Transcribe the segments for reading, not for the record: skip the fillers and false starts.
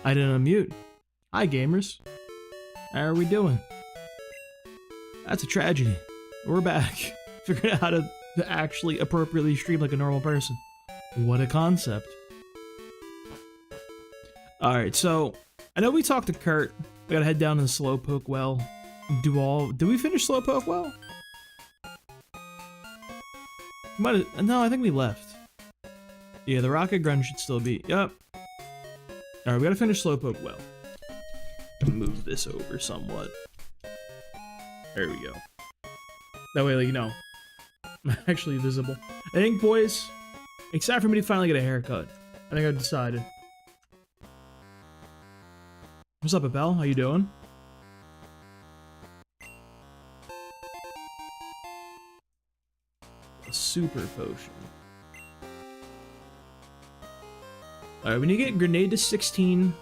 I didn't unmute. Hi, gamers. How are we doing? That's a tragedy. We're back. Figuring out how to actually appropriately stream like a normal person. What a concept. Alright, so I know we talked to Kurt. We gotta head down to the Slowpoke Well. Did we finish Slowpoke Well? No, I think we left. Yeah, the Rocket Gun should still be. Yep. Alright, we gotta finish Slowpoke Well. Move this over somewhat. There we go. That way, like, you know, I'm actually visible. I think, boys, it's time for me to finally get a haircut. I think I've decided. What's up, Abel? How you doing? A super potion. Alright, when you get Grenade to 16,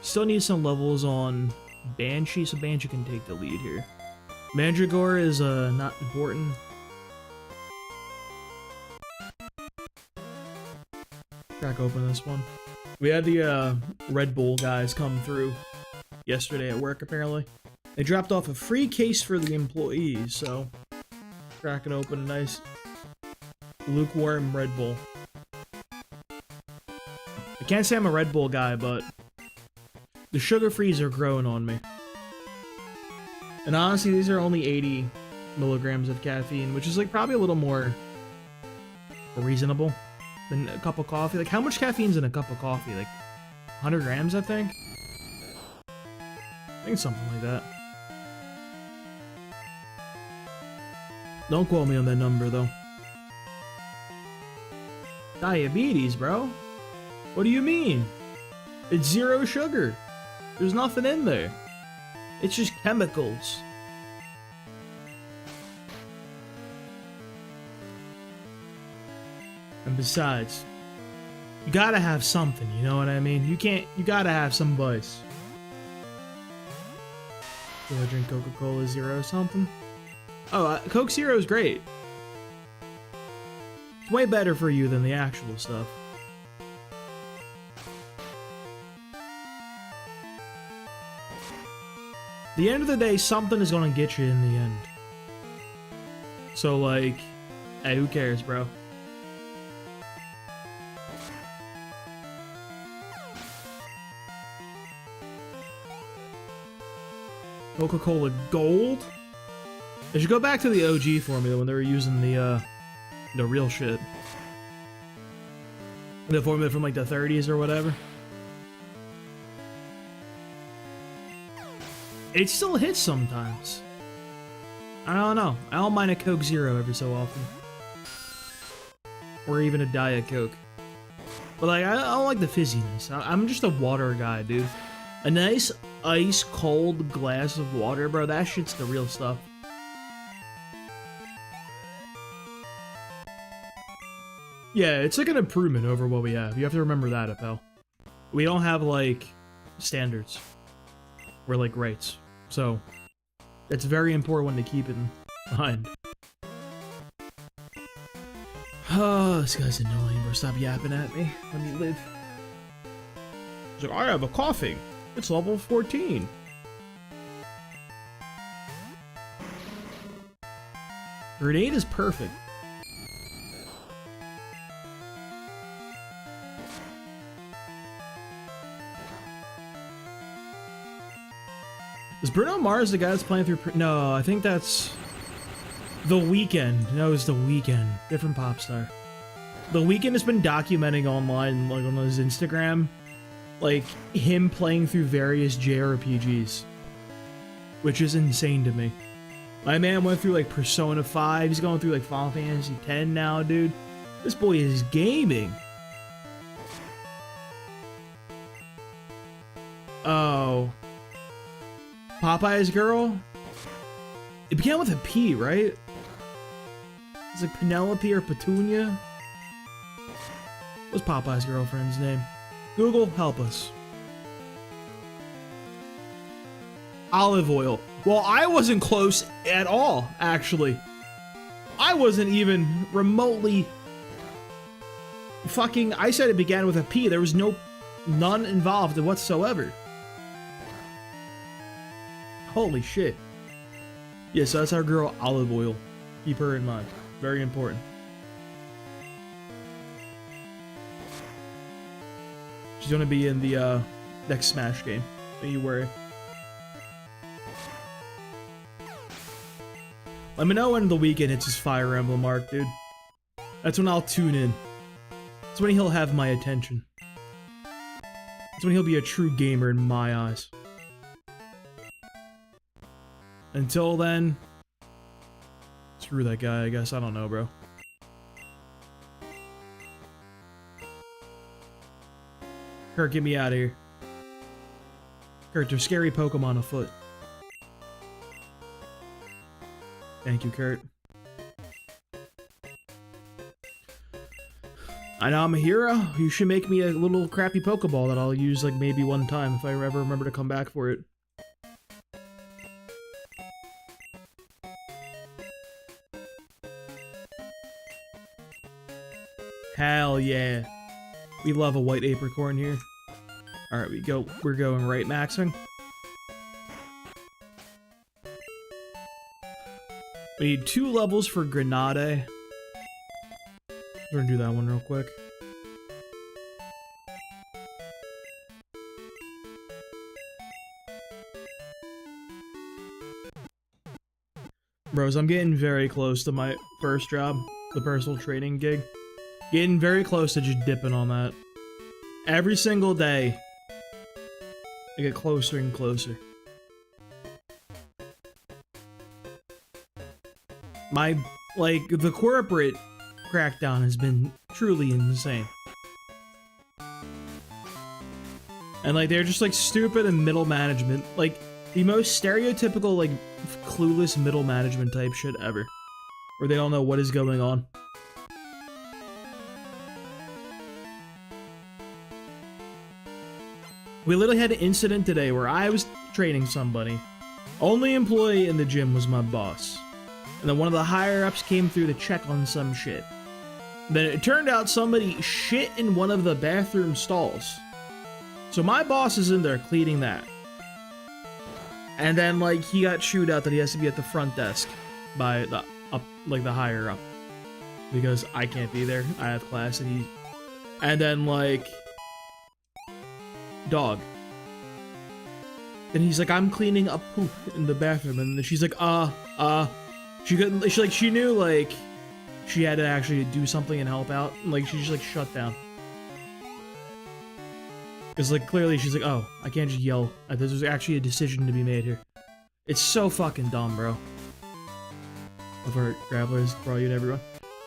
still need some levels on Banshee, so Banshee can take the lead here. Mandragora is not important. Crack open this one. We had the Red Bull guys come through yesterday at work, apparently. They dropped off a free case for the employees, so cracking open a nice lukewarm Red Bull. I can't say I'm a Red Bull guy, but the sugar-frees are growing on me. And honestly, these are only 80 milligrams of caffeine, which is like probably a little more reasonable than a cup of coffee. Like, how much caffeine's in a cup of coffee? Like 100 grams, I think? I think something like that. Don't quote me on that number, though. Diabetes, bro? What do you mean? It's zero sugar. There's nothing in there. It's just chemicals. And besides, you gotta have something, you know what I mean? You gotta have some vice. Do I drink Coca-Cola Zero or something? Oh, Coke Zero is great. It's way better for you than the actual stuff. At the end of the day, something is gonna get you in the end. So, like, hey, who cares, bro? Coca-Cola Gold? They should go back to the OG formula when they were using the real shit. The formula from, like, the 30s or whatever. It still hits sometimes. I don't know. I don't mind a Coke Zero every so often. Or even a Diet Coke. But like, I don't like the fizziness. I'm just a water guy, dude. A nice ice cold glass of water, bro. That shit's the real stuff. Yeah, it's like an improvement over what we have. You have to remember that, Appel. We don't have, like, standards. We're like rates. So, it's very important to keep in mind. Oh, this guy's annoying, bro. Stop yapping at me. Let me live. He's like, I have a coughing. It's level 14. Grenade is perfect. Is Bruno Mars the guy that's playing through? No, I think that's The Weeknd. No, it's The Weeknd. Different pop star. The Weeknd has been documenting online, like on his Instagram, like him playing through various JRPGs, which is insane to me. My man went through like Persona 5. He's going through like Final Fantasy X now, dude. This boy is gaming. Oh. Popeye's girl? It began with a P, right? It's like Penelope or Petunia? What's Popeye's girlfriend's name? Google, help us. Olive oil. Well, I wasn't close at all, actually. I wasn't even remotely fucking... I said it began with a P. There was no None involved whatsoever. Holy shit. Yeah, so that's our girl Olive Oil. Keep her in mind. Very important. She's gonna be in the next Smash game. Don't you worry. Let me know when the weekend hits his Fire Emblem arc, dude. That's when I'll tune in. That's when he'll have my attention. That's when he'll be a true gamer in my eyes. Until then, screw that guy, I guess. I don't know, bro. Kurt, get me out of here. Kurt, there's scary Pokemon afoot. Thank you, Kurt. I know I'm a hero. You should make me a little crappy Pokeball that I'll use like maybe one time if I ever remember to come back for it. Hell yeah. We love a white apricorn here. Alright, we're going right maxing. We need 2 levels for Grenade. We're gonna do that one real quick. Bros, I'm getting very close to my first job, the personal training gig. Getting very close to just dipping on that. Every single day, I get closer and closer. The corporate crackdown has been truly insane. And they're just stupid and middle management. The most stereotypical clueless middle management type shit ever. Where they don't know what is going on. We literally had an incident today where I was training somebody. Only employee in the gym was my boss. And then one of the higher-ups came through to check on some shit. Then it turned out somebody shit in one of the bathroom stalls. So my boss is in there cleaning that. And then, he got chewed out that he has to be at the front desk by the higher-up. Because I can't be there. I have class and he... And then, dog. Then he's like, I'm cleaning up poop in the bathroom. And then she's like, she couldn't, she knew, she had to actually do something and help out. And, she just, shut down. Because, clearly she's like, oh, I can't just yell. There's actually a decision to be made here. It's so fucking dumb, bro. Of our Gravelers, for all you and everyone.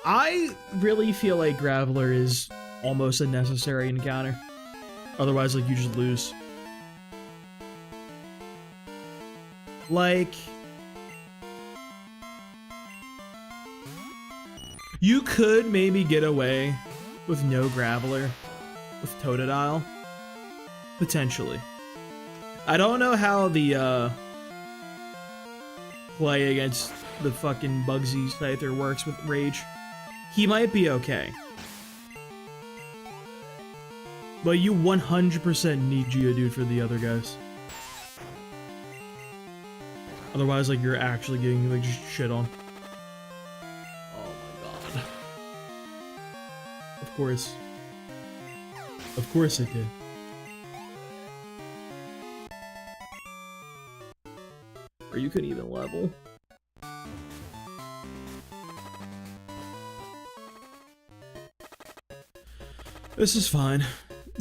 I really feel like Graveler is almost a necessary encounter. Otherwise, you just lose. You could maybe get away with no Graveler with Totodile. Potentially. I don't know how the, play against the fucking Bugsy Scyther works with Rage. He might be okay. But you 100% need Geodude for the other guys. Otherwise, you're actually getting, just shit on. Oh my god. Of course. Of course it did. Or you could even level. This is fine.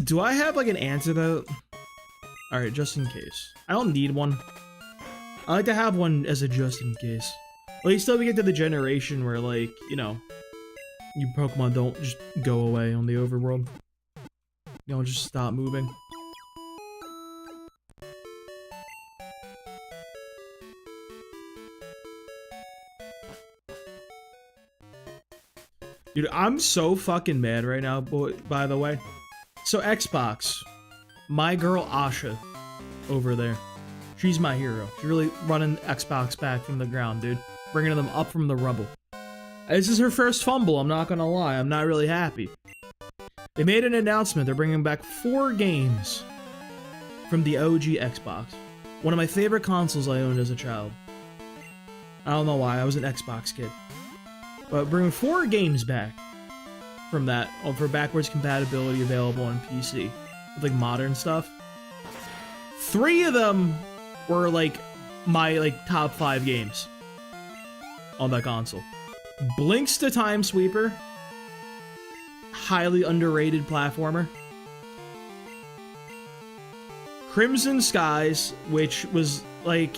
Do I have an antidote? Alright, just in case. I don't need one. I like to have one as a just in case. At least till we get to the generation where you Pokemon don't just go away on the overworld. You don't just stop moving. Dude, I'm so fucking mad right now, by the way. So Xbox, my girl Asha, over there, she's my hero. She's really running Xbox back from the ground, dude. Bringing them up from the rubble. This is her first fumble, I'm not gonna lie. I'm not really happy. They made an announcement. They're bringing back 4 games from the OG Xbox. One of my favorite consoles I owned as a child. I don't know why, I was an Xbox kid. But bringing 4 games back from that, for backwards compatibility available on PC. With like modern stuff. 3 of them were like my like top 5 games on that console. Blinks the Time Sweeper. Highly underrated platformer. Crimson Skies, which was like,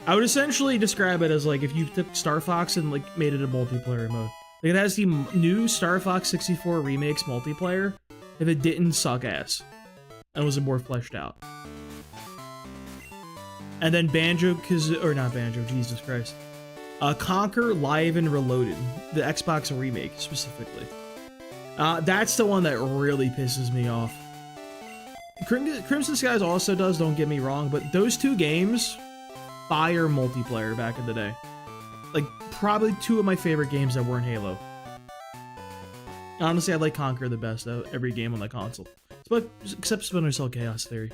I would essentially describe it as like if you took Star Fox and like made it a multiplayer mode. Like it has the new Star Fox 64 Remakes multiplayer if it didn't suck ass and was more fleshed out. And then Banjo-Kazooie, or not Banjo, Jesus Christ. Conquer Live and Reloaded, the Xbox remake specifically. That's the one that really pisses me off. Crimson Skies also does, don't get me wrong, but those 2 games, fire multiplayer back in the day. Like, probably 2 of my favorite games that weren't Halo. Honestly, I like Conquer the best out of every game on the console. But, except Splinter Cell Chaos Theory.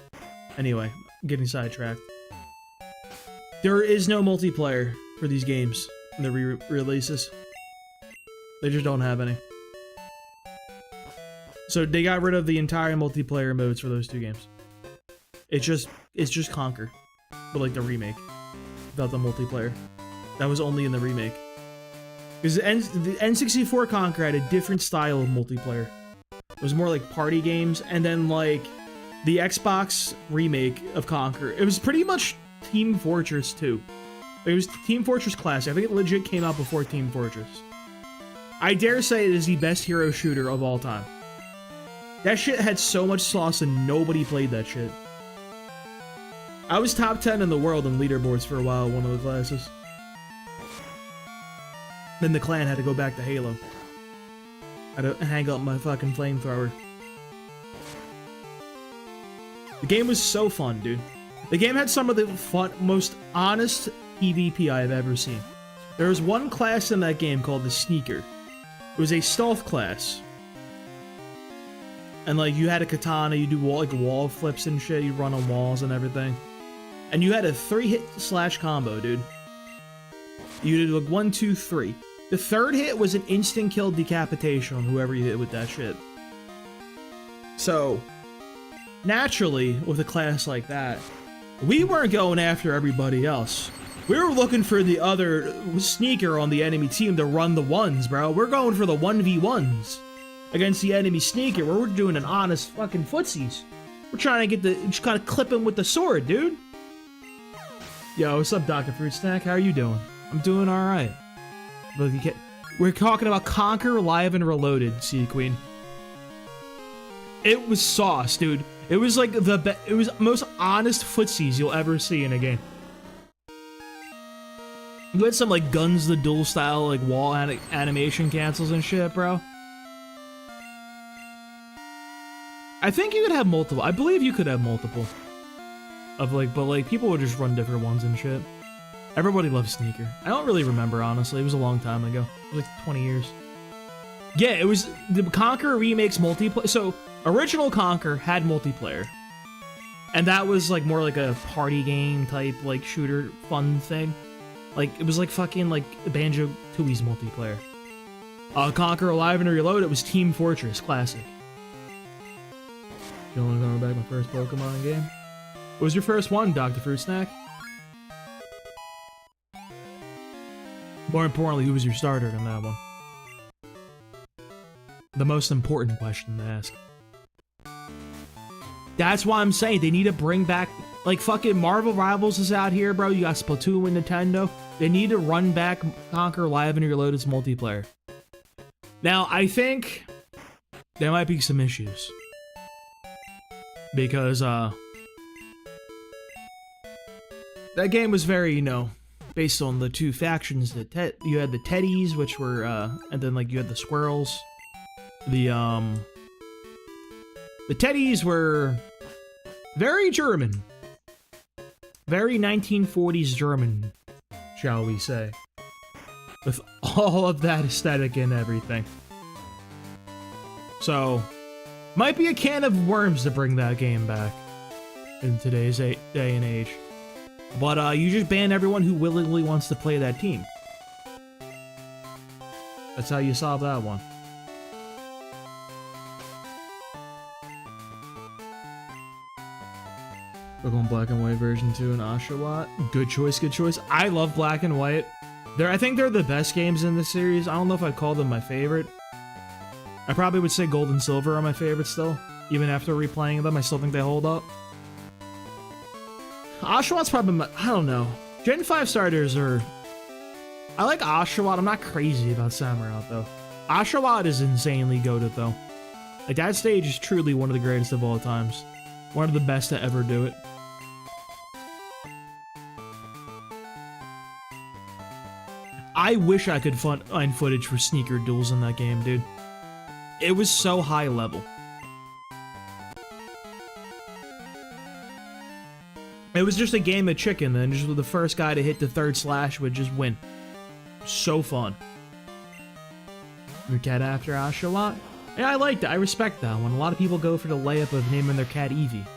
Anyway, getting sidetracked. There is no multiplayer for these games in the re-releases. They just don't have any. So they got rid of the entire multiplayer modes for those 2 games. It's just Conquer, but like the remake, without the multiplayer. That was only in the remake. Because the N64 Conquer had a different style of multiplayer. It was more like party games, and then like the Xbox remake of Conquer, it was pretty much Team Fortress 2. It was Team Fortress Classic. I think it legit came out before Team Fortress. I dare say it is the best hero shooter of all time. That shit had so much sauce and nobody played that shit. I was top 10 in the world in leaderboards for a while, one of the classes. Then the clan had to go back to Halo. I had to hang up my fucking flamethrower. The game was so fun, dude. The game had some of the most honest PvP I've ever seen. There was one class in that game called the Sneaker. It was a stealth class. And like you had a katana, you do wall flips and shit, you run on walls and everything. And you had a 3-hit slash combo, dude. You did like 1, 2, 3. The 3rd hit was an instant kill decapitation on whoever you hit with that shit. So, naturally, with a class like that, we weren't going after everybody else. We were looking for the other sneaker on the enemy team to run the ones, bro. We're going for the 1v1s against the enemy sneaker, where we're doing an honest fucking footsies. We're trying to just kind of clip him with the sword, dude. Yo, what's up, Dr. Fruit Snack? How are you doing? I'm doing alright. We're talking about Conquer Live and Reloaded, Sea Queen. It was sauce, dude. It was like it was most honest footsies you'll ever see in a game. You had some like Guns the Duel style like wall animation cancels and shit, bro. I think you could have multiple. I believe you could have multiple. Of like, but like people would just run different ones and shit. Everybody loves Sneaker. I don't really remember, honestly. It was a long time ago. It was like 20 years. Yeah, it was the Conquer remakes multiplayer. So, original Conquer had multiplayer. And that was like more like a party game type, like shooter fun thing. Like, it was like fucking like Banjo-Tooie's multiplayer. Conquer Live and Reload, it was Team Fortress Classic. You want to go back my first Pokemon game? What was your first one, Dr. Fruit Snack? More importantly, who was your starter in that one? The most important question to ask. That's why I'm saying they need to bring back, like fucking Marvel Rivals is out here, bro. You got Splatoon with Nintendo. They need to run back Conquer Live and Reloaded's multiplayer. Now, I think there might be some issues. Because, that game was very, you know, based on the 2 factions. You had the Teddies, which were, and then, like, you had the Squirrels. The Teddies were very German. Very 1940s German, shall we say. With all of that aesthetic and everything. So, Might be a can of worms to bring that game back in today's day and age. But you just ban everyone who willingly wants to play that team. That's how you solve that one. Pokemon Black and White version 2 and Oshawott. Good choice, good choice. I love Black and White. I think they're the best games in this series. I don't know if I'd call them my favorite. I probably would say Gold and Silver are my favorite still. Even after replaying them, I still think they hold up. Oshawott's probably my, I don't know. Gen 5 starters are... I like Oshawott. I'm not crazy about Samurott though. Oshawott is insanely goated though. Like that stage is truly one of the greatest of all times. One of the best to ever do it. I wish I could find footage for sneaker duels in that game, dude. It was so high level. It was just a game of chicken, and just the first guy to hit the third slash would just win. So fun. Your cat after Oshawott? Yeah, I like that. I respect that one. A lot of people go for the layup of naming their cat Eevee.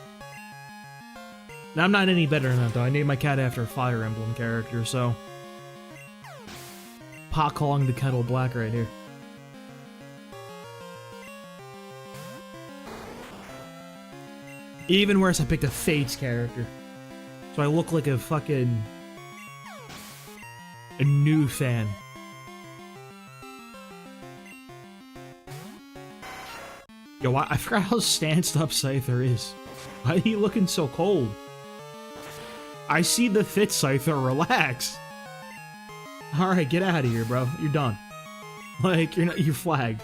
Now, I'm not any better than that, though. I named my cat after a Fire Emblem character, so... Pot calling the kettle black right here. Even worse, I picked a Fates character. So I look like a fucking... a new fan. Yo, I forgot how stanced up Scyther is. Why is he looking so cold? I see the fit, Scyther, relax. Alright, get out of here, bro. You're done. Like, you're flagged.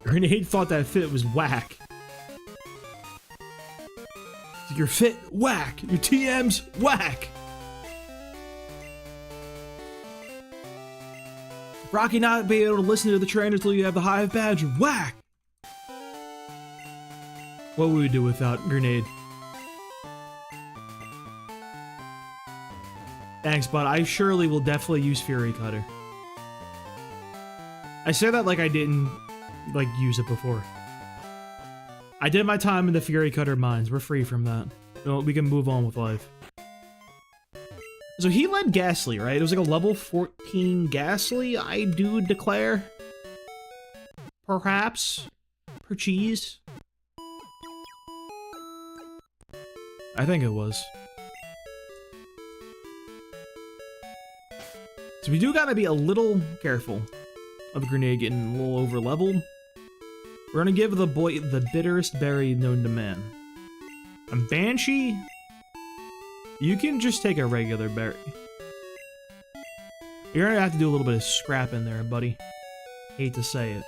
Grenade thought that fit was whack. Your fit, whack. Your TM's whack. Rocky not be able to listen to the trainer until you have the Hive badge, whack. What would we do without Grenade? Thanks, bud. I surely will definitely use Fury Cutter. I say that like I didn't, like, use it before. I did my time in the Fury Cutter mines. We're free from that. No, we can move on with life. So he led Ghastly, right? It was like a level 14 Ghastly, I do declare. Perhaps. Per cheese. I think it was. So we do gotta be a little careful of the Grenade getting a little over leveled. We're gonna give the boy the bitterest berry known to man. And Banshee, you can just take a regular berry. You're gonna have to do a little bit of scrapping there, buddy. Hate to say it.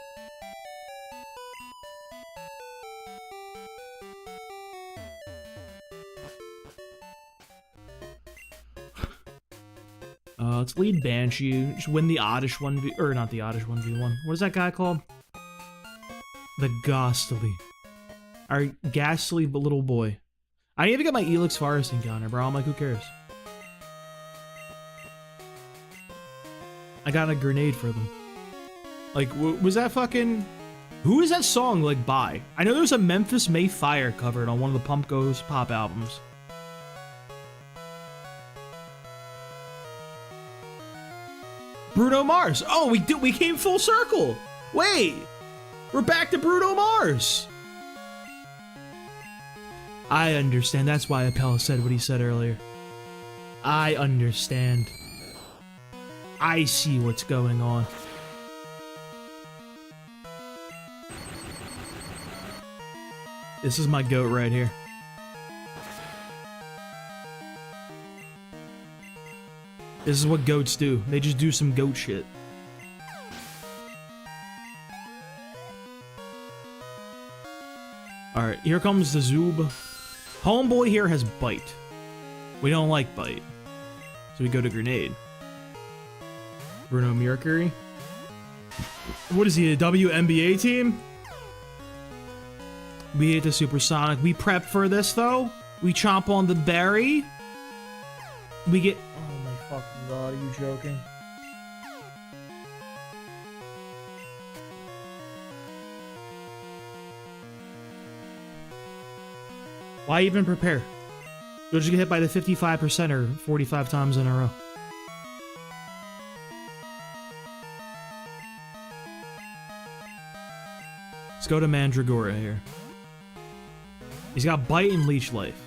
Let's lead Banshee. Just win the Oddish 1v... or not the Oddish 1v1. What is that guy called? The Ghastly. Our ghastly little boy. I need to get my Elix Forest encounter, bro. I'm like, who cares? I got a grenade for them. Like, was that fucking... Who is that song, like, by? I know there's a Memphis May Fire covered on one of the Pump Goes Pop albums. Bruno Mars. Oh, we came full circle. Wait. We're back to Bruno Mars. I understand. That's why Appella said what he said earlier. I understand. I see what's going on. This is my goat right here. This is what goats do. They just do some goat shit. Alright, here comes the Zoob. Homeboy here has Bite. We don't like Bite. So we go to Grenade. Bruno Mercury. What is he, a WNBA team? We hit the Supersonic. We prep for this, though. We chomp on the berry. We get... Oh my fucking god, are you joking? Why even prepare? You'll just get hit by the 55% or 45 times in a row. Let's go to Mandragora here. He's got Bite and Leech Life.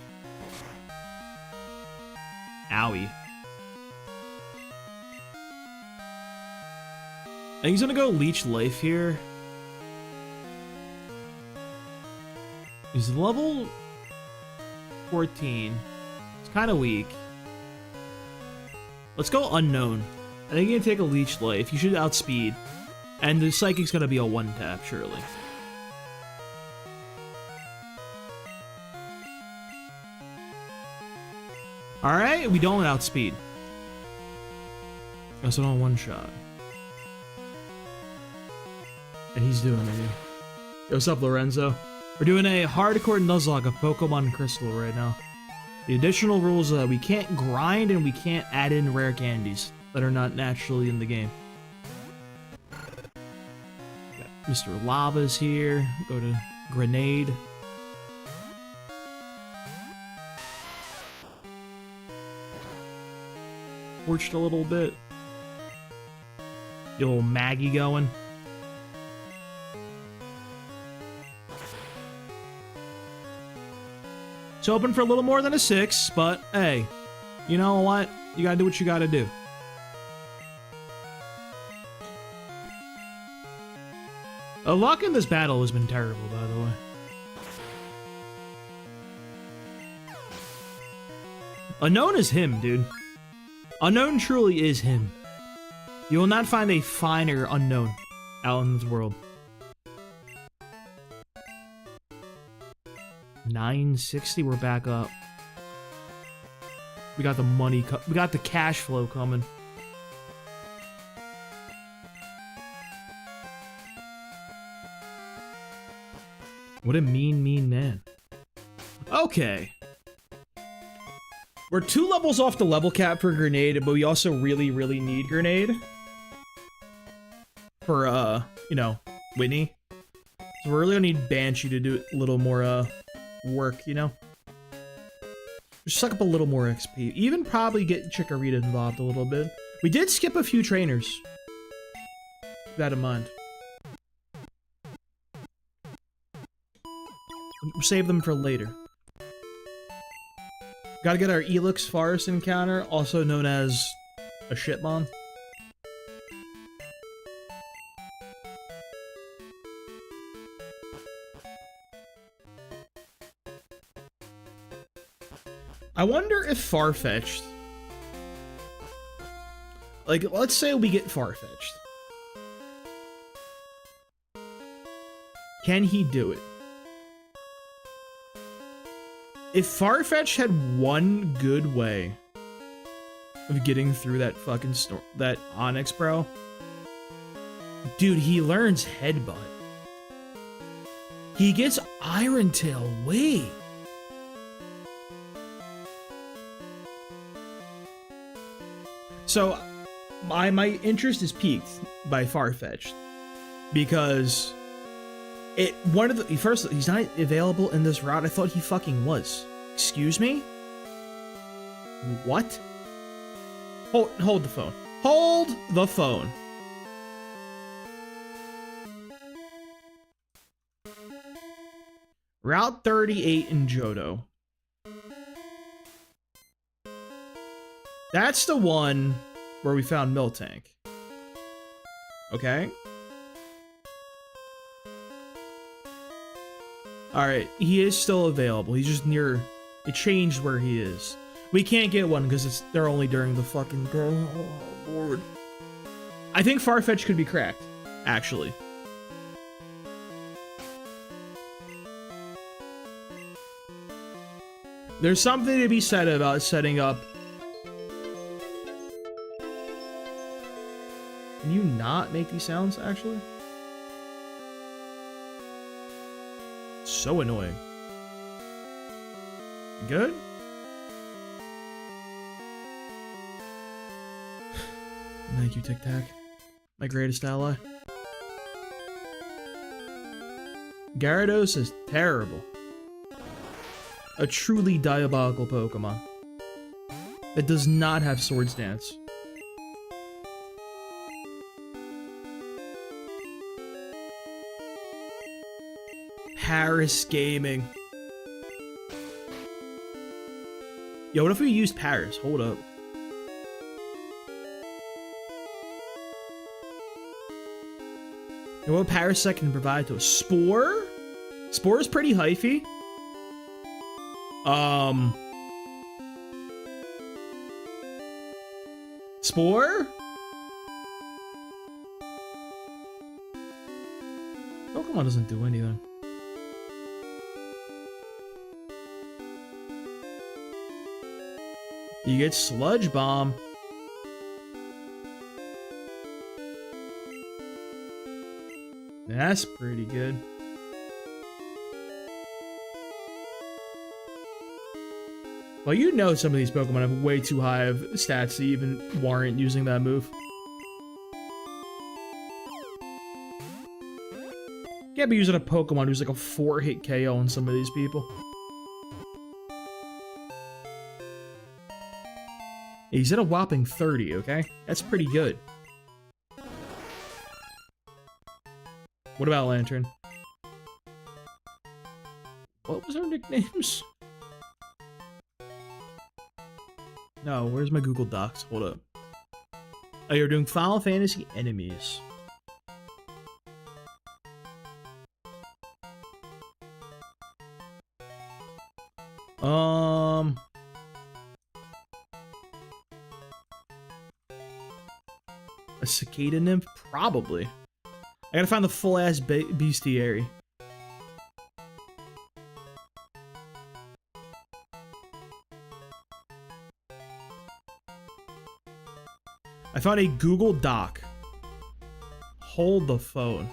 Owie. I think he's gonna go Leech Life here. He's level 14. It's kind of weak. Let's go Unknown. I think you can take a Leech Life. You should outspeed. And the Psychic's gonna be a one-tap, surely. Alright, we don't outspeed. That's on one shot. And he's doing it. Yo, what's up, Lorenzo? We're doing a hardcore Nuzlocke of Pokemon Crystal right now. The additional rules are that we can't grind and we can't add in rare candies that are not naturally in the game. Got Mr. Lava's here. Go to Grenade. Torched a little bit. The old Maggie going. It's open for a little more than a 6, but hey, you know what? You gotta do what you gotta do. The luck in this battle has been terrible, by the way. Unknown is him, dude. Unknown truly is him. You will not find a finer Unknown out in this world. 960, we're back up. We got the money, we got the cash flow coming. What a mean man. Okay. We're 2 levels off the level cap for Grenade, but we also really need Grenade. For, you know, Whitney. So we're really gonna need Banshee to do a little more, work, you know? Just suck up a little more XP. Even probably get Chikorita involved a little bit. We did skip a few trainers. Keep that in mind. We'll save them for later. Gotta get our Elix Forest encounter, also known as a Shitmon. I wonder if Farfetch'd... Like, let's say we get Farfetch'd. Can he do it? If Farfetch'd had one good way of getting through that fucking that Onyx, bro. Dude, he learns Headbutt. He gets Iron Tail. Wait. So, my interest is piqued by Farfetch'd because first, he's not available in this route. I thought he fucking was. Excuse me? What? Hold the phone. Hold the phone. Route 38 in Johto. That's the one where we found Miltank. Okay. Alright, he is still available. He's just near... It changed where he is. We can't get one because they're only during the fucking... Oh, Lord. I think Farfetch'd could be cracked, actually. There's something to be said about setting up... Can you not make these sounds, actually? So annoying. Good? Thank you, Tic Tac. My greatest ally. Gyarados is terrible. A truly diabolical Pokemon. That does not have Swords Dance. Paris Gaming. Yo, what if we use Paris? Hold up. And what Parasect can provide to us? Spore? Spore is pretty hyphy. Spore? Pokemon doesn't do anything. You get Sludge Bomb. That's pretty good. Well, you know some of these Pokemon have way too high of stats to even warrant using that move. Can't be using a Pokemon who's like a 4-hit KO on some of these people. He's at a whopping 30, okay? That's pretty good. What about Lantern? What was our nicknames? No, where's my Google Docs? Hold up. Oh, you're doing Final Fantasy enemies. A Cicada Nymph? Probably. I gotta find the full-ass bestiary. I found a Google Doc. Hold the phone.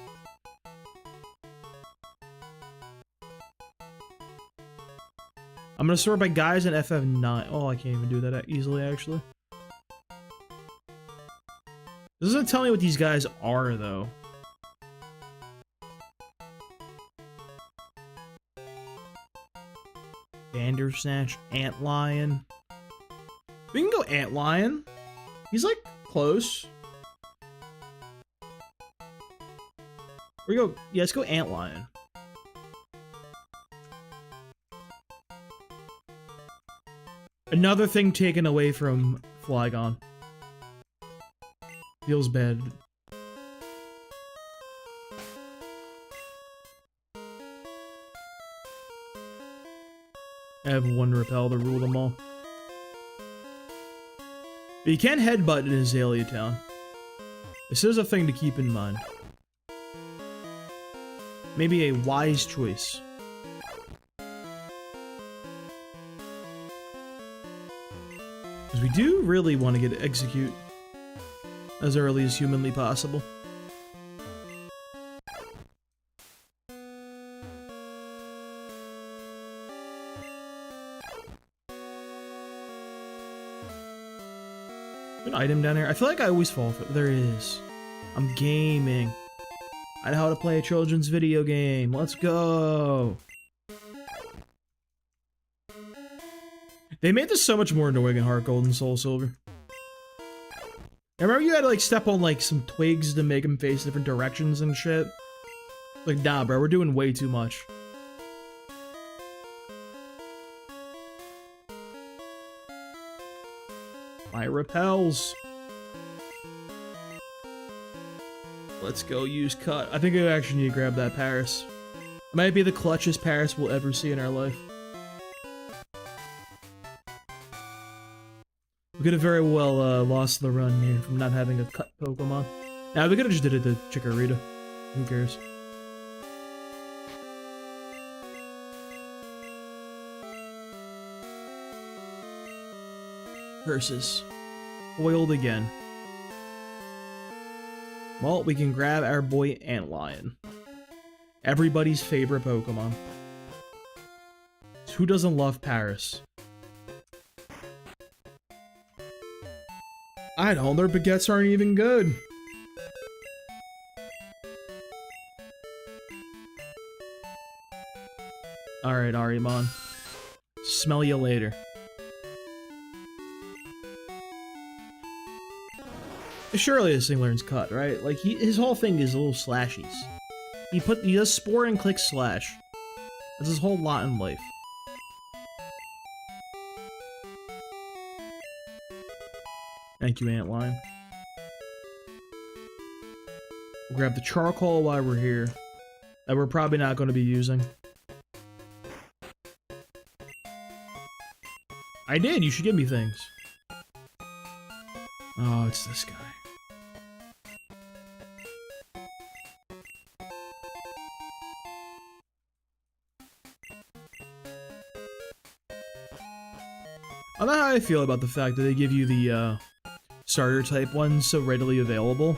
I'm gonna sort by guys in FF9. Oh, I can't even do that easily, actually. This doesn't tell me what these guys are, though. Bandersnatch, Antlion. We can go Antlion. He's like close. We go. Yeah, let's go Antlion. Another thing taken away from Flygon. Feels bad. I have one repel to rule them all. But you can't headbutt in Azalea Town. This is a thing to keep in mind. Maybe a wise choice. Because we do really want to get Execute as early as humanly possible. An item down here. I feel like I always fall for it. There is. I'm gaming. I know how to play a children's video game. Let's go. They made this so much more annoying in Heart Gold and Soul Silver. I remember you had to like step on like some twigs to make them face different directions and shit. Like, nah, bro, we're doing way too much. My repels. Let's go use cut. I think I actually need to grab that Paris. It might be the clutchest Paris we'll ever see in our life. We could have very well lost the run here from not having a cut Pokemon. Nah, we could have just did it to Chikorita. Who cares? Curses. Foiled again. Well, we can grab our boy Antlion. Everybody's favorite Pokemon. Who doesn't love Paris? I don't. Their baguettes aren't even good. Alright, Arimon. Smell you later. Surely this thing learns cut, right? Like, his whole thing is little slashies. He does spore and click slash. That's his whole lot in life. Thank you, Antline. We'll grab the charcoal while we're here. That we're probably not going to be using. I did, you should give me things. Oh, it's this guy. I don't know how I feel about the fact that they give you the starter type ones so readily available.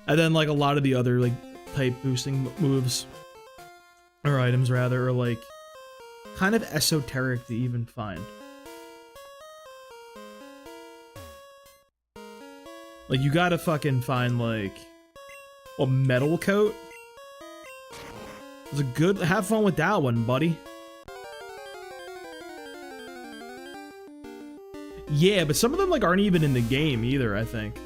And then like a lot of the other like type boosting moves, or items rather, are like kind of esoteric to even find. Like you gotta fucking find like a metal coat. It's a good, have fun with that one, buddy. Yeah, but some of them like aren't even in the game either, I think.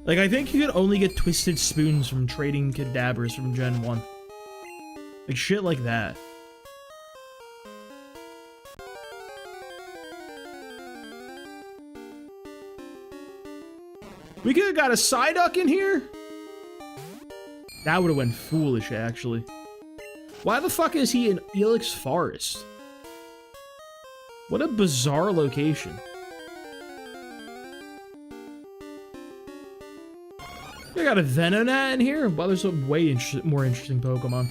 Like I think you could only get twisted spoons from trading cadabras from Gen 1. Like shit like that. We could have got a Psyduck in here? That would have went foolish, actually. Why the fuck is he in Elix Forest? What a bizarre location. I got a Venonat in here? Well, there's a way more interesting Pokemon.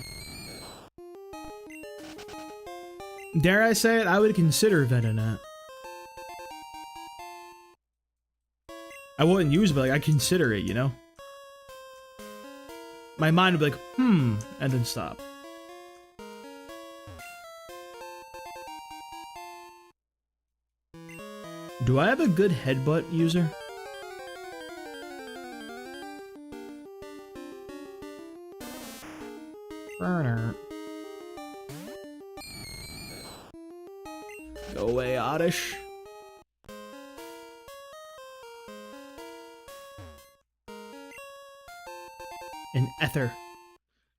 Dare I say it, I would consider Venonat. I wouldn't use it, but like, I'd consider it, you know? My mind would be like, and then stop. Do I have a good headbutt user? Burner. Go away, Oddish. And Ether.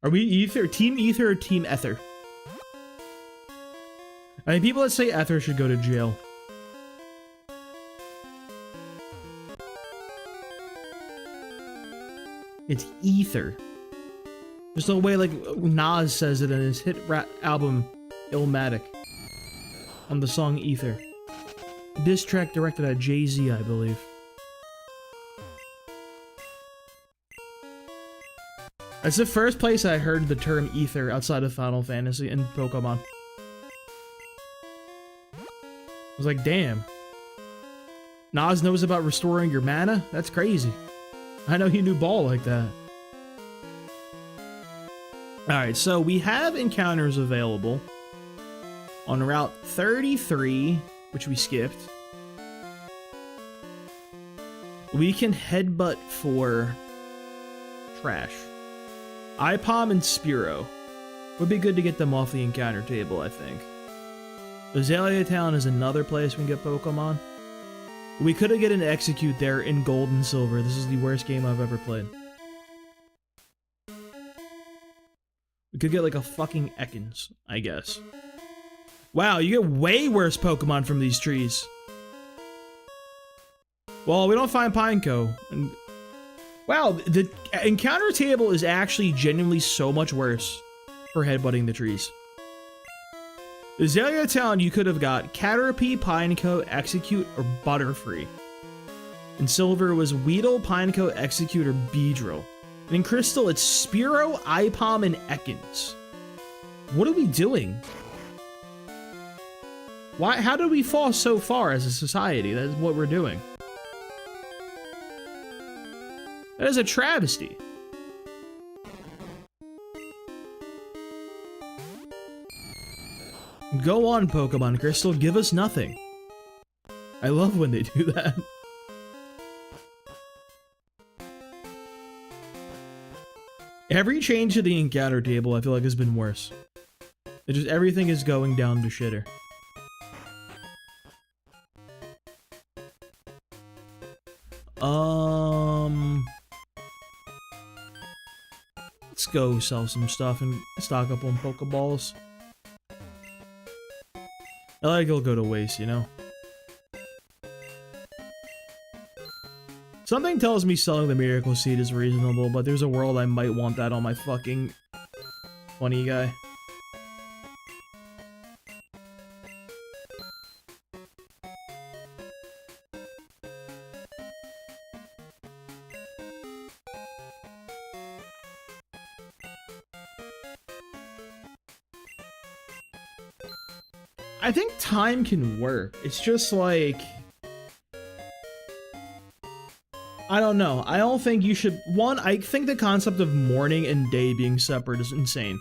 Are we Ether? Team Ether or Team Ether? I mean, people that say Ether should go to jail. It's Ether. Just the way like Nas says it in his hit rap album Illmatic on the song Ether. Diss track directed at Jay-Z, I believe. That's the first place I heard the term Ether outside of Final Fantasy and Pokemon. I was like, damn. Nas knows about restoring your mana? That's crazy. I know he knew ball like that. Alright, so we have encounters available on Route 33, which we skipped. We can headbutt for trash. Ipom and Spearow. Would be good to get them off the encounter table, I think. Azalea Town is another place we can get Pokemon. We could have get an Execute there in Gold and Silver. This is the worst game I've ever played. We could get like a fucking Ekans, I guess. Wow, you get way worse Pokemon from these trees. Well, we don't find Pineco. And wow, the encounter table is actually genuinely so much worse for headbutting the trees. Azalea Town, you could have got Caterpie, Pineco, Execute, or Butterfree. In Silver was Weedle, Pineco, Execute, or Beedrill. And in Crystal, it's Spearow, Ipom, and Ekans. What are we doing? Why? How did we fall so far as a society? That is what we're doing. That is a travesty. Go on, Pokemon Crystal, give us nothing. I love when they do that. Every change to the encounter table, I feel like, has been worse. It just, everything is going down to shitter. Let's go sell some stuff and stock up on Pokeballs. I like it'll go to waste, you know? Something tells me selling the Miracle Seed is reasonable, but there's a world I might want that on my fucking funny guy. I think time can work. It's just like, I don't know. I don't think you should... One, I think the concept of morning and day being separate is insane.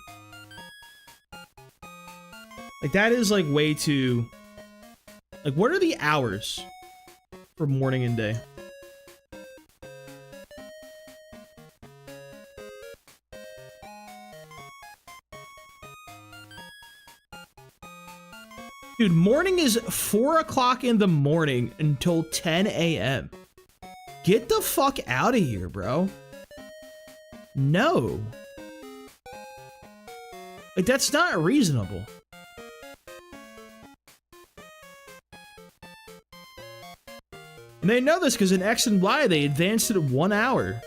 Like, that is, like, way too... Like, what are the hours for morning and day? Dude, morning is 4 o'clock in the morning until 10 a.m. Get the fuck out of here, bro. No. Like, that's not reasonable. And they know this because in X and Y, they advanced it 1 hour.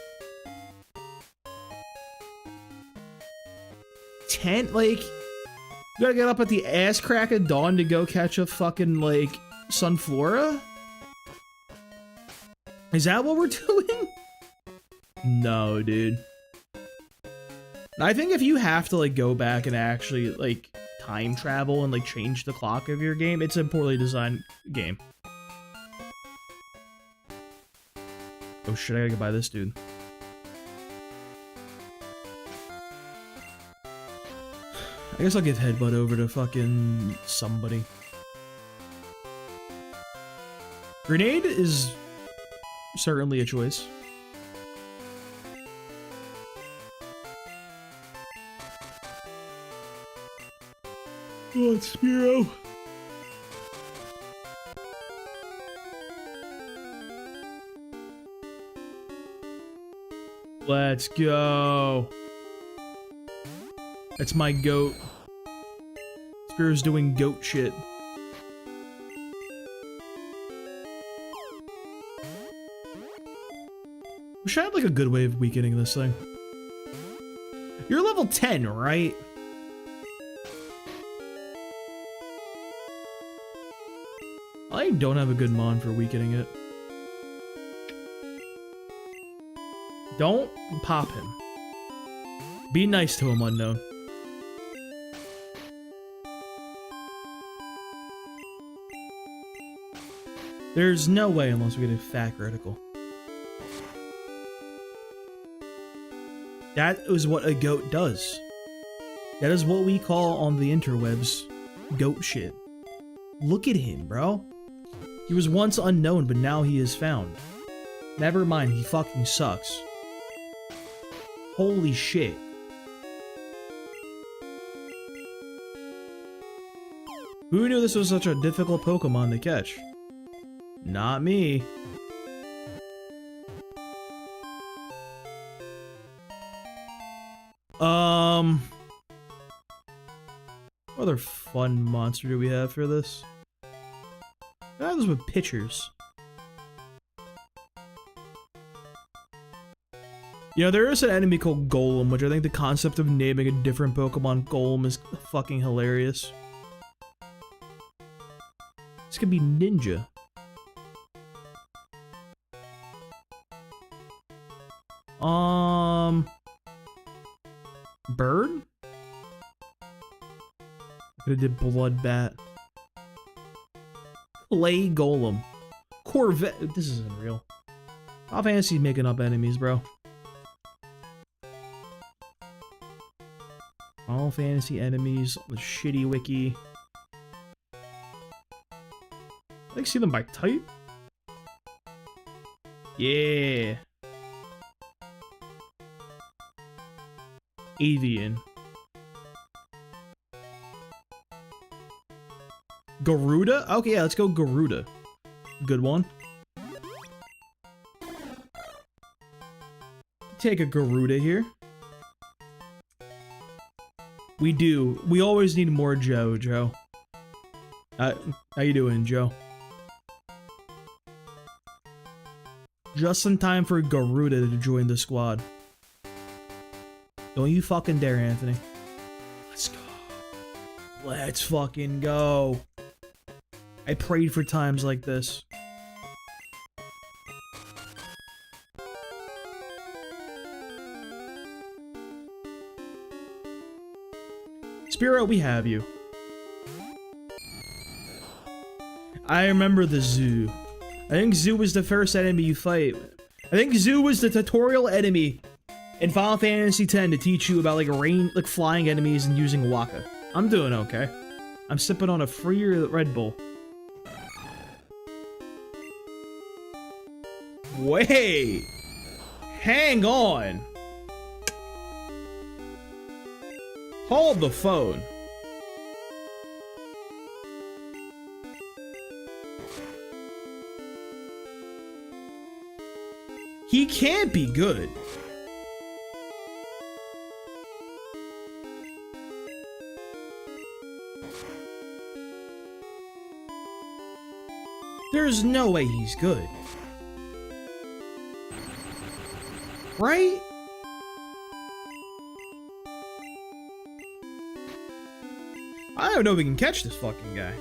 10, like... You gotta get up at the ass crack of dawn to go catch a fucking, like, Sunflora? Is that what we're doing? No, dude. I think if you have to, like, go back and actually, like, time travel and, like, change the clock of your game, it's a poorly designed game. Oh shit, I gotta go buy this dude. I guess I'll give Headbutt over to fucking somebody. Grenade is certainly a choice. Oh, it's Spearow. Let's go. That's my goat. Spear's doing goat shit. Wish I had like a good way of weakening this thing. You're level 10, right? I don't have a good mon for weakening it. Don't pop him. Be nice to him, Unknown. There's no way unless we get a fat critical. That is what a goat does. That is what we call on the interwebs goat shit. Look at him, bro. He was once unknown, but now he is found. Never mind, he fucking sucks. Holy shit. Who knew this was such a difficult Pokemon to catch? Not me. What other fun monster do we have for this? That was with pitchers. You know, there is an enemy called Golem, which I think the concept of naming a different Pokemon Golem is fucking hilarious. This could be Ninja. Bird? I did Bloodbat. Clay Golem. Corvette. This isn't real. Final Fantasy's making up enemies, bro. Final Fantasy enemies, the shitty wiki. I think see them by type. Yeah. Avian. Garuda? Okay, yeah, let's go Garuda. Good one. Take a Garuda here. We do. We always need more Joe. How you doing, Joe? Just in time for Garuda to join the squad. Don't you fucking dare, Anthony. Let's go. Let's fucking go. I prayed for times like this. Spiro, we have you. I remember the zoo. I think Zoo was the first enemy you fight. I think Zoo was the tutorial enemy in Final Fantasy X to teach you about like flying enemies and using Waka. I'm doing okay. I'm sipping on a free Red Bull. Wait. Hang on. Hold the phone. He can't be good. There's no way he's good. Right? I don't know if we can catch this fucking guy.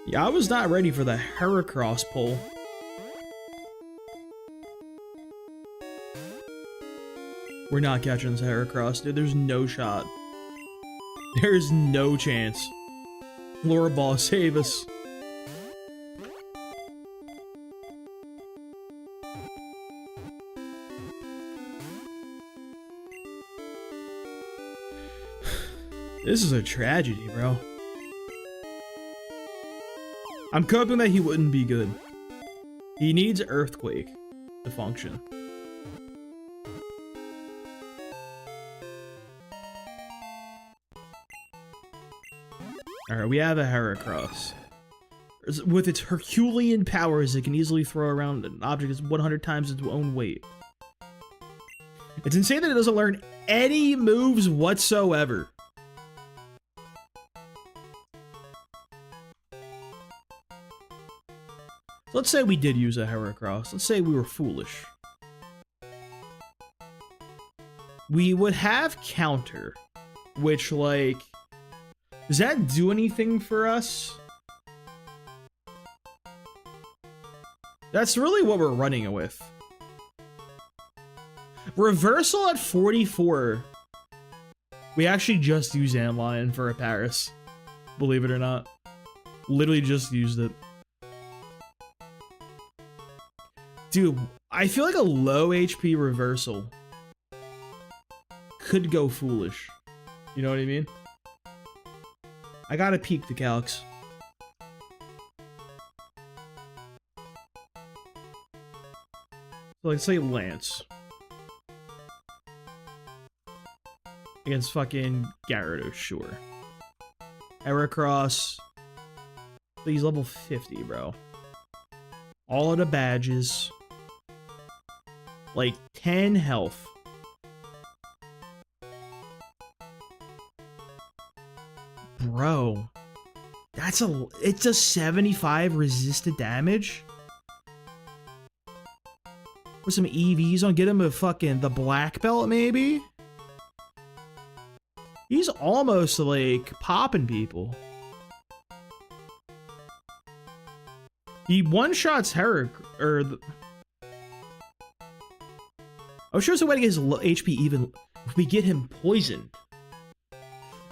Yeah, I was not ready for the Heracross pull. We're not catching this Heracross, dude. There's no shot. There's no chance. Lure Ball, save us. This is a tragedy, bro. I'm hoping that he wouldn't be good. He needs Earthquake to function. Alright, we have a Heracross. With its Herculean powers, it can easily throw around an object that's 100 times its own weight. It's insane that it doesn't learn any moves whatsoever. Let's say we did use a Heracross. Let's say we were foolish. We would have Counter, which, like... Does that do anything for us? That's really what we're running it with. Reversal at 44. We actually just used Antlion for a Paris. Believe it or not. Literally just used it. Dude, I feel like a low HP reversal could go foolish. You know what I mean? I gotta peek the calcs. So let's say Lance. Against fucking Gyarados, sure. Heracross. He's level 50, bro. All of the badges. Like 10 health. Bro. It's a 75 resisted damage? With some EVs on, get him a fucking, the black belt maybe? He's almost like popping people. He one-shots I'm sure it's a way to get his HP even if we get him poisoned.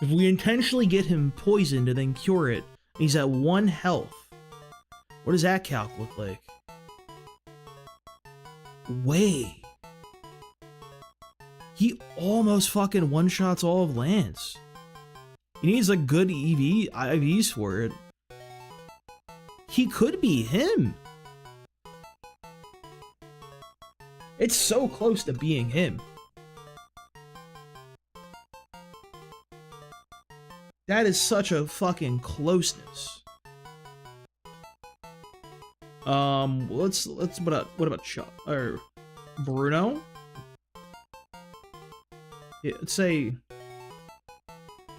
If we intentionally get him poisoned and then cure it, and he's at 1 health. What does that calc look like? Way. He almost fucking one-shots all of Lance. He needs like good IVs for it. He could be him. It's so close to being him. That is such a fucking closeness. What about Chuck or Bruno? Yeah, let's say.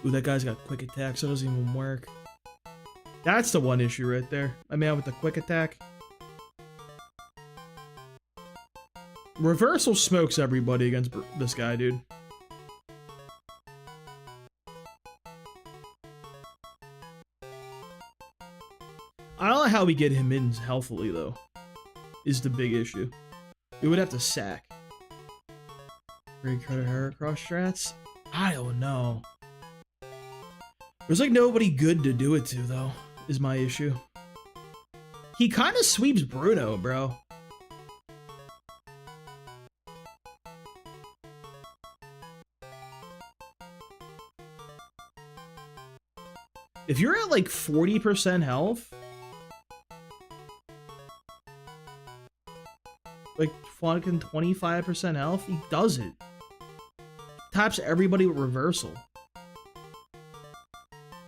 Ooh, that guy's got quick attack, so it doesn't even work. That's the one issue right there. I mean, with the quick attack. Reversal smokes everybody against this guy, dude. I don't know how we get him in healthily, though, is the big issue. We would have to sack. Great credit Heracross strats? I don't know. There's like nobody good to do it to, though, is my issue. He kind of sweeps Bruno, bro. If you're at like 40% health, like fucking 25% health, he does it. Taps everybody with reversal.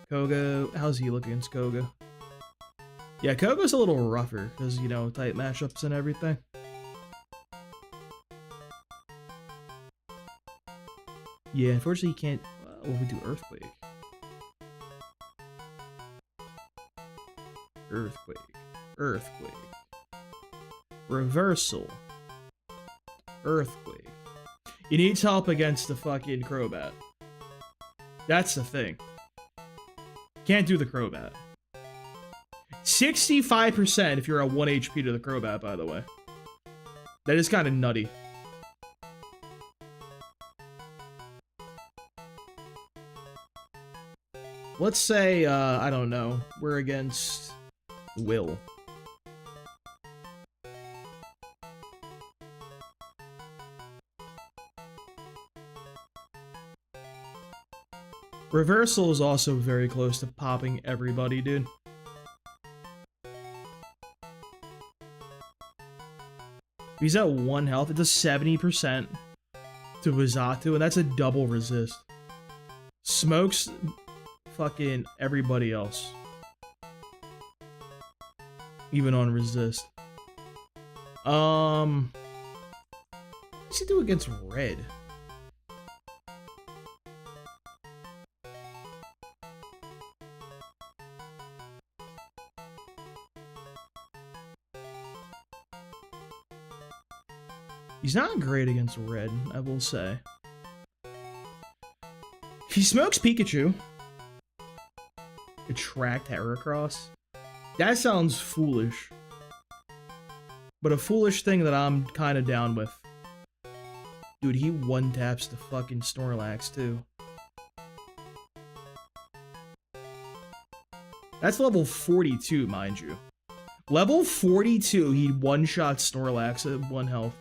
Koga, how's he look against Koga? Yeah, Koga's a little rougher because, you know, tight matchups and everything. Yeah, unfortunately, he can't. Well, we do Earthquake. Earthquake. Earthquake. Reversal. Earthquake. He needs help against the fucking Crobat. That's the thing. Can't do the Crobat. 65% if you're at 1 HP to the Crobat, by the way. That is kind of nutty. Let's say, I don't know, we're against Will. Reversal is also very close to popping everybody, dude. He's at 1 health. It does 70% to Wizatu, and that's a double resist. Smokes fucking everybody else. Even on resist. What does he do against red? He's not great against red, I will say. He smokes Pikachu. Attract Heracross. That sounds foolish. But a foolish thing that I'm kind of down with. Dude, he one-taps the fucking Snorlax, too. That's level 42, mind you. Level 42, he one-shots Snorlax at 1 health.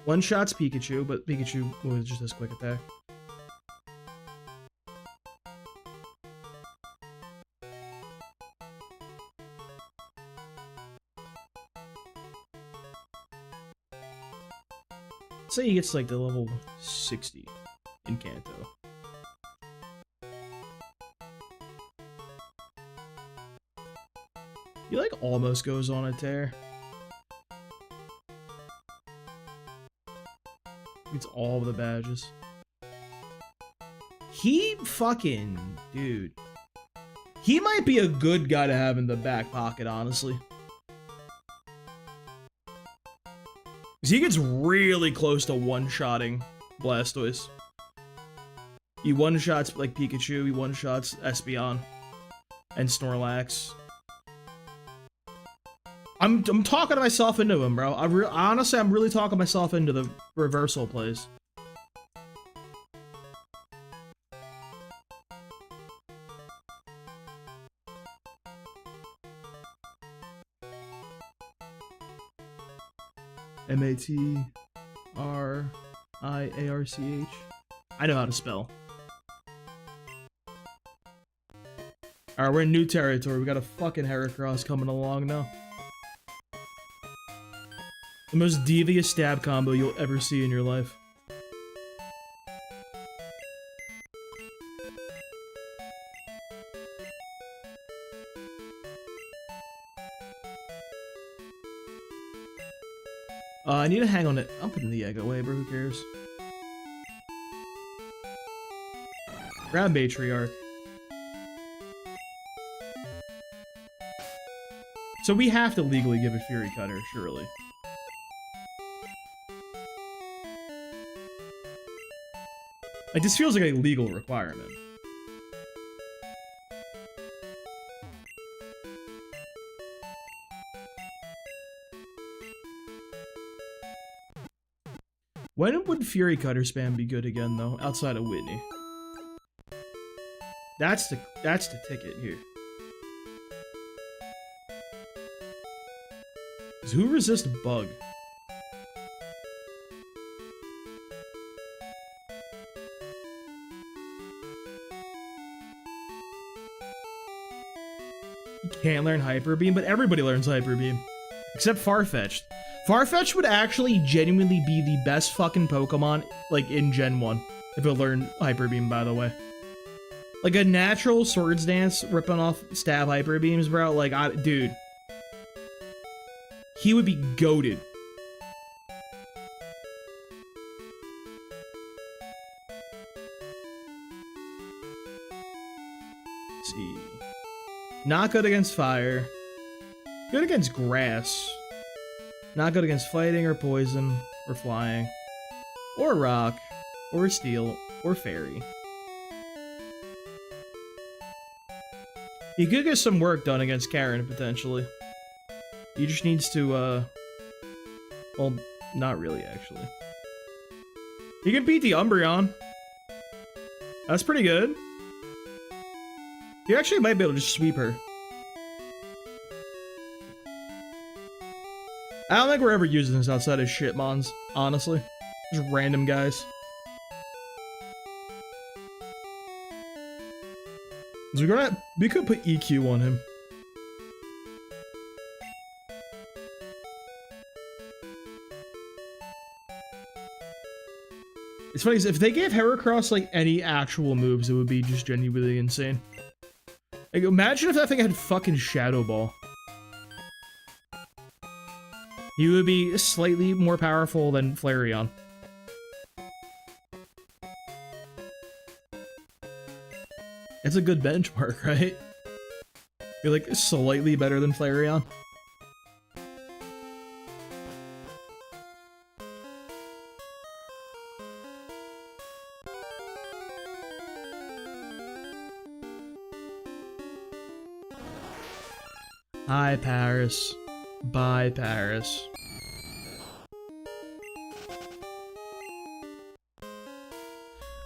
One-shots Pikachu, but Pikachu was just his quick attack. Say he gets like the level 60 in Kanto. He like almost goes on a tear. Gets all of the badges. He fucking, dude. He might be a good guy to have in the back pocket, honestly. Because he gets really close to one-shotting Blastoise. He one-shots like Pikachu, he one-shots Espeon and Snorlax. I'm talking myself into him, bro. Honestly, I'm really talking myself into the reversal plays. M-A-T-R-I-A-R-C-H. I know how to spell. Alright, we're in new territory. We got a fucking Heracross coming along now. The most devious stab combo you'll ever see in your life. I need to hang on it. I'm putting the egg away, bro. Who cares? Grab Matriarch. So we have to legally give it Fury Cutter, surely. Like, this feels like a legal requirement. When would Fury Cutter spam be good again, though? Outside of Whitney. That's the ticket here. Who resists Bug? You can't learn Hyper Beam, but everybody learns Hyper Beam. Except Farfetch'd. Farfetch'd would actually genuinely be the best fucking Pokemon, like, in Gen 1. If it learned Hyper Beam, by the way. Like, a natural Swords Dance ripping off stab Hyper Beams, bro. Like, dude. He would be goated. Let's see. Not good against fire. Good against grass. Not good against fighting or poison or flying. Or rock. Or steel. Or fairy. He could get some work done against Karen, potentially. He just needs to, well, not really, actually. He can beat the Umbreon. That's pretty good. He actually might be able to just sweep her. I don't think we're ever using this outside of shitmons, honestly. Just random guys. So we could put EQ on him. It's funny, if they gave Heracross like any actual moves, it would be just genuinely insane. Like, imagine if that thing had fucking Shadow Ball. He would be slightly more powerful than Flareon. It's a good benchmark, right? You're like slightly better than Flareon. Hi, Paris. Bye, Paris.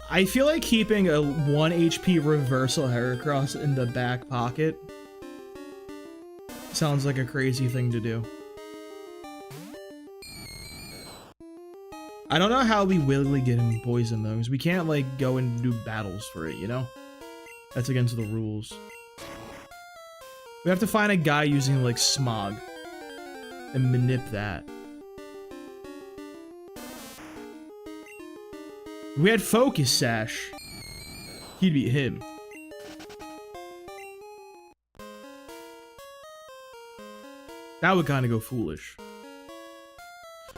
I feel like keeping a 1 HP reversal Heracross in the back pocket sounds like a crazy thing to do. I don't know how we willingly get him poison though, because we can't like go and do battles for it, you know? That's against the rules. We have to find a guy using like Smog and manip that. If we had Focus Sash, he'd beat him. That would kind of go foolish.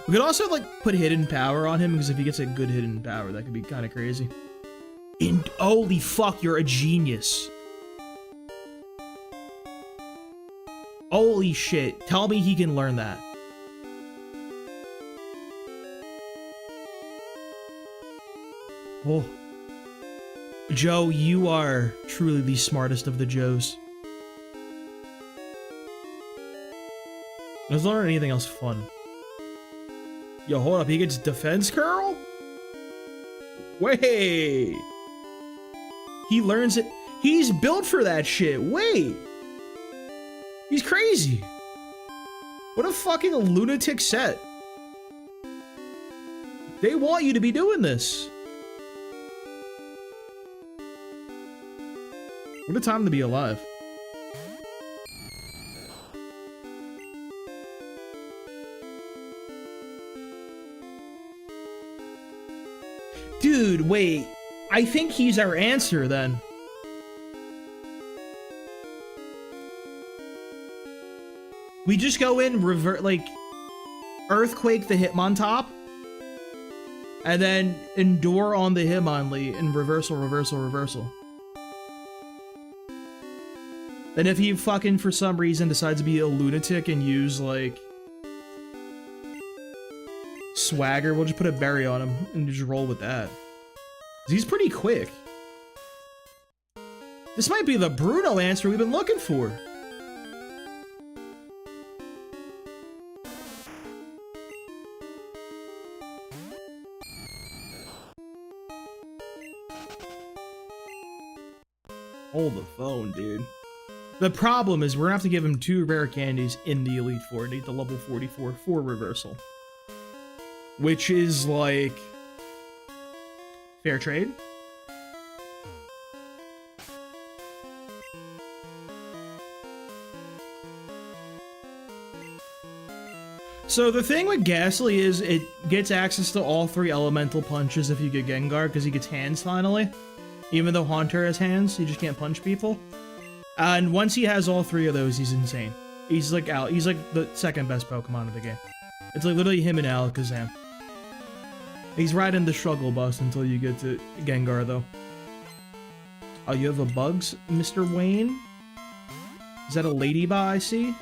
We could also like put Hidden Power on him, because if he gets a good Hidden Power, that could be kind of crazy. And holy fuck, you're a genius. Holy shit, tell me he can learn that. Oh. Joe, you are truly the smartest of the Joes. Let's learn anything else fun. Yo, hold up, he gets Defense Curl? Wait! He learns it. He's built for that shit. Wait! He's crazy. What a fucking lunatic set. They want you to be doing this. What a time to be alive. Dude, wait. I think he's our answer then. We just go in, revert, like, Earthquake the Hitmontop, and then Endure on the Hitmonlee, and reversal, reversal, reversal. Then if he fucking, for some reason, decides to be a lunatic and use, like, Swagger, we'll just put a berry on him and just roll with that. He's pretty quick. This might be the Bruno answer we've been looking for. Hold the phone, dude. The problem is we're gonna have to give him 2 rare candies in the Elite Four and need the level 44 for reversal. Which is like... fair trade? So the thing with Ghastly is it gets access to all 3 elemental punches if you get Gengar, because he gets hands finally. Even though Haunter has hands, he just can't punch people. And once he has all 3 of those, he's insane. He's like out. He's like the second best Pokemon of the game. It's like literally him and Alakazam. He's riding the struggle bus until you get to Gengar, though. Oh, you have a Bugs, Mr. Wayne? Is that a Ladybug I see?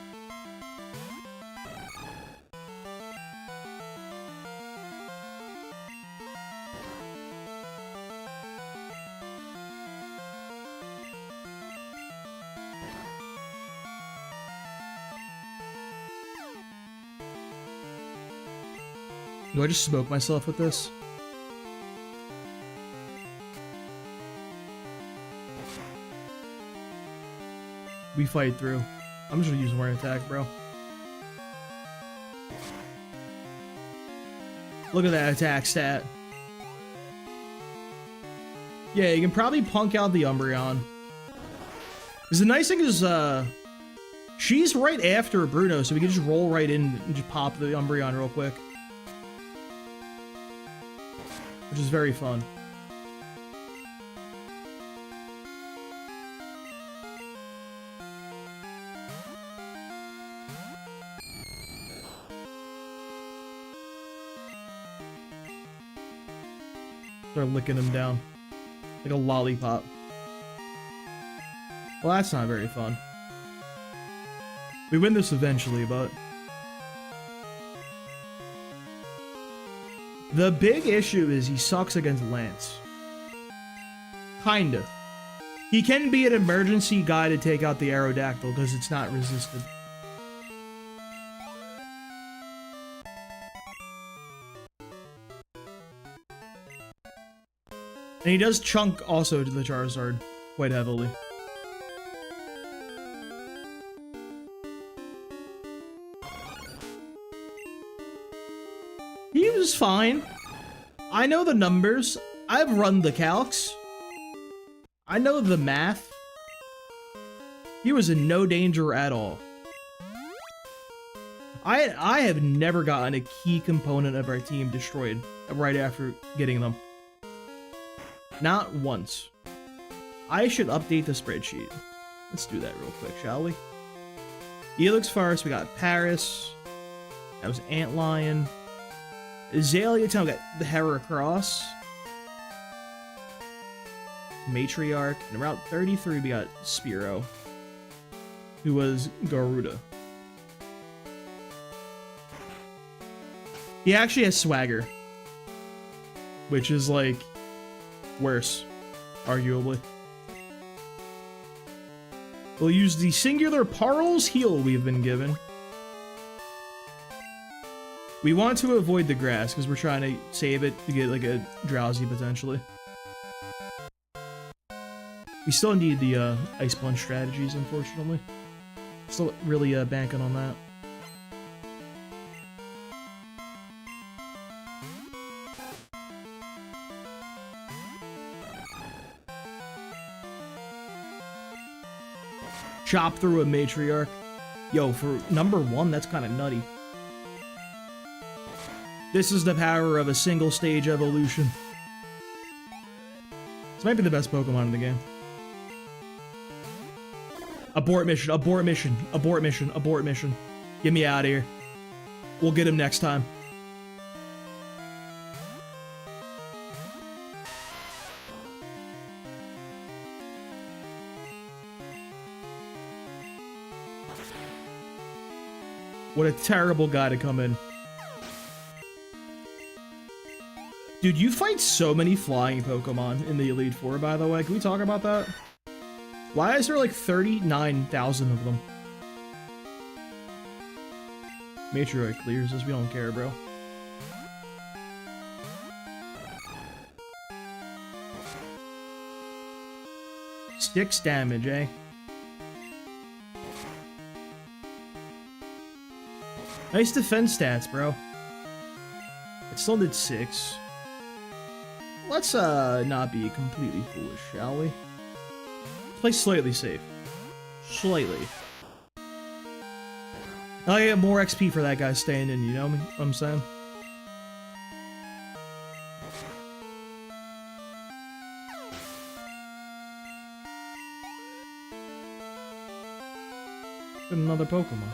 Do I just smoke myself with this? We fight through. I'm just gonna use Warrior Attack, bro. Look at that attack stat. Yeah, you can probably punk out the Umbreon. Because the nice thing is, she's right after Bruno, so we can just roll right in and just pop the Umbreon real quick. Which is very fun. Start licking him down. Like a lollipop. Well, that's not very fun. We win this eventually, but... the big issue is he sucks against Lance. Kinda. He can be an emergency guy to take out the Aerodactyl because it's not resisted. And he does chunk also to the Charizard quite heavily. He was fine. I know the numbers. I've run the calcs. I know the math. He was in no danger at all. I have never gotten a key component of our team destroyed right after getting them. Not once. I should update the spreadsheet. Let's do that real quick, shall we? Helix first, we got Paris. That was Antlion. Azalea Town, we got the Heracross. Matriarch. And around 33, we got Spearow, who was Garuda. He actually has Swagger, which is like worse, arguably. We'll use the singular Parl's Heal we've been given. We want to avoid the grass because we're trying to save it to get like a Drowsy potentially. We still need the Ice Punch strategies, unfortunately. Still really banking on that. Chop through a matriarch. Yo, for number 1, that's kind of nutty. This is the power of a single stage evolution. This might be the best Pokemon in the game. Abort mission, abort mission, abort mission, abort mission. Get me out of here. We'll get him next time. What a terrible guy to come in. Dude, you fight so many flying Pokemon in the Elite Four, by the way. Can we talk about that? Why is there like 39,000 of them? Matriarch clears us. We don't care, bro. Six damage, eh? Nice defense stats, bro. It still did 6. Let's not be completely foolish, shall we? Let's play slightly safe. Slightly. I get more XP for that guy staying in, you know what I'm saying? Another Pokemon.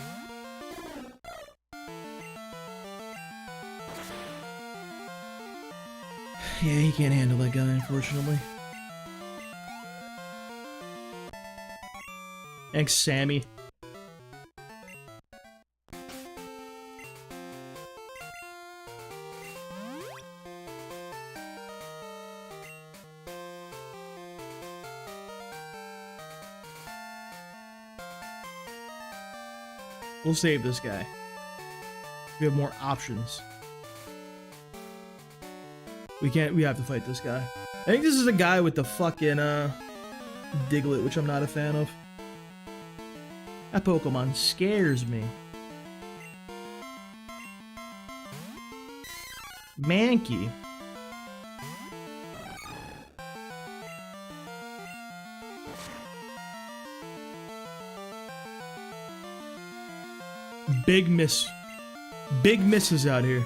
Yeah, he can't handle that guy, unfortunately. Thanks, Sammy. We'll save this guy. We have more options. We have to fight this guy. I think this is a guy with the fucking, Diglett, which I'm not a fan of. That Pokemon scares me. Mankey. Big miss. Big misses out here.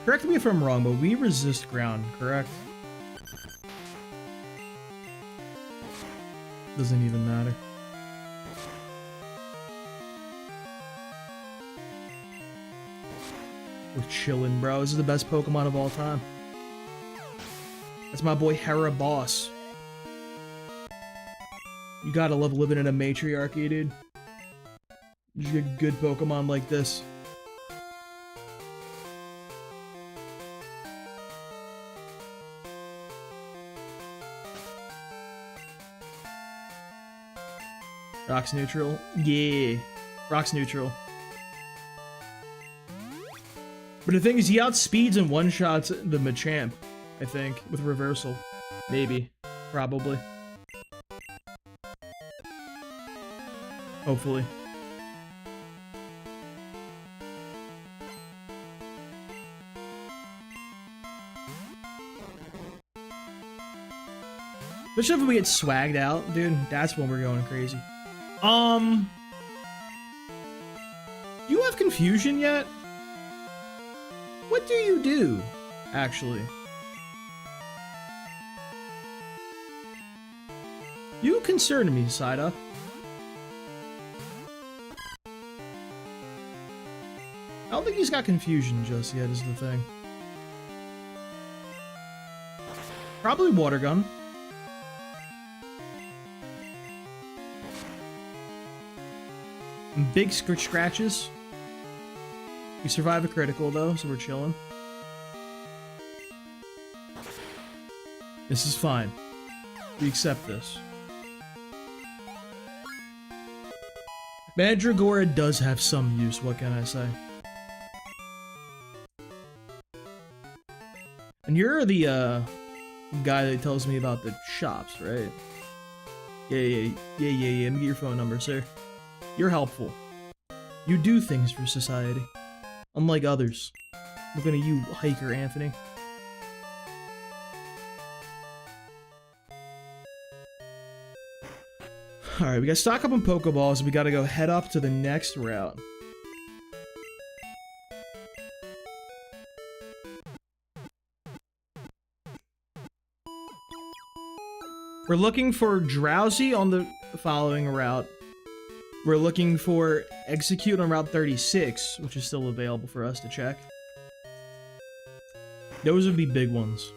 Correct me if I'm wrong, but we resist ground, correct? Doesn't even matter. We're chilling, bro. This is the best Pokemon of all time. That's my boy Hera Boss. You gotta love living in a matriarchy, dude. You get good Pokemon like this. Rock's neutral? Yeah. Rock's neutral. But the thing is, he outspeeds and one-shots the Machamp, I think, with reversal. Maybe. Probably. Hopefully. Especially if we get swagged out, dude. That's when we're going crazy. Do you have confusion yet? What do you do, actually? You concern me, Psyduck. I don't think he's got confusion just yet, is the thing. Probably water gun. Big scratches. We survive a critical though, so we're chilling. This is fine. We accept this. Mandragora does have some use, what can I say? And you're the guy that tells me about the shops, right? Yeah. Let me get your phone number, sir. You're helpful. You do things for society. Unlike others. Looking at you, hiker Anthony. Alright, we gotta stock up on Pokeballs. We gotta go head up to the next route. We're looking for Drowsy on the following route. We're looking for Execute on Route 36, which is still available for us to check. Those would be big ones.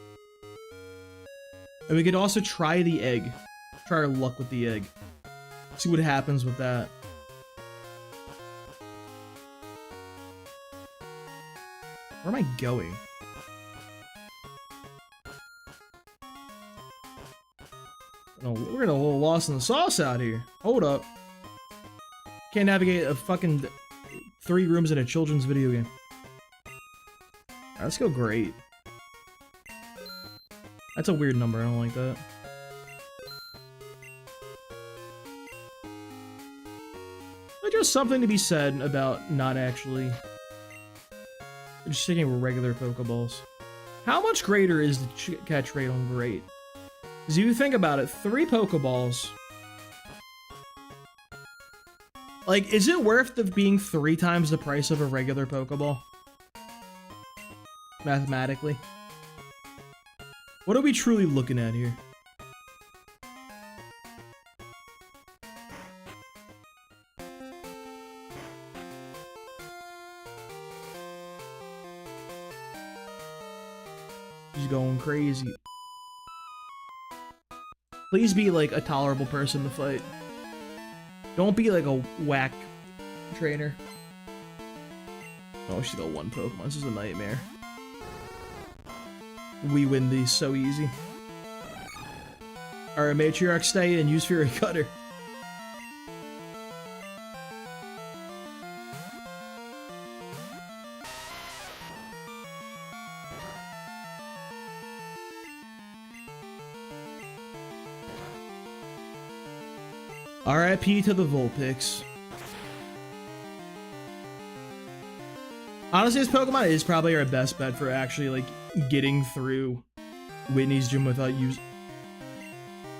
And we could also try the egg. Try our luck with the egg. See what happens with that. Where am I going? Oh, we're getting a little lost in the sauce out here. Hold up. Can't navigate a fucking 3 rooms in a children's video game. Alright, let's go great. That's a weird number, I don't like that. There's just something to be said about not actually just sticking with regular Pokeballs. How much greater is the catch rate on Great? Because if you think about it, 3 Pokeballs. Like, is it worth the being 3 times the price of a regular Pokeball? Mathematically. What are we truly looking at here? He's going crazy. Please be like a tolerable person to fight. Don't be like a whack trainer. Oh, she's got 1 Pokemon. This is a nightmare. We win these so easy. Alright, Matriarch, stay and use Fury Cutter. RIP to the Vulpix. Honestly, this Pokemon is probably our best bet for actually, like, getting through Whitney's gym without using...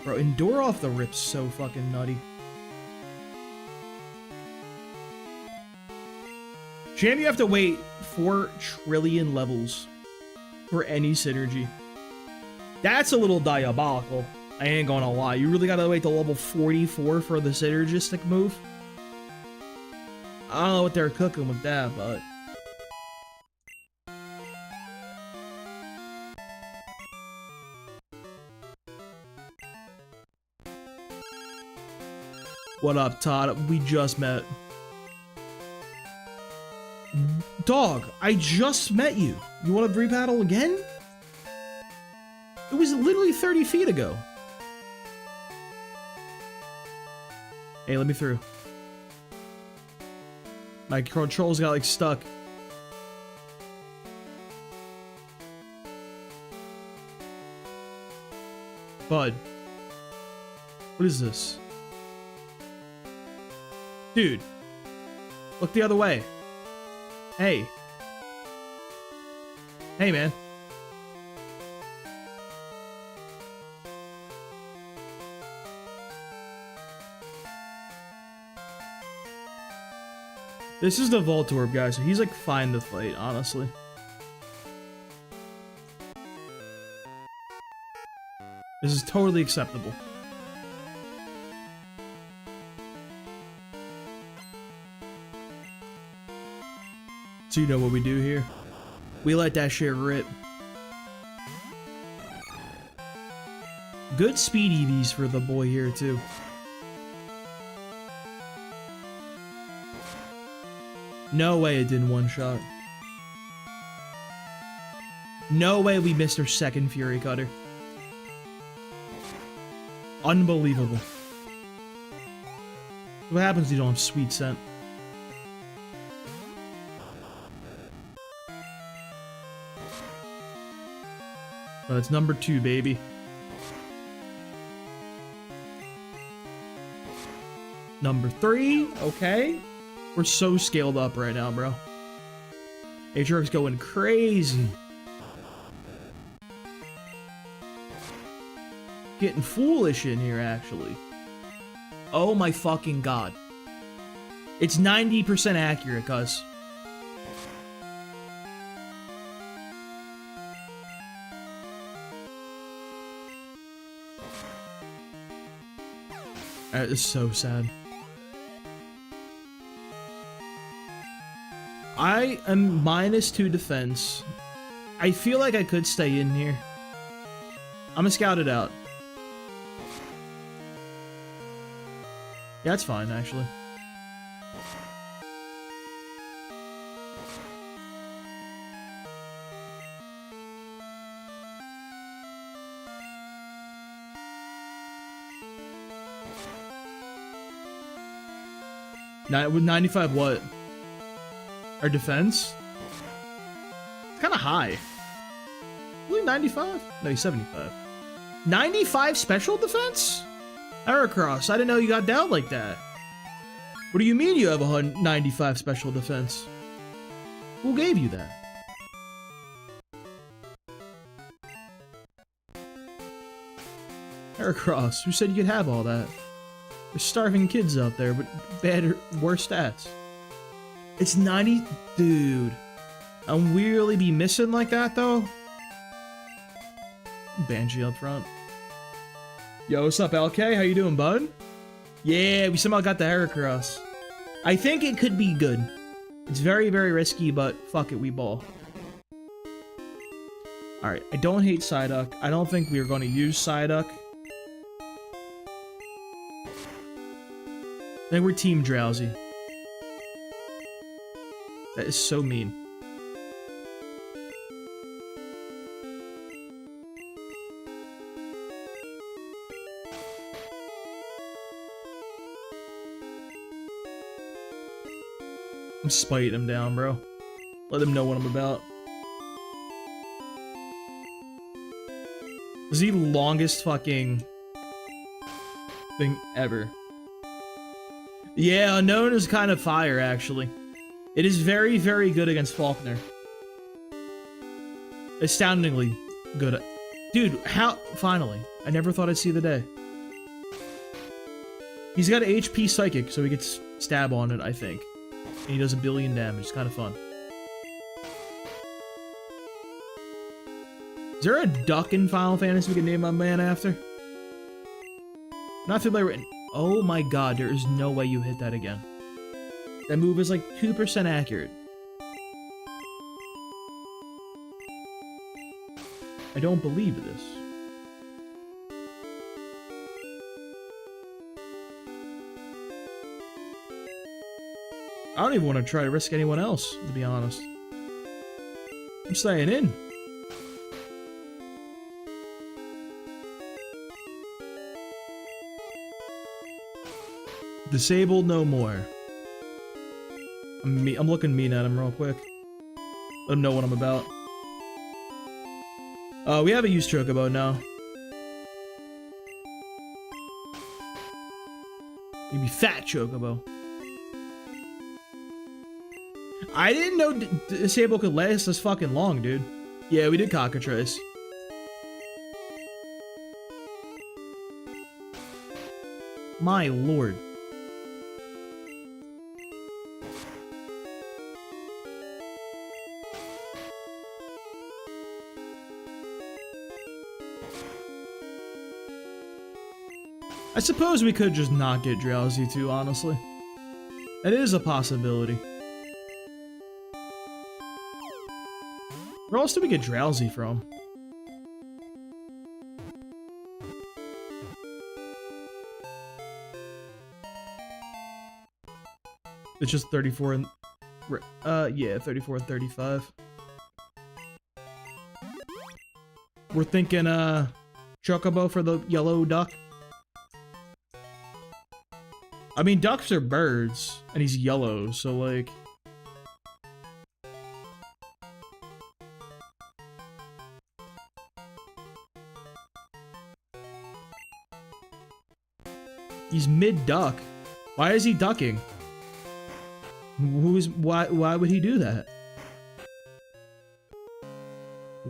Bro, Endure off the rip's so fucking nutty. Shame you have to wait 4 trillion levels for any synergy. That's a little diabolical. I ain't gonna lie. You really gotta wait till level 44 for the synergistic move? I don't know what they're cooking with that, but... What up, Todd? We just met. Dog, I just met you. You want to rebattle again? It was literally 30 feet ago. Hey, let me through. My controls got, like, stuck. Bud. What is this? Dude. Look the other way. Hey. Hey, man. This is the Voltorb guy, so he's like fine to fight, honestly. This is totally acceptable. So you know what we do here? We let that shit rip. Good speed EVs for the boy here, too. No way it didn't one-shot. No way we missed our second Fury Cutter. Unbelievable. What happens if you don't have Sweet Scent? Oh, it's number 2, baby. Number 3, okay. We're so scaled up right now, bro. Aatrox going crazy. Getting foolish in here, actually. Oh my fucking god. It's 90% accurate, cuz. That is so sad. I am -2 defense. I feel like I could stay in here. I'm gonna scout it out. Yeah, that's fine, actually. With 95 what? Our defense? It's kind of high. Really 95? No, he's 75. 95 special defense? Heracross, I didn't know you got down like that. What do you mean you have a 95 special defense? Who gave you that? Heracross, who said you could have all that? There's starving kids out there, but worse stats. It's 90, dude. I'm really be missing like that though. Banshee up front. Yo, what's up, LK? How you doing, bud? Yeah, we somehow got the Heracross. I think it could be good. It's very, very risky, but fuck it, we ball. Alright, I don't hate Psyduck. I don't think we are going to use Psyduck. I think we're Team Drowsy. That is so mean. I'm spiting him down, bro. Let him know what I'm about. This is the longest fucking thing ever. Yeah, Unknown is kind of fire, actually. It is very, very good against Faulkner. Astoundingly good. Dude, how? Finally. I never thought I'd see the day. He's got an HP Psychic, so he gets stab on it, I think. And he does 1 billion damage. It's kind of fun. Is there a duck in Final Fantasy we can name my man after? Not familiar with... Oh my god, there is no way you hit that again. That move is like 2% accurate. I don't believe this. I don't even want to try to risk anyone else, to be honest. I'm staying in. Disabled no more. I'm looking mean at him real quick. Let him know what I'm about. We haven't used Chocobo now. You'd be fat Chocobo. I didn't know Disable could last this fucking long, dude. Yeah, we did Cockatrice. My lord. I suppose we could just not get Drowsy too, honestly. That is a possibility. Where else do we get Drowsy from? It's just 34 and... yeah, 34 and 35. We're thinking, Chocobo for the yellow duck. I mean, ducks are birds, and he's yellow, so like... He's mid-duck. Why is he ducking? Why would he do that?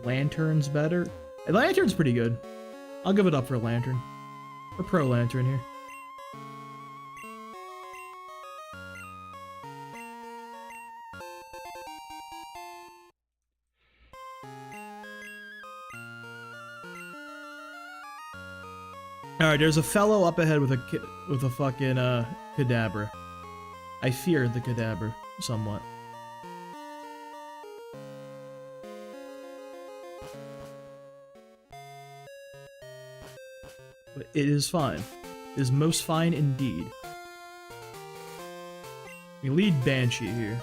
Lantern's better? Lantern's pretty good. I'll give it up for Lantern. Or Pro Lantern here. All right, there's a fellow up ahead with a fucking Kadabra. I fear the Kadabra somewhat. But it is fine. It is most fine indeed. We lead Banshee here.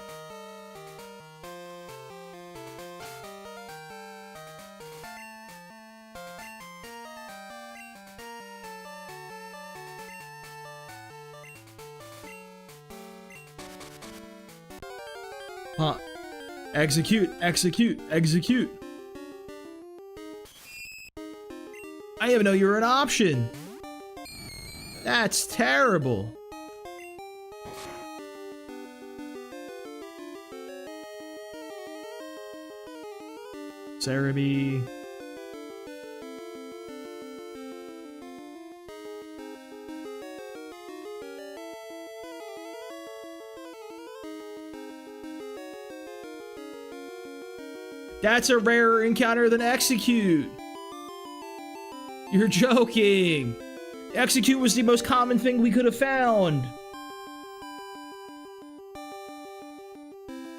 Huh. Execute, execute, execute. I didn't even know you were an option. That's terrible. Cerebi. That's a rarer encounter than Execute. You're joking. Execute was the most common thing we could have found.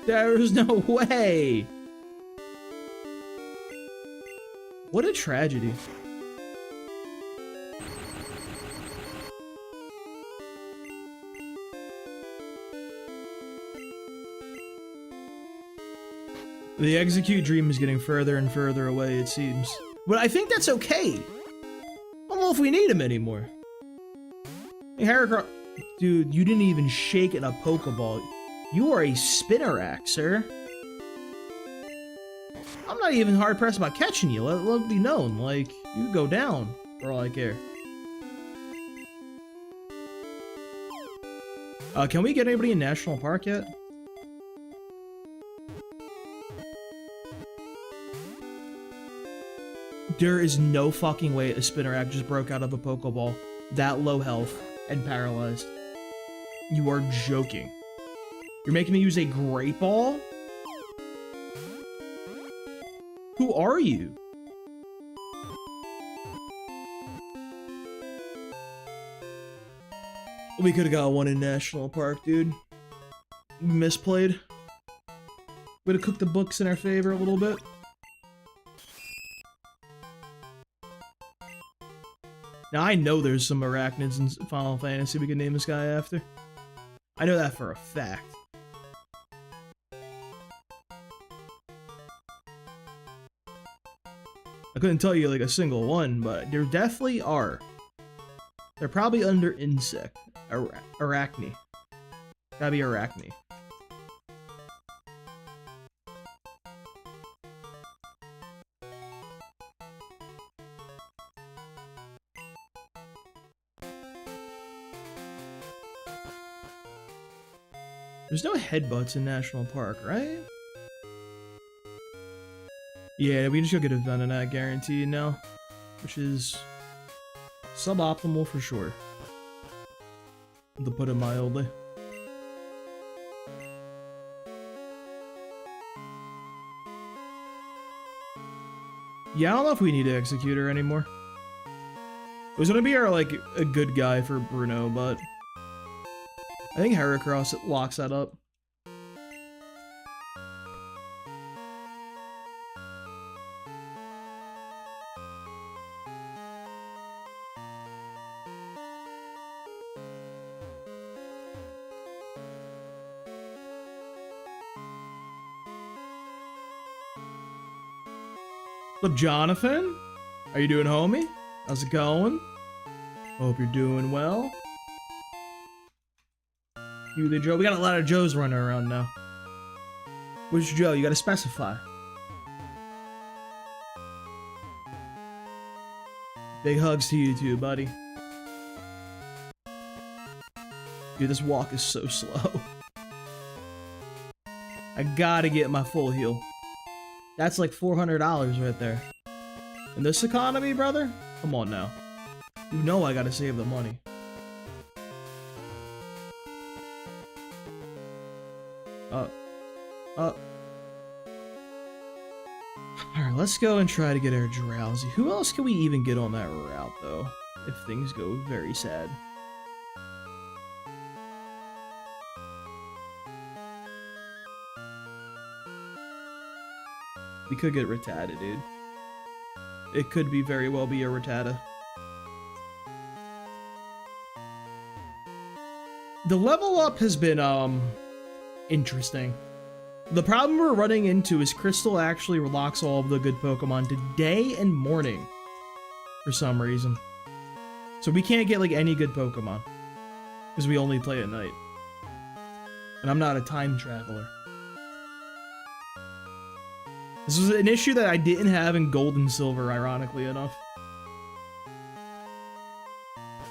There's no way. What a tragedy. The Execute dream is getting further and further away, it seems. But I think that's okay. I don't know if we need him anymore. Hey, Heracross. Dude, you didn't even shake in a Pokeball. You are a Spinnerack, sir. I'm not even hard pressed about catching you. Let it be known. Like, you go down for all I care. Can we get anybody in National Park yet? There is no fucking way a Spinnerack just broke out of a Pokeball that low health and paralyzed. You are joking. You're making me use a Great Ball? Who are you? We could have got one in National Park, dude. Misplayed. Would have cooked the books in our favor a little bit. Now, I know there's some arachnids in Final Fantasy we can name this guy after. I know that for a fact. I couldn't tell you like a single one, but there definitely are. They're probably under insect. Arachne. Gotta be Arachne. There's no headbutts in National Park, right? Yeah, we can just go get a Venonat guaranteed now, which is suboptimal for sure, to put it mildly. Yeah, I don't know if we need to execute her anymore. It was gonna be our, like, a good guy for Bruno, but I think Heracross locks that up. What's up, Jonathan? How you doing, homie? How's it going? Hope you're doing well. You the Joe? We got a lot of Joes running around now. Which Joe? You gotta specify. Big hugs to you too, buddy. Dude, this walk is so slow. I gotta get my full heal. That's like $400 right there. In this economy, brother? Come on now. You know I gotta save the money. Alright, let's go and try to get our Drowsy. Who else can we even get on that route, though? if things go very sad. We could get Rattata, dude. It could be very well be a Rattata. The level up has been, interesting. The problem we're running into is Crystal actually relocks all of the good Pokemon to day and morning. For some reason. So we can't get, like, any good Pokemon. Because we only play at night. And I'm not a time traveler. This was an issue that I didn't have in Gold and Silver, ironically enough.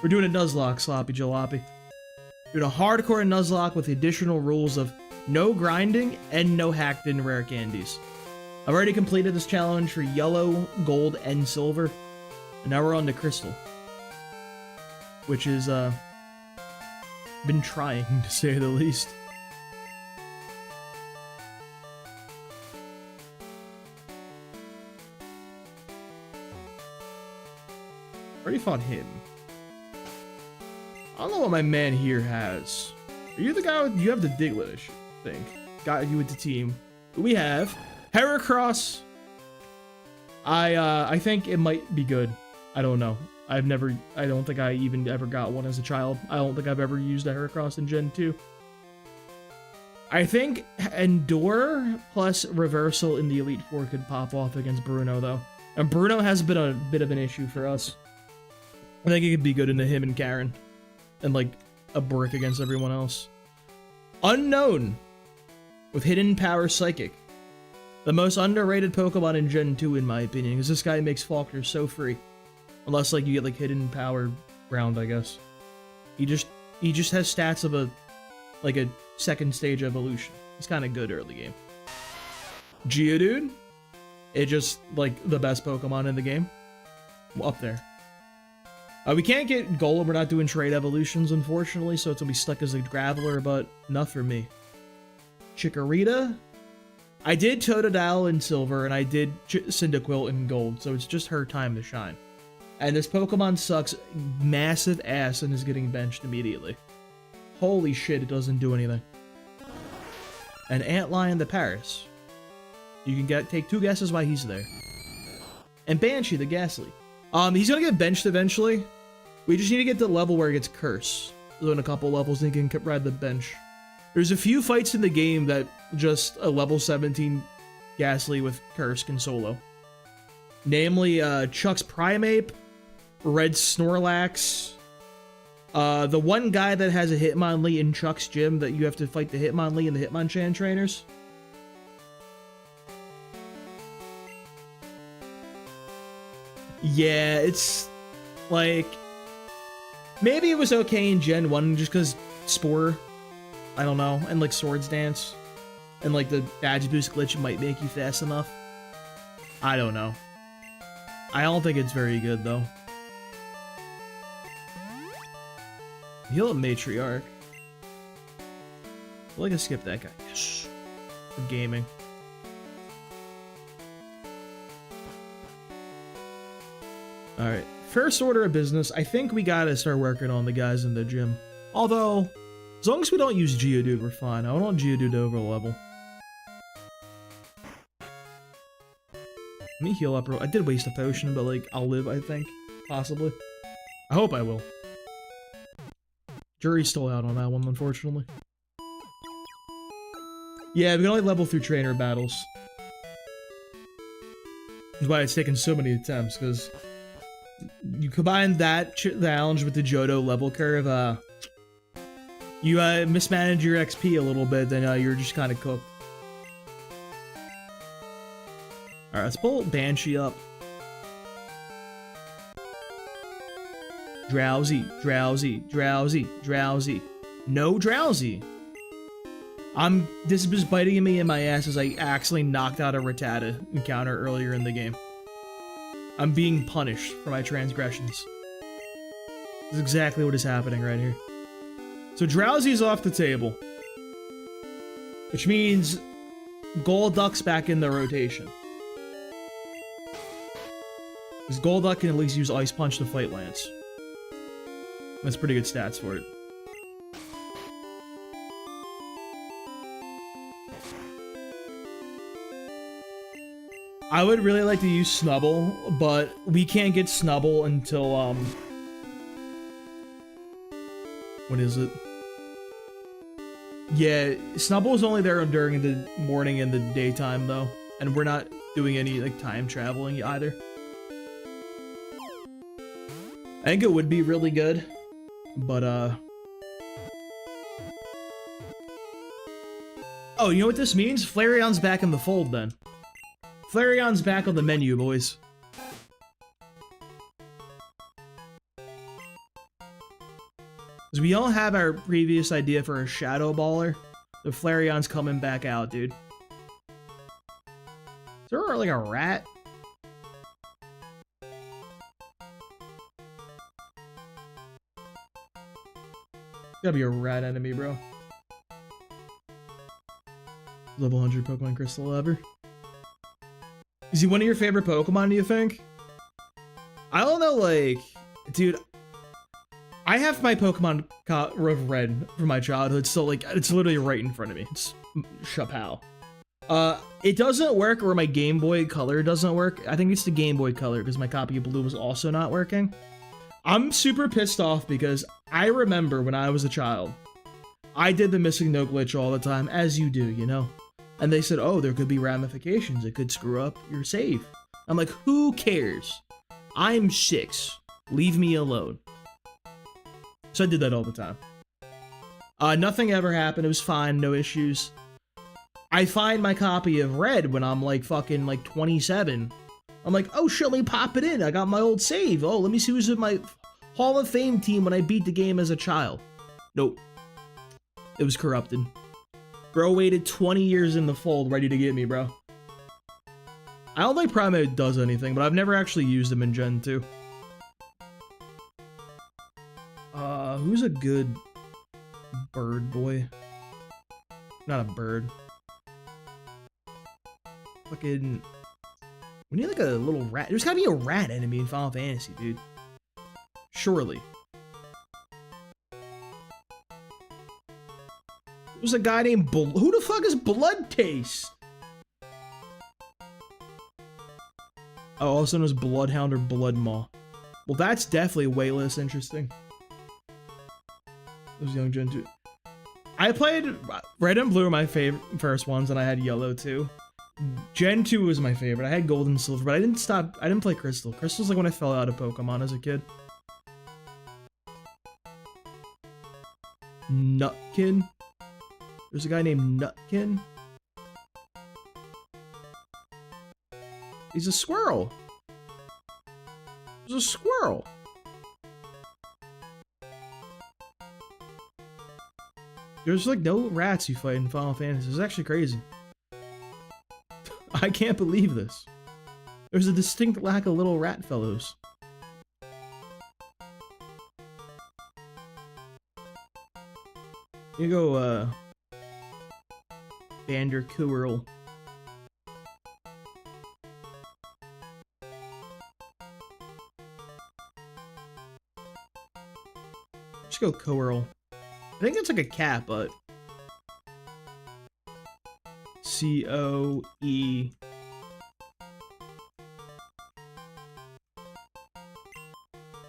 We're doing a Nuzlocke, Sloppy Jalopy. Doing a hardcore Nuzlocke with the additional rules of no grinding and no hacked-in rare candies. I've already completed this challenge for Yellow, Gold, and Silver. And now we're on to Crystal. Which is, been trying, to say the least. Already fought him. I don't know what my man here has. Are you the guy with, you have the Diglett, I think. Got you with the team. We have Heracross. I think it might be good. I don't know. I don't think I even ever got one as a child. I don't think I've ever used a Heracross in Gen 2. I think Endure plus Reversal in the Elite Four could pop off against Bruno, though. And Bruno has been a bit of an issue for us. I think it could be good into him and Karen. And, like, a brick against everyone else. Unknown. With Hidden Power Psychic. The most underrated Pokemon in Gen 2, in my opinion. Because this guy makes Faulkner so free. Unless, like, you get, like, Hidden Power Ground, I guess. He just has stats of a second stage evolution. He's kind of good early game. Geodude. It just, like, the best Pokemon in the game. Up there. We can't get Golem, we're not doing trade evolutions, unfortunately, so it's gonna be stuck as a Graveler, but not for me. Chikorita. I did Totodile in Silver, and I did Cyndaquil in Gold, so it's just her time to shine. And this Pokemon sucks massive ass and is getting benched immediately. Holy shit, it doesn't do anything. And Antlion the Paris. You can take 2 guesses why he's there. And Banshee the Ghastly. He's gonna get benched eventually. We just need to get to the level where it gets Curse. So in a couple levels, he can ride the bench. There's a few fights in the game that just a level 17 Ghastly with Curse can solo. Namely, Chuck's Primeape, Red Snorlax, the one guy that has a Hitmonlee in Chuck's gym that you have to fight the Hitmonlee and the Hitmonchan trainers. Yeah, it's like, maybe it was okay in Gen 1 just because Spore, I don't know, and like Swords Dance, and like the badge boost glitch might make you fast enough. I don't know. I don't think it's very good though. Heal up Matriarch. Well, I can skip that guy. Yes. For gaming. Alright, first order of business, I think we gotta start working on the guys in the gym. Although, as long as we don't use Geodude, we're fine. I don't want Geodude to over-level. Let me heal up real. I did waste a potion, but like, I'll live, I think. Possibly. I hope I will. Jury's still out on that one, unfortunately. Yeah, we can only level through trainer battles. That's why it's taken so many attempts, because you combine that challenge with the Johto level curve, you mismanage your XP a little bit, then you're just kind of cooked. Alright, let's pull Banshee up. Drowsy, drowsy, drowsy, drowsy. No drowsy. This is just biting me in my ass as I accidentally knocked out a Rattata encounter earlier in the game. I'm being punished for my transgressions. This is exactly what is happening right here. So Drowsy's off the table. Which means Golduck's back in the rotation. Because Golduck can at least use Ice Punch to fight Lance. That's pretty good stats for it. I would really like to use Snubble, but we can't get Snubble until, what is it? Yeah, Snubble is only there during the morning and the daytime, though. And we're not doing any, like, time traveling either. I think it would be really good, but, oh, you know what this means? Flareon's back in the fold, then. Flareon's back on the menu, boys. Because we all have our previous idea for a Shadow Baller. The Flareon's coming back out, dude. Is there like a rat? Gotta be a rat enemy, bro. Level 100 Pokemon Crystal ever. Is he one of your favorite Pokemon, do you think? I don't know, like... Dude, I have my Pokemon of Red from my childhood, so, like, it's literally right in front of me. It's Chappelle. It doesn't work, or my Game Boy Color doesn't work. I think it's the Game Boy Color, because my copy of Blue was also not working. I'm super pissed off, because I remember when I was a child, I did the missing no glitch all the time, as you do, you know? And they said, oh, there could be ramifications. It could screw up your save. I'm like, who cares? I'm 6. Leave me alone. So I did that all the time. Nothing ever happened. It was fine. No issues. I find my copy of Red when I'm like fucking like 27. I'm like, oh shit, let me pop it in. I got my old save. Oh, let me see who's in my Hall of Fame team when I beat the game as a child. Nope. It was corrupted. Bro waited 20 years in the fold ready to get me, bro. I don't think Primate does anything, but I've never actually used him in Gen 2. Who's a good bird boy? Not a bird. Fucking... We need like a little rat. There's gotta be a rat enemy in Final Fantasy, dude. Surely. There's a guy named who the fuck is Blood Taste? Oh, also known as Bloodhound or Bloodmaw. Well, that's definitely way less interesting. Those young Gen 2. I played Red and Blue were my favorite first ones, and I had Yellow too. Gen 2 was my favorite. I had Gold and Silver, but I didn't play Crystal. Crystal's like when I fell out of Pokemon as a kid. Nutkin. There's a guy named Nutkin. He's a squirrel. There's a squirrel. There's like no rats you fight in Final Fantasy. It's actually crazy. I can't believe this. There's a distinct lack of little rat fellows. You go, Vanderquirrel. Just go Quirrell. I think it's like a cat, but... C-O-E...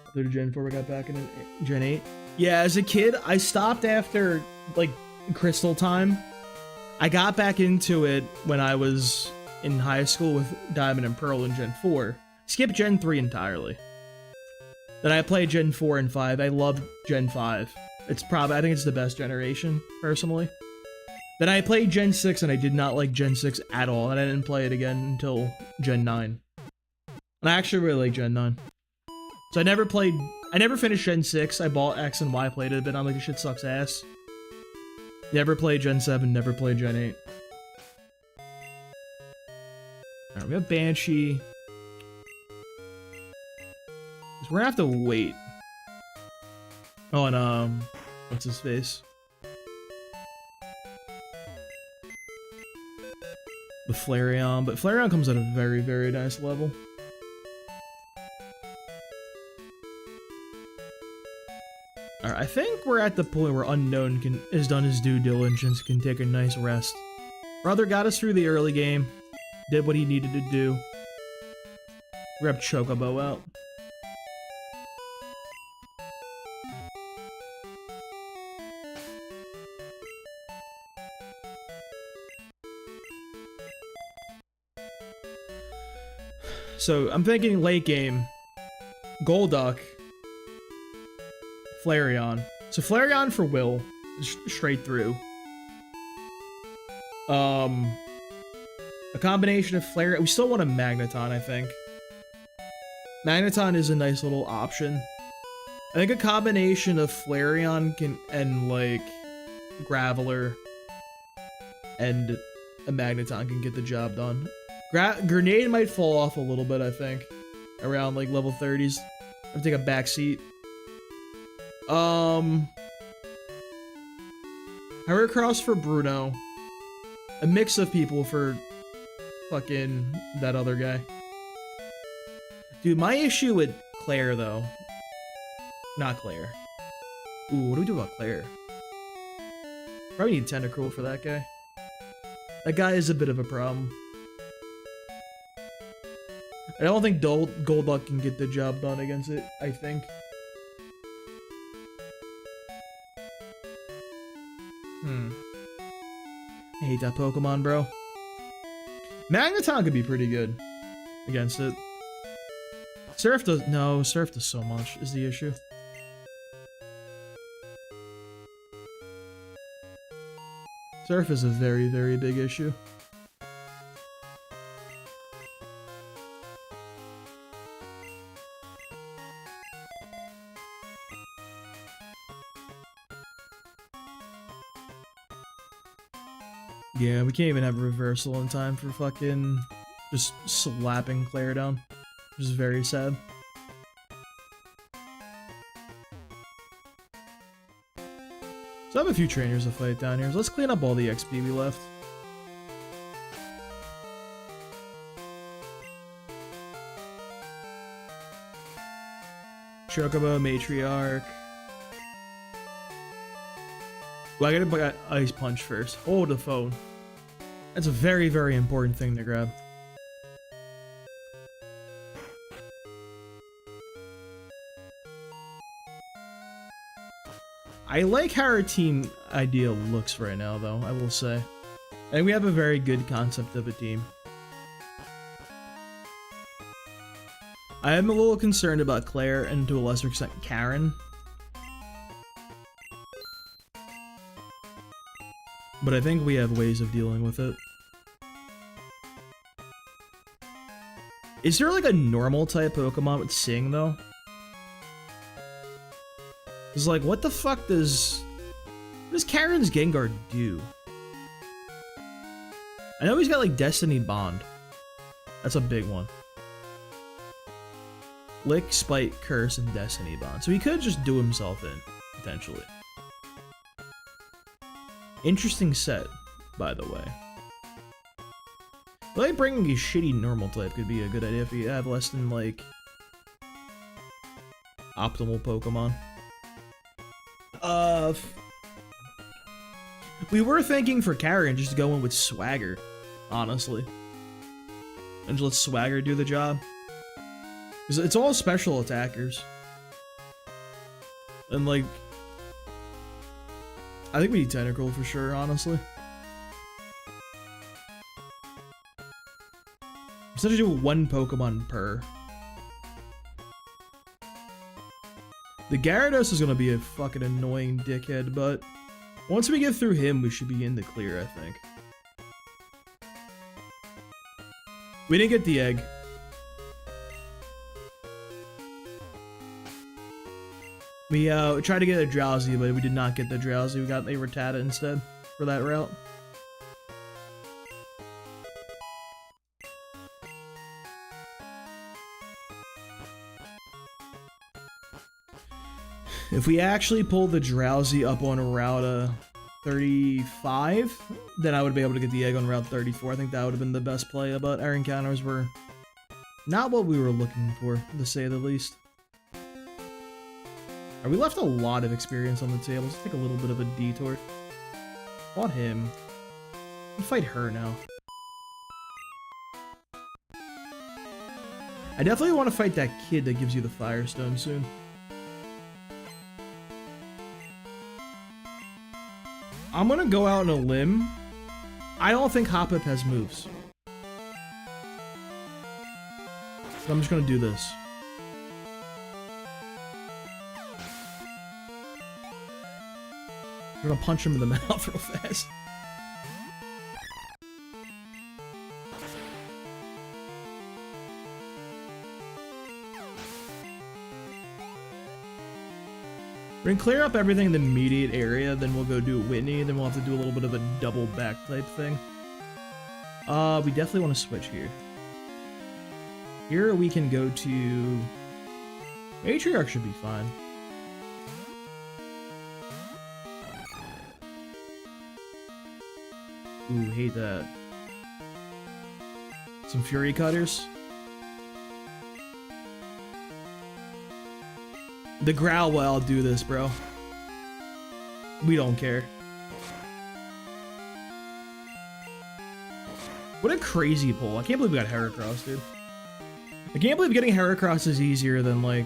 After Gen 4, we got back into Gen 8. Yeah, as a kid, I stopped after, like, Crystal time. I got back into it when I was in high school with Diamond and Pearl in Gen 4. Skipped Gen 3 entirely. Then I played Gen 4 and 5. I loved Gen 5. It's probably, I think it's the best generation, personally. Then I played Gen 6 and I did not like Gen 6 at all, and I didn't play it again until Gen 9. And I actually really like Gen 9. So I never finished Gen 6. I bought X and Y, played it a bit. I'm like, this shit sucks ass. Never played Gen 7, never played Gen 8. Alright, we have Banshee. We're gonna have to wait. Oh, and, what's his face? The Flareon, but Flareon comes at a very, very nice level. I think we're at the point where Unknown has done his due diligence, can take a nice rest. Brother got us through the early game, did what he needed to do. Grab Chocobo out. So I'm thinking late game, Golduck, Flareon. So Flareon for Will, straight through. A combination of Flareon. We still want a Magneton, I think. Magneton is a nice little option. I think a combination of Flareon and like Graveler and a Magneton can get the job done. Grenade might fall off a little bit, I think. Around like level 30s. I have to take a back seat. Heracross for Bruno. A mix of people for fucking that other guy. Dude, my issue with Claire, though. Not Claire. Ooh, what do we do about Claire? Probably need Tentacruel for that guy. That guy is a bit of a problem. I don't think Golduck can get the job done against it, I think. I hate that Pokemon, bro. Magneton could be pretty good against it. Surf does... No, Surf does so much, is the issue. Surf is a very, very big issue. Yeah, we can't even have a reversal in time for fucking just slapping Claire down, which is very sad. So I have a few trainers to fight down here, so let's clean up all the XP we left. Chocobo, Matriarch. Well, I gotta put Ice Punch first. Hold the phone. That's a very, very important thing to grab. I like how our team idea looks right now, though, I will say. And we have a very good concept of a team. I am a little concerned about Claire and, to a lesser extent, Karen. But I think we have ways of dealing with it. Is there like a normal type Pokemon with Sing though? It's like, what the fuck does Karen's Gengar do? I know he's got like Destiny Bond. That's a big one. Lick, Spite, Curse, and Destiny Bond. So he could just do himself in, potentially. Interesting set, by the way. I like bringing a shitty normal type could be a good idea if you have less than, like, optimal Pokemon. We were thinking for Karen just going with Swagger, honestly. And just let Swagger do the job. Because it's all special attackers. And, like, I think we need Tentacruel for sure, honestly. Essentially do one Pokemon per. The Gyarados is gonna be a fucking annoying dickhead, but once we get through him, we should be in the clear, I think. We didn't get the egg. We tried to get a Drowsy, but we did not get the Drowsy. We got a Rattata instead for that route. If we actually pull the Drowsy up on Route 35, then I would be able to get the egg on Route 34. I think that would have been the best play, but our encounters were not what we were looking for, to say the least. We left a lot of experience on the table. Let's take a little bit of a detour. Fought him. I'll fight her now. I definitely want to fight that kid that gives you the Firestone soon. I'm gonna go out on a limb. I don't think Hoppip has moves. So I'm just gonna do this. I'm gonna punch him in the mouth real fast. We're gonna clear up everything in the immediate area, then we'll go do Whitney, then we'll have to do a little bit of a double back type thing. We definitely want to switch here. Here we can go to... Matriarch should be fine. Ooh, hate that. Some Fury Cutters. The Growl will outdo this, bro. We don't care. What a crazy pull. I can't believe we got Heracross, dude. I can't believe getting Heracross is easier than, like,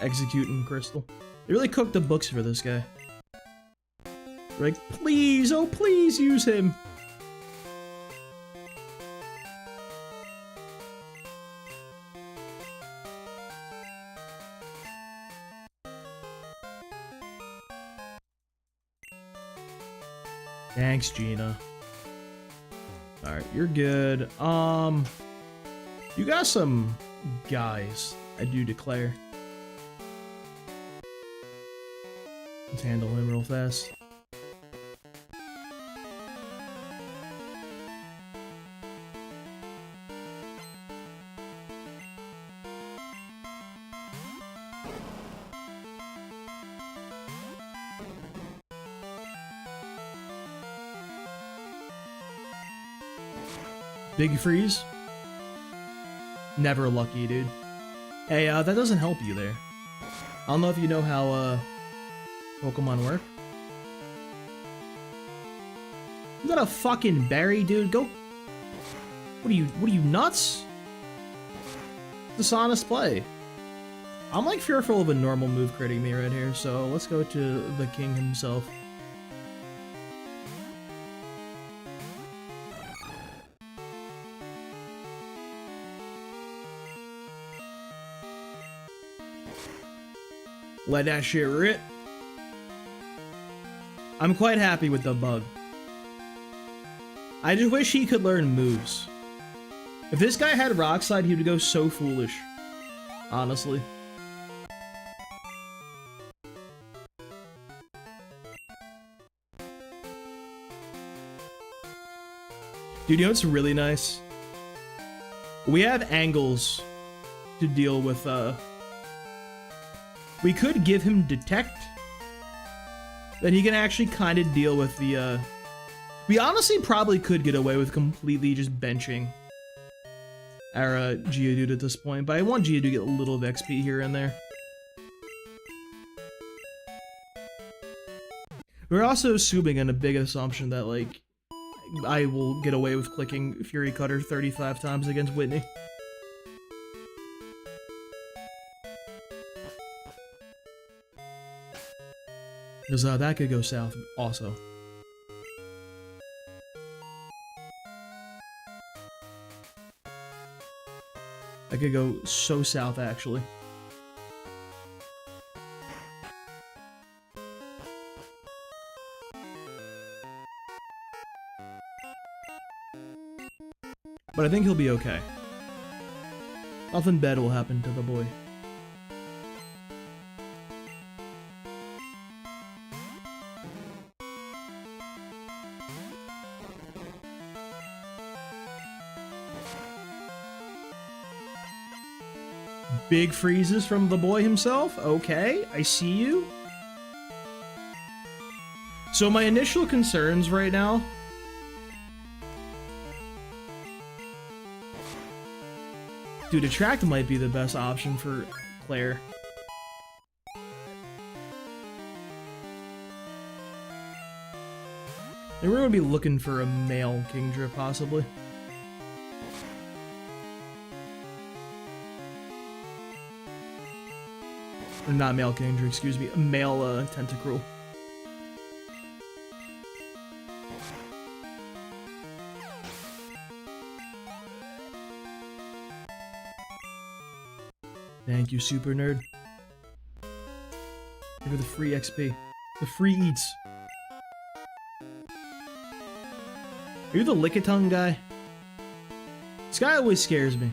executing Crystal. They really cooked the books for this guy. They're like, please, oh please use him. Thanks, Gina. Alright, you're good. You got some guys, I do declare. Let's handle him real fast. Big freeze? Never lucky, dude. Hey, that doesn't help you there. I don't know if you know how, Pokemon work. You got a fucking berry, dude. Go. What are you nuts? It's honest play. I'm like fearful of a normal move critting me right here, so let's go to the king himself. Let that shit rip. I'm quite happy with the bug. I just wish he could learn moves. If this guy had Rock Slide, he would go so foolish. Honestly. Dude, you know what's really nice? We have angles to deal with, we could give him Detect. Then he can actually kind of deal with the, we honestly probably could get away with completely just benching our Geodude at this point, but I want Geodude to get a little of XP here and there. We're also assuming in a big assumption that, like, I will get away with clicking Fury Cutter 35 times against Whitney. Because that could go south also. That could go so south, actually. But I think he'll be okay. Nothing bad will happen to the boy. Big freezes from the boy himself? Okay, I see you. So my initial concerns right now... Dude, Attract might be the best option for Claire. And we're gonna be looking for a male Kingdra, possibly. Or not male Kingdra, excuse me. A male Tentacruel. Thank you, Super Nerd. Give her the free XP. The free eats. Are you the Lickitung guy? This guy always scares me.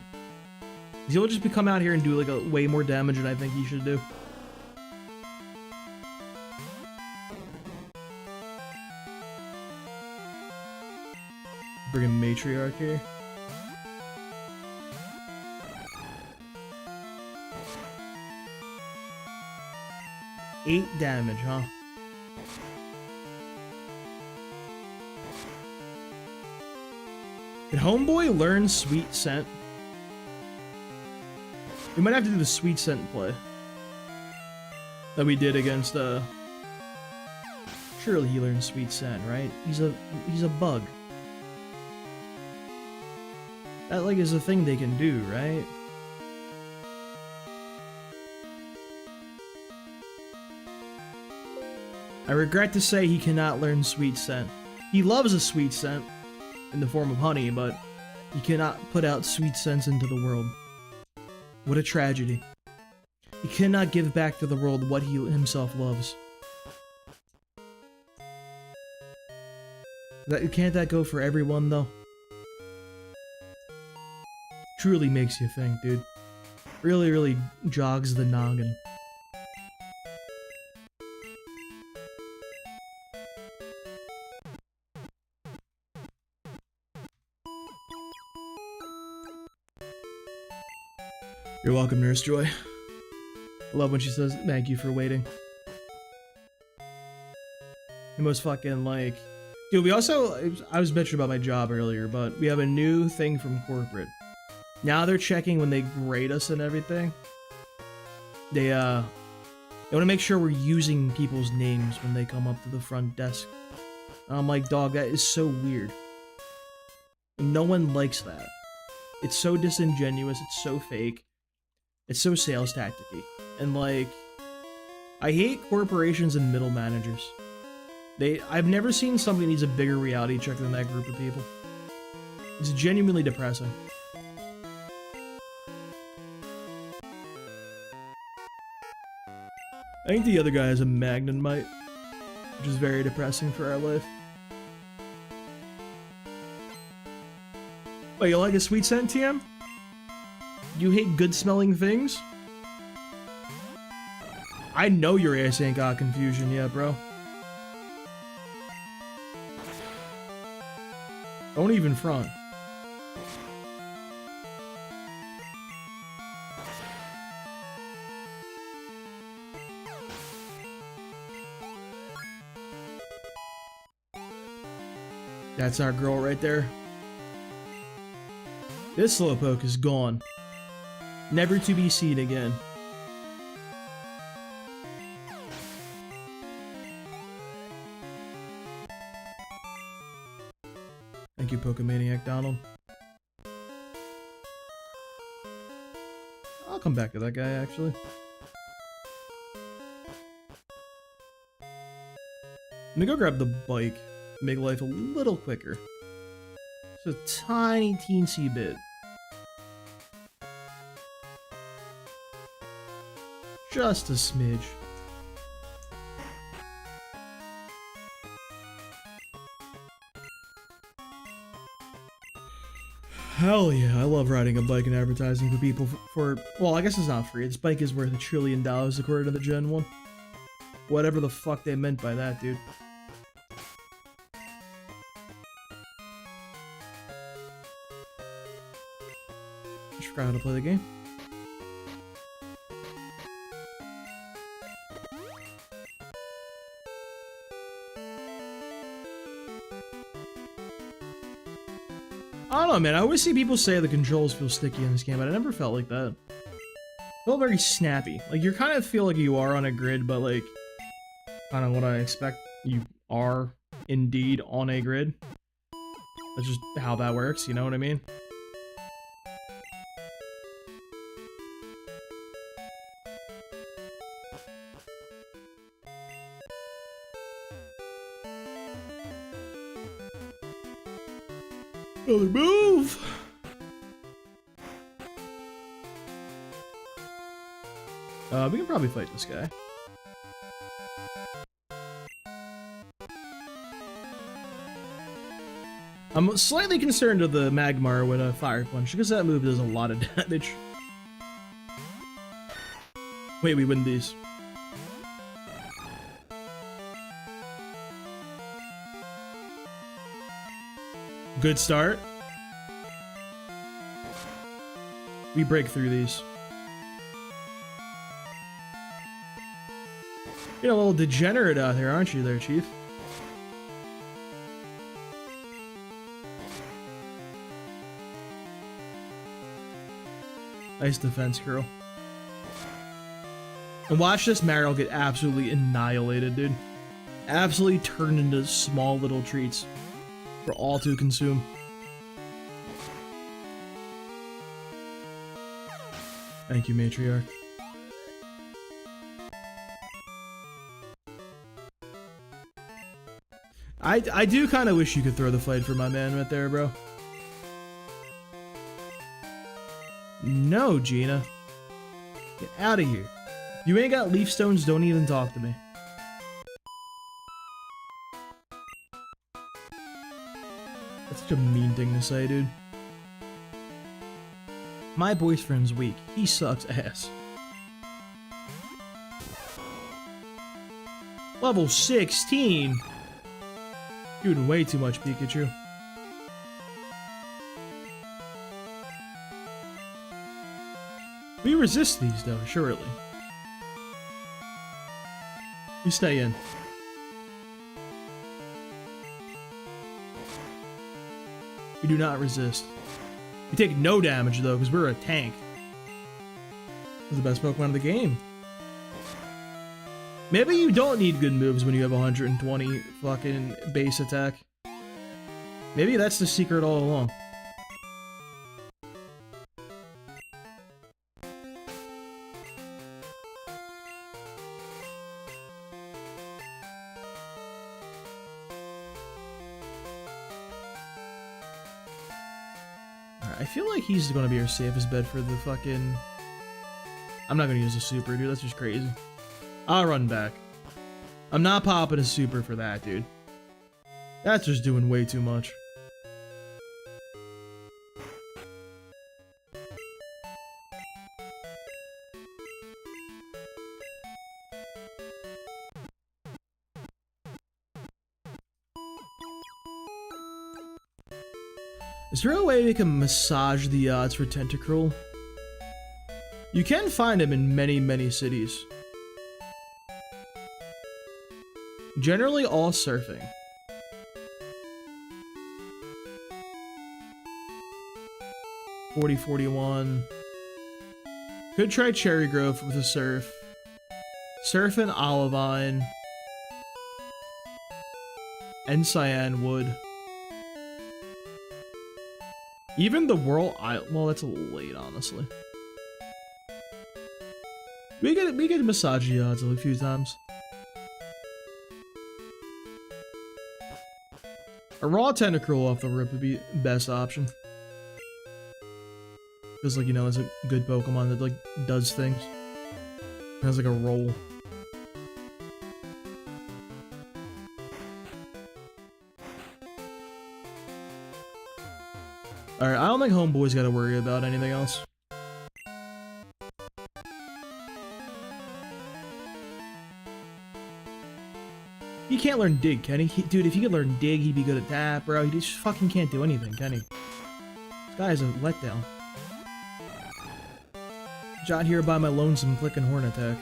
He'll just come out here and do like a way more damage than I think he should do. Bring a Matriarch here. Eight damage, huh? Did Homeboy learn Sweet Scent? We might have to do the Sweet Scent play that we did against surely he learned Sweet Scent, right? He's a bug. That like is a thing they can do, right? I regret to say he cannot learn Sweet Scent. He loves a sweet scent in the form of honey, but he cannot put out sweet scents into the world. What a tragedy. He cannot give back to the world what he himself loves. Can't that go for everyone, though? Truly makes you think, dude. Really, really jogs the noggin. You're welcome, Nurse Joy. I love when she says, thank you for waiting. The most fucking, like... Dude, we also... I was bitching about my job earlier, but we have a new thing from corporate. Now they're checking when they grade us and everything. They want to make sure we're using people's names when they come up to the front desk. And I'm like, dog, that is so weird. No one likes that. It's so disingenuous, it's so fake. It's so sales tactic-y. And like, I hate corporations and middle managers. I've never seen somebody needs a bigger reality check than that group of people. It's genuinely depressing. I think the other guy has a Magnemite, which is very depressing for our life. Oh, you like a sweet scent, TM? You hate good-smelling things? I know your ass ain't got confusion yet, bro. Don't even front. That's our girl right there. This Slowpoke is gone. Never to be seen again. Thank you, Pokemaniac Donald. I'll come back to that guy, actually. Let me go grab the bike. Make life a little quicker. Just a tiny teensy bit. Just a smidge. Hell yeah, I love riding a bike and advertising for people for well, I guess it's not free. This bike is worth $1 trillion according to the Gen 1. Whatever the fuck they meant by that, dude. Just forgot how to play the game. I don't know, man. I always see people say the controls feel sticky in this game, but I never felt like that. It felt very snappy. Like, you kind of feel like you are on a grid, but like, kind of what I expect you are indeed on a grid. That's just how that works, you know what I mean? Another move! We can probably fight this guy. I'm slightly concerned of the Magmar with a Fire Punch, because that move does a lot of damage. Wait, we win these. Good start. We break through these. You're a little degenerate out here, aren't you there, Chief? Nice defense, girl. And watch this Marill get absolutely annihilated, dude. Absolutely turned into small little treats for all to consume. Thank you, Matriarch. I do kind of wish you could throw the fight for my man right there, bro. No, Gina. Get out of here. You ain't got leaf stones, don't even talk to me. That's such a mean thing to say, dude. My boyfriend's weak. He sucks ass. Level 16? Doing way too much, Pikachu. We resist these, though, surely. You stay in. We do not resist. We take no damage, though, because we're a tank. This is the best Pokemon of the game. Maybe you don't need good moves when you have 120 fucking base attack. Maybe that's the secret all along. Alright, I feel like he's gonna be our safest bet for the fucking... I'm not gonna use a super, dude. That's just crazy. I'll run back. I'm not popping a super for that, dude. That's just doing way too much. Is there a way we can massage the odds for Tentacruel? You can find him in many, many cities. Generally all surfing. $40.41. Could try Cherry Grove with a surf. Surf and Olivine. And Cyan Wood. Even the Whirl Island. Well, that's a little late, honestly. We get massage the odds a few times. A raw Tentacruel off the rip would be the best option. Because, like, you know, it's a good Pokemon that, like, does things. It has, like, a roll. Alright, I don't think Homeboy's gotta worry about anything else. He can't learn Dig, can he? Dude, if he could learn Dig, he'd be good at that, bro. He just fucking can't do anything, can he? This guy is a letdown. Jot here by my lonesome clicking horn attack.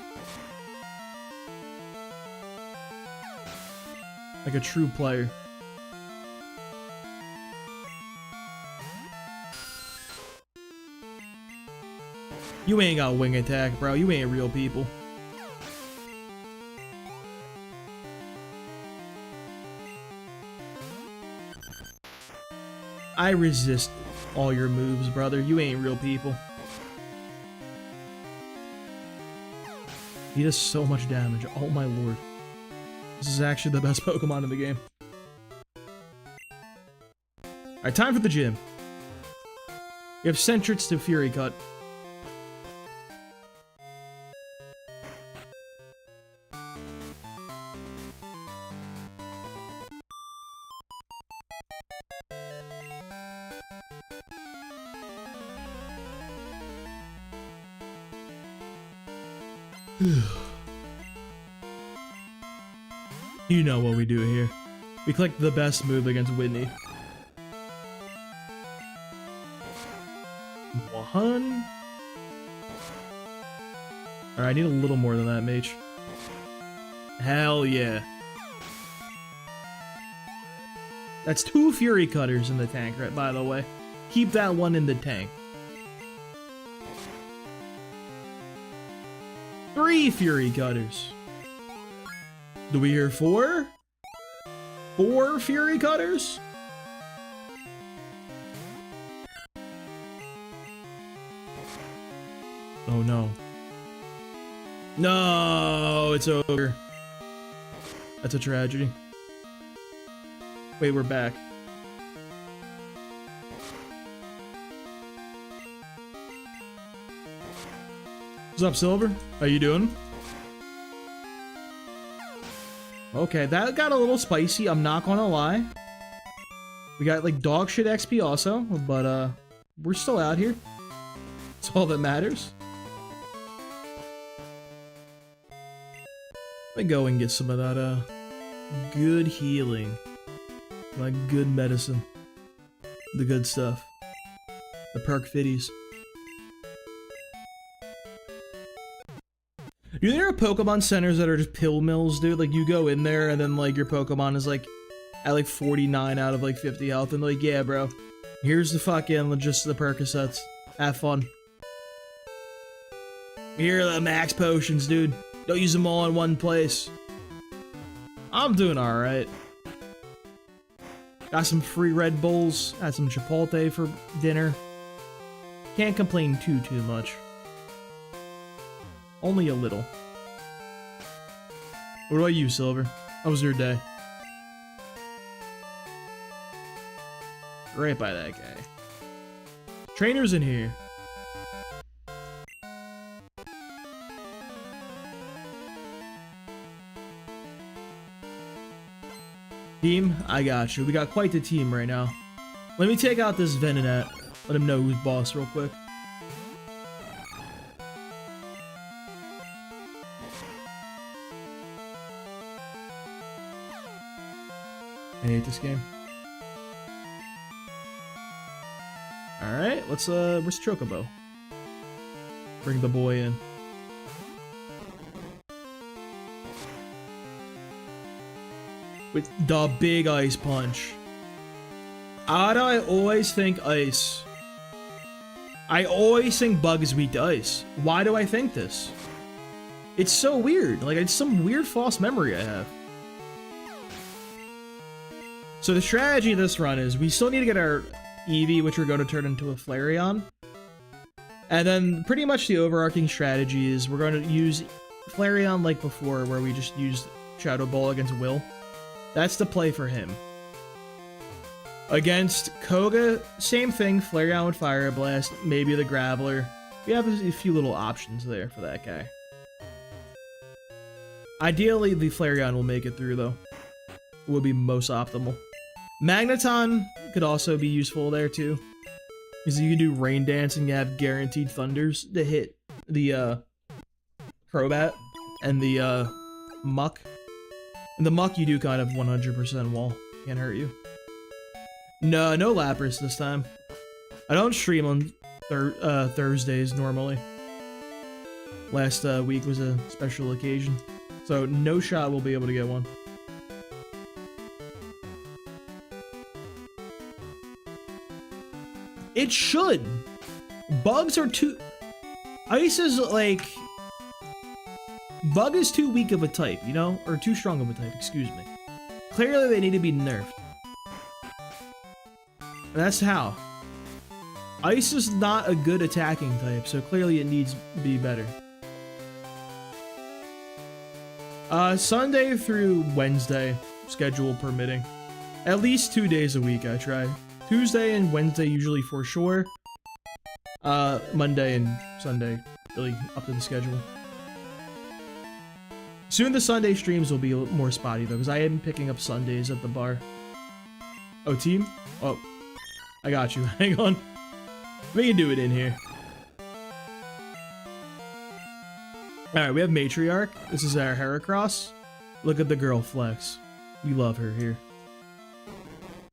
Like a true player. You ain't got wing attack, bro. You ain't real people. I resist all your moves, brother. You ain't real people. He does so much damage. Oh my lord. This is actually the best Pokemon in the game. Alright, time for the gym. You have Sentrix to Fury Cut. You know what we do here. We click the best move against Whitney. One. Alright, I need a little more than that, mage. Hell yeah. That's 2 Fury Cutters in the tank, right, by the way. Keep that one in the tank. 3 Fury Cutters. Do we hear 4? 4 Fury Cutters? Oh no. No, it's over. That's a tragedy. Wait, we're back. What's up, Silver? How you doing? Okay, that got a little spicy, I'm not gonna lie. We got like dog shit XP also, but we're still out here. That's all that matters. Let me go and get some of that good healing. Like good medicine. The good stuff. The perk fitties. You think there are Pokemon centers that are just pill mills, dude? Like, you go in there and then, like, your Pokemon is, like, at, like, 49 out of, like, 50 health. And, like, yeah, bro. Here's the fucking, just the Percocets. Have fun. Here are the max potions, dude. Don't use them all in one place. I'm doing alright. Got some free Red Bulls. Had some Chipotle for dinner. Can't complain too much. Only a little. What about you, Silver? How was your day? Right by that guy. Trainer's in here. Team, I got you. We got quite the team right now. Let me take out this Venonat. Let him know who's boss real quick. I hate this game. Alright, let's, where's Chocobo? Bring the boy in. With the big ice punch. How do I always think ice? I always think bug is weak to ice. Why do I think this? It's so weird. Like, it's some weird false memory I have. So the strategy of this run is we still need to get our Eevee, which we're going to turn into a Flareon. And then pretty much the overarching strategy is we're going to use Flareon like before, where we just used Shadow Ball against Will. That's the play for him. Against Koga, same thing, Flareon with Fire Blast, maybe the Graveler. We have a few little options there for that guy. Ideally, the Flareon will make it through, though. It would be most optimal. Magneton could also be useful there, too. Because you can do Rain Dance and you have guaranteed Thunders to hit the, Crobat and the, Muck. And the Muck you do kind of 100% wall. Can't hurt you. No Lapras this time. I don't stream on Thursdays normally. Last week was a special occasion. So no shot we'll be able to get one. It should. Bugs are too... Ice is like... Bug is too weak of a type, you know? Or too strong of a type, excuse me. Clearly they need to be nerfed. That's how. Ice is not a good attacking type, so clearly it needs to be better. Sunday through Wednesday, schedule permitting. At least 2 days a week I try. Tuesday and Wednesday usually for sure. Monday and Sunday, really up to the schedule. Soon the Sunday streams will be a little more spotty though, because I am picking up Sundays at the bar. Oh, team? Oh, I got you. Hang on. We can do it in here. Alright, we have Matriarch. This is our Heracross. Look at the girl flex. We love her here.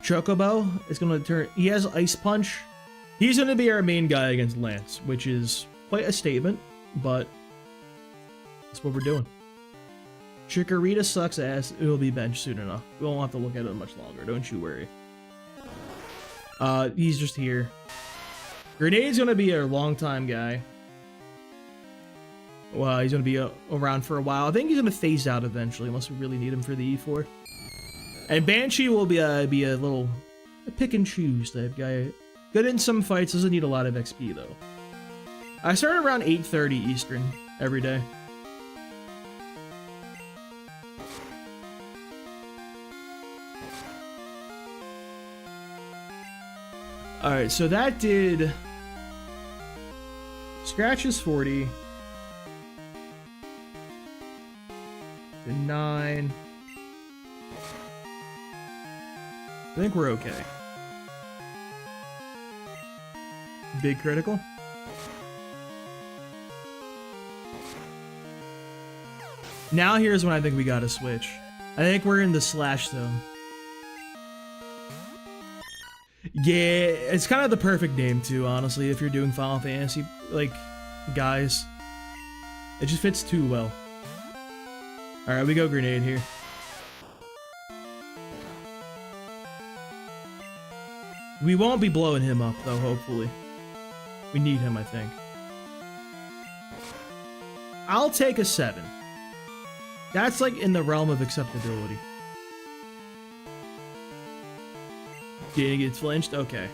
Chocobo is going to turn... He has Ice Punch. He's going to be our main guy against Lance, which is quite a statement, but that's what we're doing. Chikorita sucks ass. It'll be benched soon enough. We won't have to look at it much longer. Don't you worry. He's just here. Grenade's going to be our long-time guy. Well, he's going to be around for a while. I think he's going to phase out eventually, unless we really need him for the E4. And Banshee will be a little pick and choose type guy. Good in some fights, doesn't need a lot of XP though. I start around 8:30 Eastern every day. Alright, so that did... Scratch is 40. To 9. I think we're okay. Big critical. Now here's when I think we gotta switch. I think we're in the slash zone. Yeah, it's kind of the perfect name too, honestly, if you're doing Final Fantasy, like, guys. It just fits too well. Alright, we go Grenade here. We won't be blowing him up, though, hopefully. We need him, I think. I'll take a 7. That's, like, in the realm of acceptability. Didn't get flinched? Okay.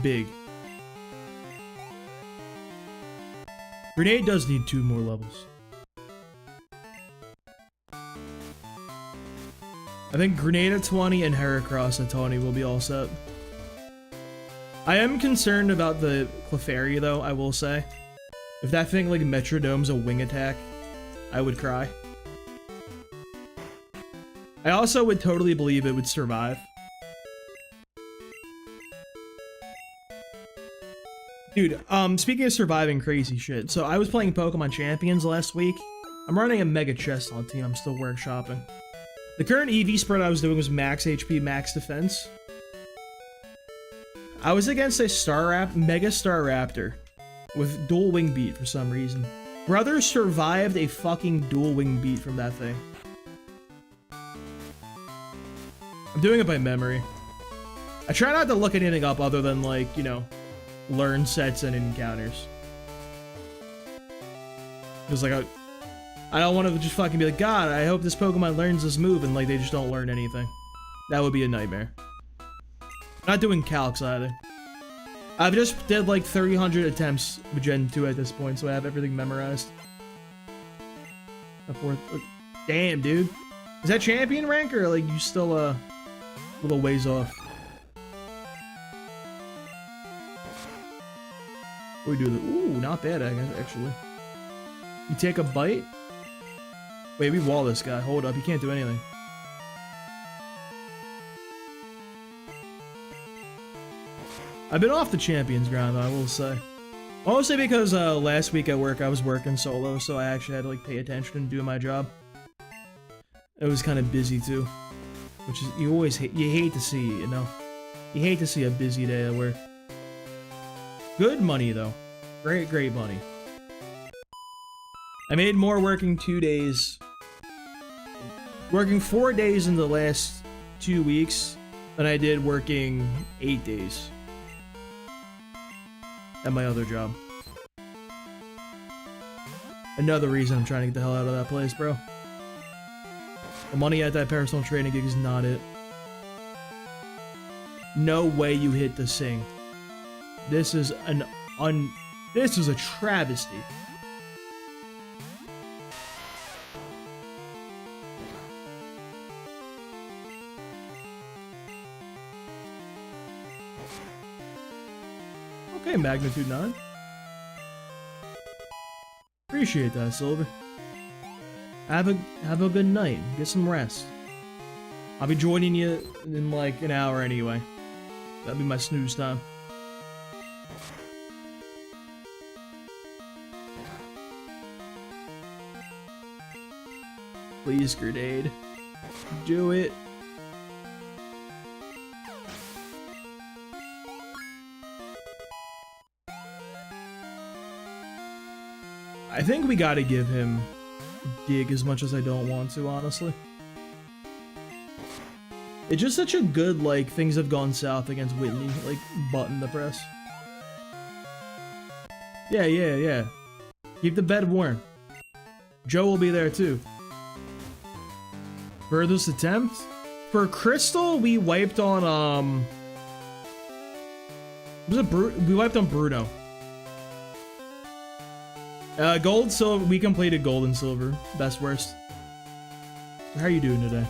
Big. Grenade does need 2 more levels. I think Grenade at 20 and Heracross at 20 will be all set. I am concerned about the Clefairy, though, I will say. If that thing, like, Metrodome's a wing attack, I would cry. I also would totally believe it would survive. Dude, speaking of surviving crazy shit, so I was playing Pokemon Champions last week. I'm running a Mega Chest on team, I'm still workshopping. The current EV spread I was doing was max HP, max defense. I was against a Mega Staraptor with dual wing beat for some reason. Brother survived a fucking dual wing beat from that thing. I'm doing it by memory. I try not to look anything up other than, like, you know, learn sets and encounters. Because, like, I don't want to just fucking be like, God, I hope this Pokemon learns this move, and, like, they just don't learn anything. That would be a nightmare. Not doing calcs either. I've just did, like, 300 attempts with Gen 2 at this point, so I have everything memorized. Damn, dude. Is that champion rank, or, like, you still, a little ways off? We do the... Ooh, not bad, I guess, actually. You take a bite? Wait, we wall this guy. Hold up, he can't do anything. I've been off the champion's ground, though, I will say. Mostly because last week at work I was working solo, so I actually had to, like, pay attention and do my job. It was kind of busy too, which is you hate to see, you know. You hate to see a busy day at work. Good money though, great money. I made more working 2 days, working 4 days in the last 2 weeks than I did working 8 days at my other job. Another reason I'm trying to get the hell out of that place, bro. The money at that personal training gig is not it. No way you hit the sink. This is this is a travesty. Okay, magnitude 9. Appreciate that, Silver. Have a good night. Get some rest. I'll be joining you in like an hour anyway. That'll be my snooze time. Please, grenade. Do it. I think we gotta give him dig as much as I don't want to, honestly. It's just such a good, like, things have gone south against Whitney, like, button to press. Yeah. Keep the bed warm. Joe will be there too. Furthest attempt? For Crystal, we wiped on, was it we wiped on Bruno. Gold, silver, we completed gold and silver. Best, worst. How are you doing today?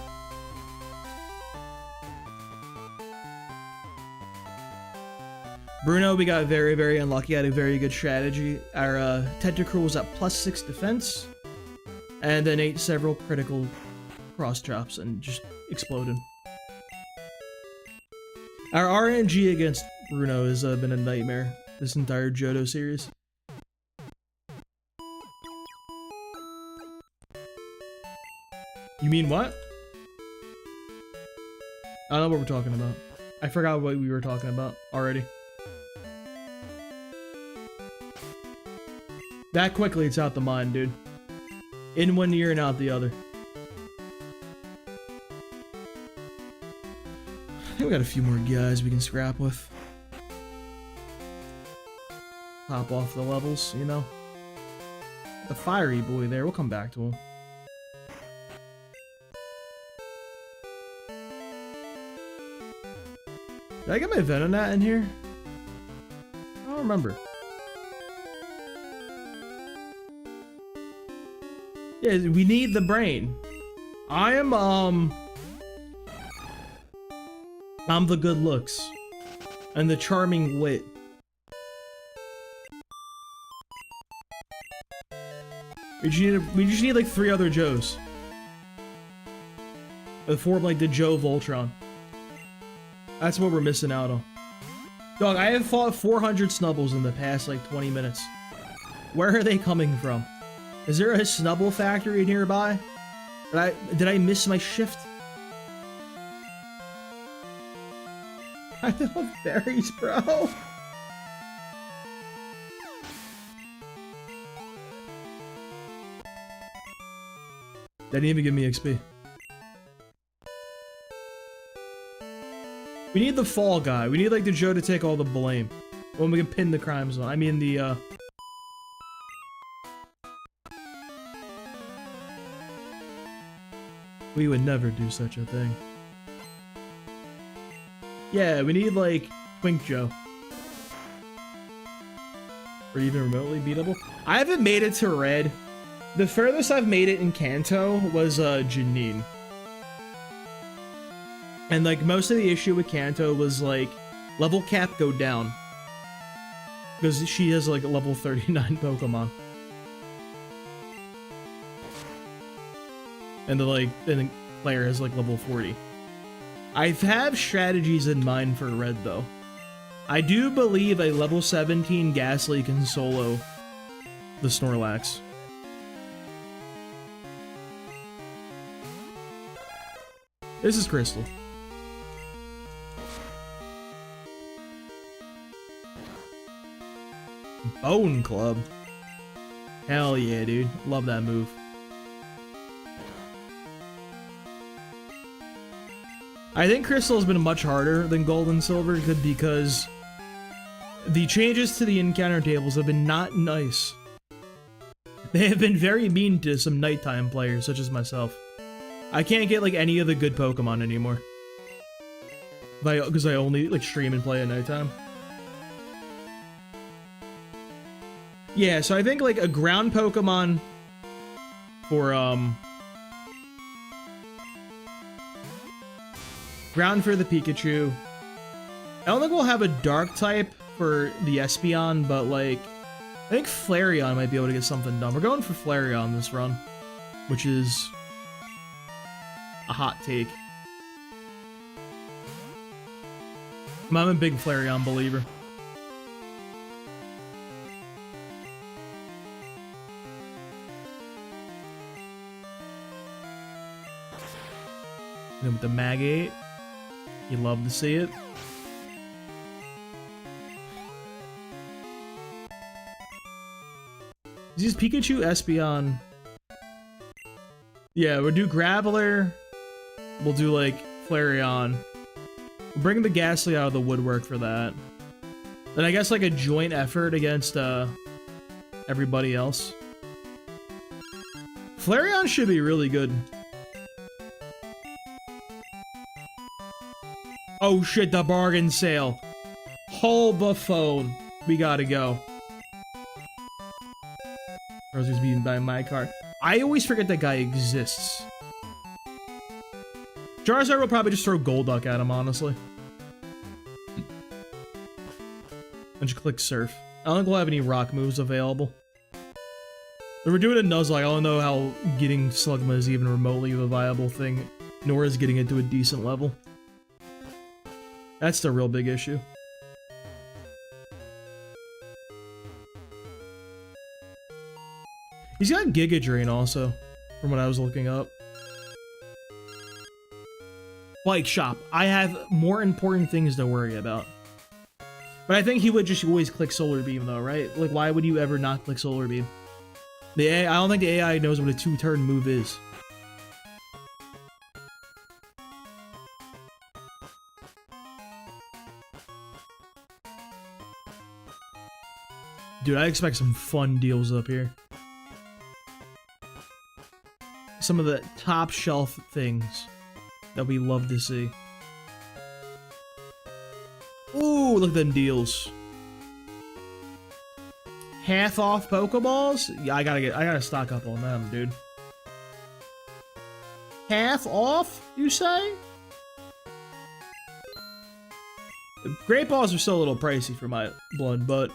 Bruno, we got very, very unlucky. Had a very good strategy. Our Tentacruel was at +6 defense, and then ate several critical cross chops and just exploded. Our RNG against Bruno has been a nightmare this entire Johto series. You mean what? I don't know what we're talking about. I forgot what we were talking about already. That quickly, it's out the mind, dude. In one ear and out the other. I think we got a few more guys we can scrap with. Pop off the levels, you know? The fiery boy there, we'll come back to him. Did I get my Venonat in here? I don't remember. Yeah, we need the brain. I'm the good looks. And the charming wit. We just need like 3 other Joes. To form like the Joe Voltron. That's what we're missing out on. Dog, I have fought 400 Snubbles in the past like 20 minutes. Where are they coming from? Is there a Snubble factory nearby? Did I miss my shift? I love berries, bro. They didn't even give me XP. We need the fall guy. We need like the Joe to take all the blame. When we can pin the crimes on. I mean the we would never do such a thing. Yeah, we need like Twink Joe. Or even remotely beatable. I haven't made it to red. The furthest I've made it in Kanto was Janine. And like most of the issue with Kanto was like level cap go down. Because she has like a level 39 Pokemon. And the player has like level 40. I have strategies in mind for red though. I do believe a level 17 Ghastly can solo the Snorlax. This is Crystal. Bone Club. Hell yeah, dude. Love that move. I think Crystal has been much harder than Gold and Silver because the changes to the encounter tables have been not nice. They have been very mean to some nighttime players, such as myself. I can't get like any of the good Pokemon anymore. Because I only like stream and play at nighttime. Yeah, so I think like a ground Pokemon for ground for the Pikachu. I don't think we'll have a dark type for the Espeon, but like I think Flareon might be able to get something done. We're going for Flareon this run, which is a hot take. I'm a big Flareon believer. And then with the Magate, you love to see it. Is this Pikachu, Espeon? Yeah, we'll do Graveler. We'll do like Flareon. We'll bring the Ghastly out of the woodwork for that. Then I guess like a joint effort against everybody else. Flareon should be really good. Oh shit, the bargain sale. Hold the phone. We gotta go. Roser's being by my car. I always forget that guy exists. Charizard will probably just throw Golduck at him, honestly. And just click Surf. I don't think we'll have any rock moves available. If we're doing a Nuzlocke, I don't know how getting Slugma is even remotely a viable thing, nor is getting it to a decent level. That's the real big issue. He's got Giga Drain also, from what I was looking up. Bike Shop. I have more important things to worry about. But I think he would just always click Solar Beam though, right? Like, why would you ever not click Solar Beam? The AI, I don't think the AI knows what a 2-turn move is. Dude, I expect some fun deals up here. Some of the top shelf things that we love to see. Ooh, look at them deals. Half off Pokeballs? Yeah, I gotta stock up on them, dude. Half off, you say? The Great Balls are still a little pricey for my blood, but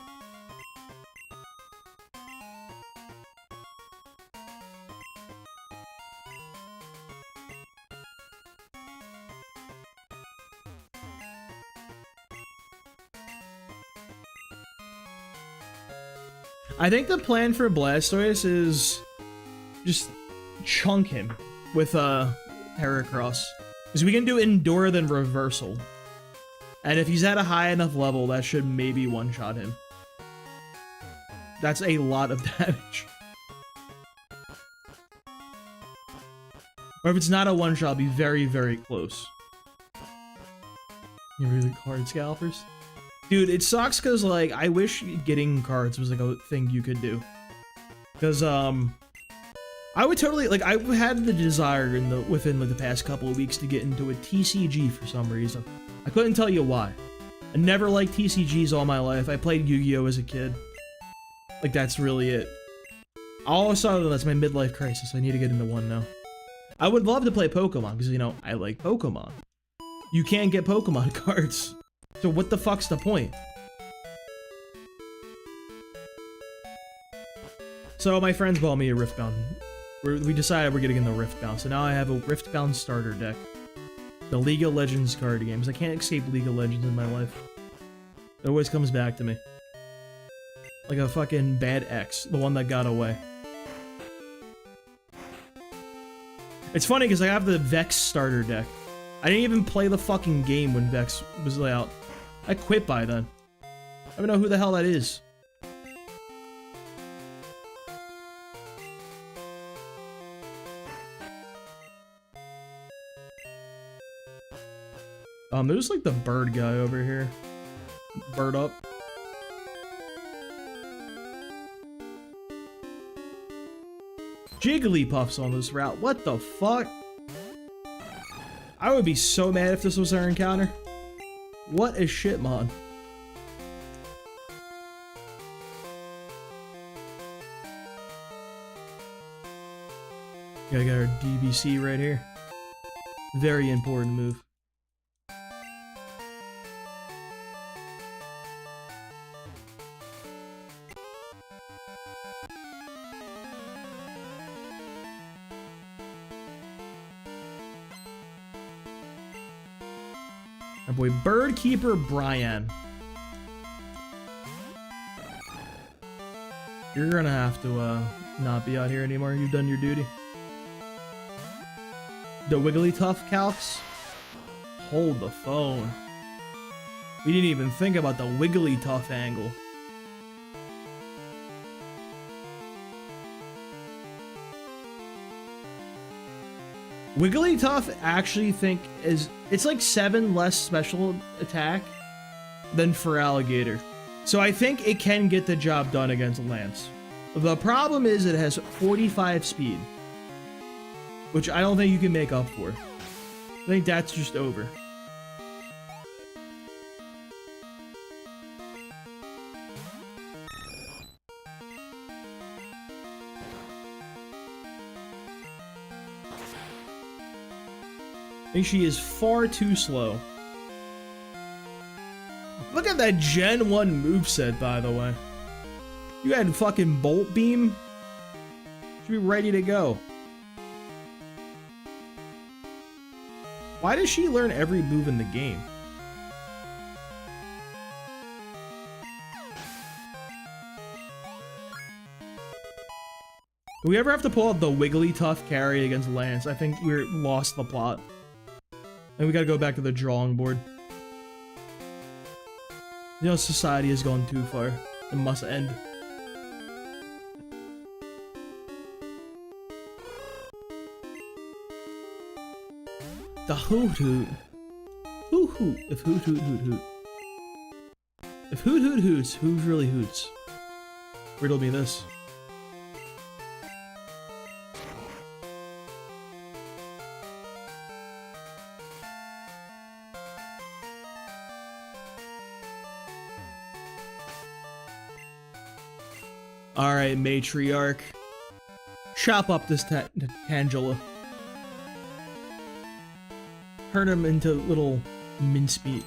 I think the plan for Blastoise is just chunk him with Heracross. Because we can do Endure then Reversal. And if he's at a high enough level, that should maybe one-shot him. That's a lot of damage. Or if it's not a one-shot, be very, very close. You really card scalpers? Dude, it sucks because, like, I wish getting cards was, like, a thing you could do. Because, I would totally, like, I had the desire within, like, the past couple of weeks to get into a TCG for some reason. I couldn't tell you why. I never liked TCGs all my life. I played Yu-Gi-Oh! As a kid. Like, that's really it. All of a sudden, that's my midlife crisis. I need to get into one now. I would love to play Pokemon, because, you know, I like Pokemon. You can't get Pokemon cards. So what the fuck's the point? So my friends bought me a Riftbound. We decided we're getting in the Riftbound. So now I have a Riftbound starter deck. The League of Legends card games. I can't escape League of Legends in my life. It always comes back to me. Like a fucking bad ex. The one that got away. It's funny because I have the Vex starter deck. I didn't even play the fucking game when Vex was out. I quit by then. I don't know who the hell that is. There's like the bird guy over here. Bird up. Jigglypuff's on this route. What the fuck? I would be so mad if this was our encounter. What a shit mod. Gotta get our DBC right here. Very important move. Our boy Bird Keeper Brian. You're gonna have to not be out here anymore. You've done your duty. The Wigglytuff calcs? Hold the phone. We didn't even think about the Wigglytuff angle. Wigglytuff actually think is it's like 7 less special attack than for Alligator. So I think it can get the job done against Lance. The problem is it has 45 speed, which I don't think you can make up for. I think that's just over. I think she is far too slow. Look at that Gen 1 moveset, by the way. You had fucking Bolt Beam. Should be ready to go. Why does she learn every move in the game? Do we ever have to pull out the Wigglytuff carry against Lance? I think we're lost the plot. And we gotta go back to the drawing board. You know, society has gone too far. It must end. The hoot hoot. Hoot hoot. If hoot hoot hoot hoot. If hoot hoot hoots, who really hoots? Riddle me this. Alright, Matriarch. Chop up this Tangela. Turn him into little mincemeat.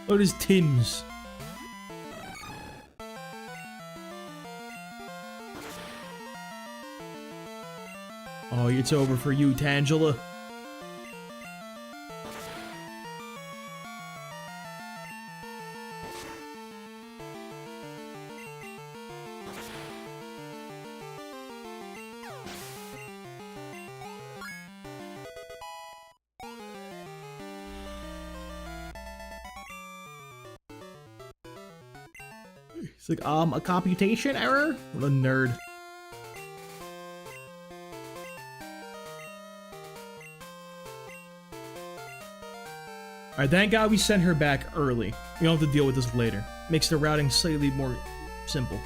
Look at his Tims. Oh, it's over for you, Tangela. It's like, a computation error? What a nerd. Alright, thank God we sent her back early. We don't have to deal with this later. Makes the routing slightly more simple.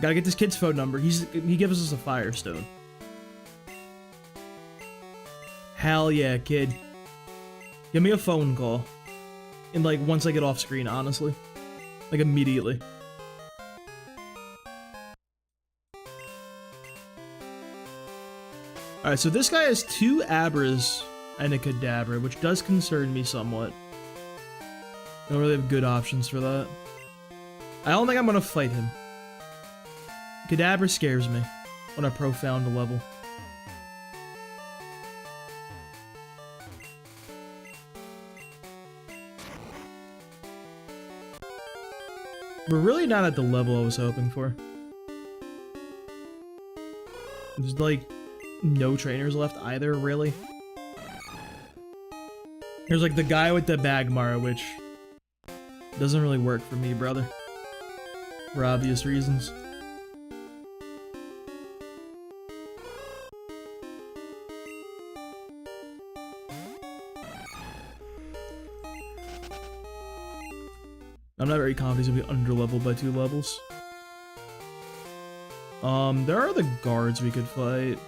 Gotta get this kid's phone number. He gives us a Firestone. Hell yeah, kid. Give me a phone call. And like, once I get off screen, honestly. Like, immediately. Alright, so this guy has 2 Abras and a Kadabra, which does concern me somewhat. I don't really have good options for that. I don't think I'm gonna fight him. Kadabra scares me on a profound level. We're really not at the level I was hoping for. There's like no trainers left either, really. There's like the guy with the Bagmar, which doesn't really work for me, brother. For obvious reasons. I'm not very confident he's gonna be underleveled by 2 levels. There are the guards we could fight.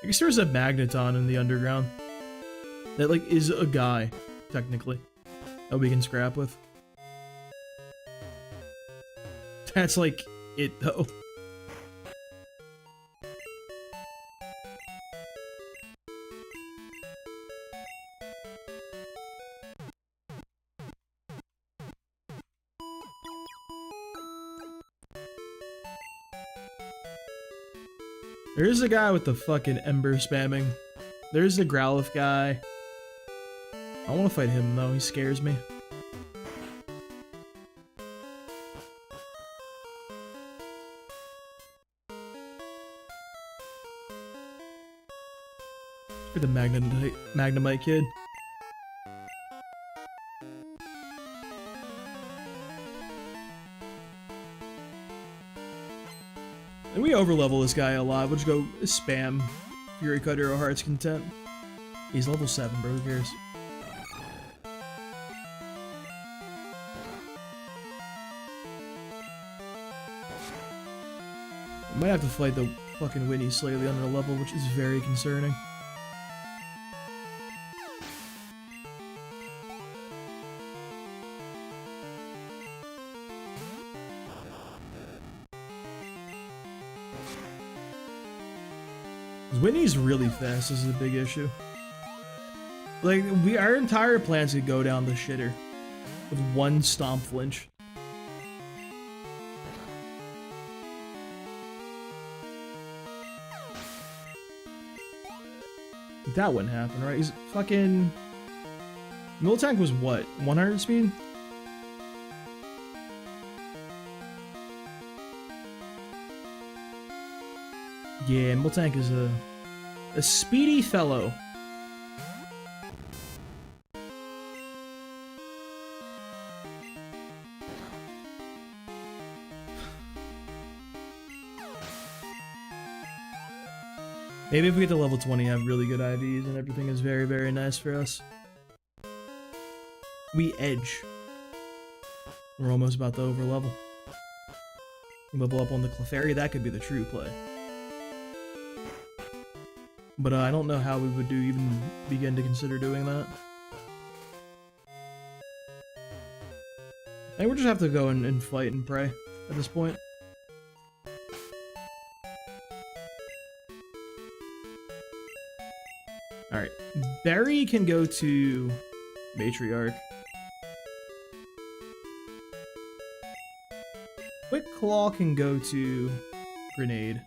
I guess there's a Magneton in the underground. That, like, is a guy, technically. That we can scrap with. That's, like, it, though. There's a guy with the fucking ember spamming. There's the Growlithe guy. I want to fight him though, he scares me. For the Magnemite kid. And we overlevel this guy a lot. We'll just go spam Fury Cutter or Heart's Content. He's level 7, bro. Who cares? We might have to fight the fucking Winnie slightly under level, which is very concerning. Winnie's really fast. This is a big issue. Like, our entire plans could go down the shitter with one stomp flinch. That wouldn't happen, right? He's fucking... Miltank was what? 100 speed? Yeah, Miltank is a speedy fellow. Maybe if we get to level 20, have really good IVs and everything is very, very nice for us. We edge. We're almost about to overlevel. Level up on the Clefairy, that could be the true play. But I don't know how we would even begin to consider doing that. I think we'll just have to go and fight and pray at this point. Alright, Berry can go to Matriarch. Quick Claw can go to Grenade.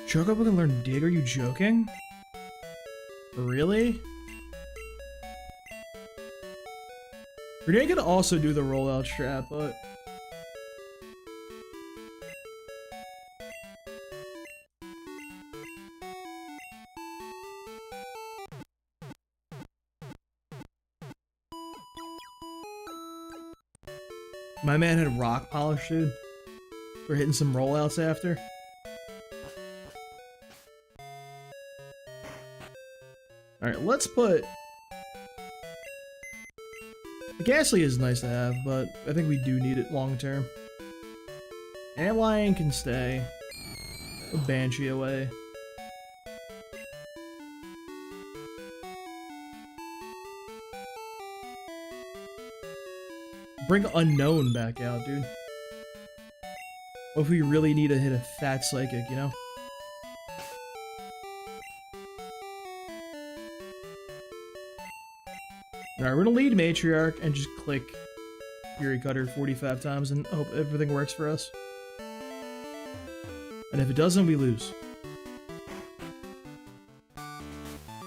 Chocobo can learn Dig? Are you joking? Really? Grenade could also do the rollout strat, but... My man had Rock Polish, dude. We're hitting some rollouts after. Alright, let's put... The Ghastly is nice to have, but I think we do need it long term. Antlion can stay. Put Banshee away. Bring Unknown back out, dude. What if we really need to hit a fat Psychic, you know? Alright, we're gonna lead Matriarch and just click Fury Cutter 45 times and hope everything works for us. And if it doesn't, we lose.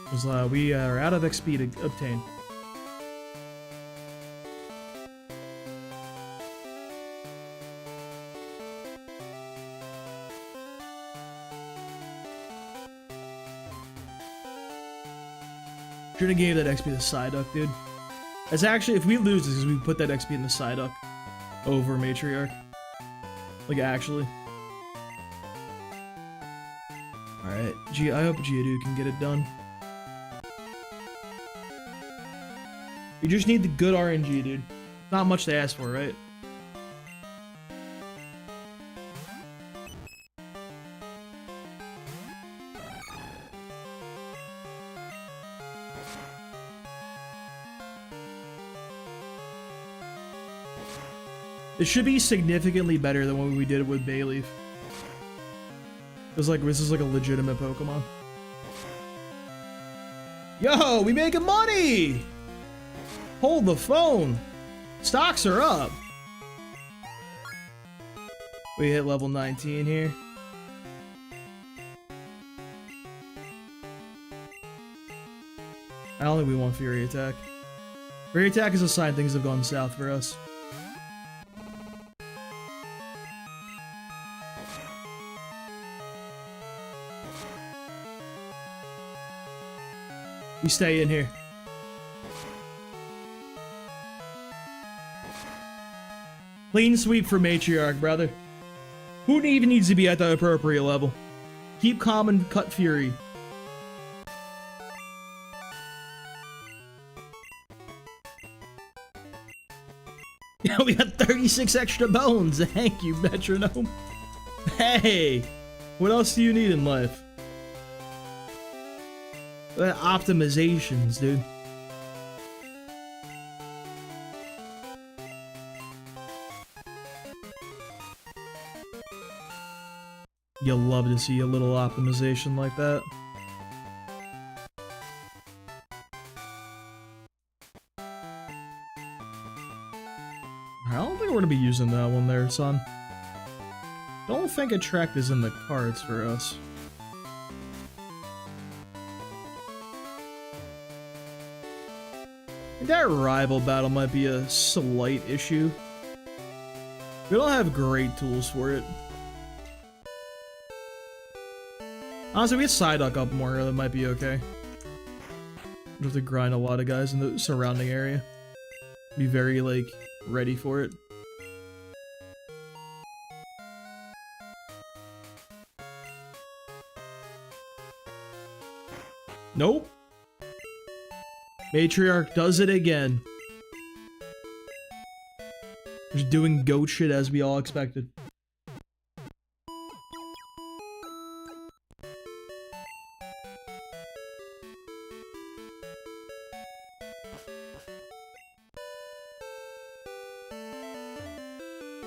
Because we are out of XP to obtain. Should've gave that XP to Psyduck, dude. That's actually, if we lose, it's because we put that XP in the Psyduck over Matriarch. Like, actually. Alright, I hope Geodude can get it done. We just need the good RNG, dude. Not much to ask for, right? It should be significantly better than what we did with Bayleaf. Cause like this is like a legitimate Pokemon. Yo, we making money! Hold the phone. Stocks are up. We hit level 19 here. I don't think we want Fury Attack. Fury Attack is a sign things have gone south for us. We stay in here. Clean sweep for Matriarch, brother. Who even needs to be at the appropriate level? Keep calm and cut Fury. Yeah, we got 36 extra bones. Thank you, Metronome. Hey, what else do you need in life? Optimizations, dude. You'll love to see a little optimization like that. I don't think we're gonna be using that one there, son. Don't think Attract is in the cards for us. That rival battle might be a slight issue. We don't have great tools for it. Honestly, we get Psyduck up more, that might be okay. We have to grind a lot of guys in the surrounding area. Be very, like, ready for it. Nope. Matriarch does it again. Just doing goat shit as we all expected.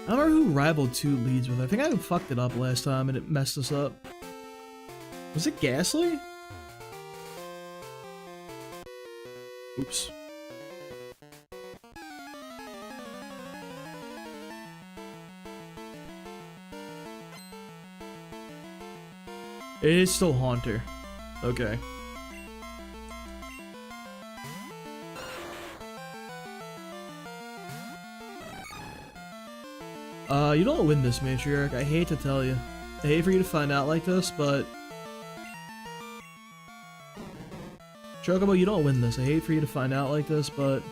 I don't remember who Rival 2 leads with. I think I fucked it up last time and it messed us up. Was it Ghastly? Oops. It is still Haunter. Okay. You don't win this, Matriarch. I hate to tell you. I hate for you to find out like this, but... Chocobo, you don't win this. I hate for you to find out like this, but...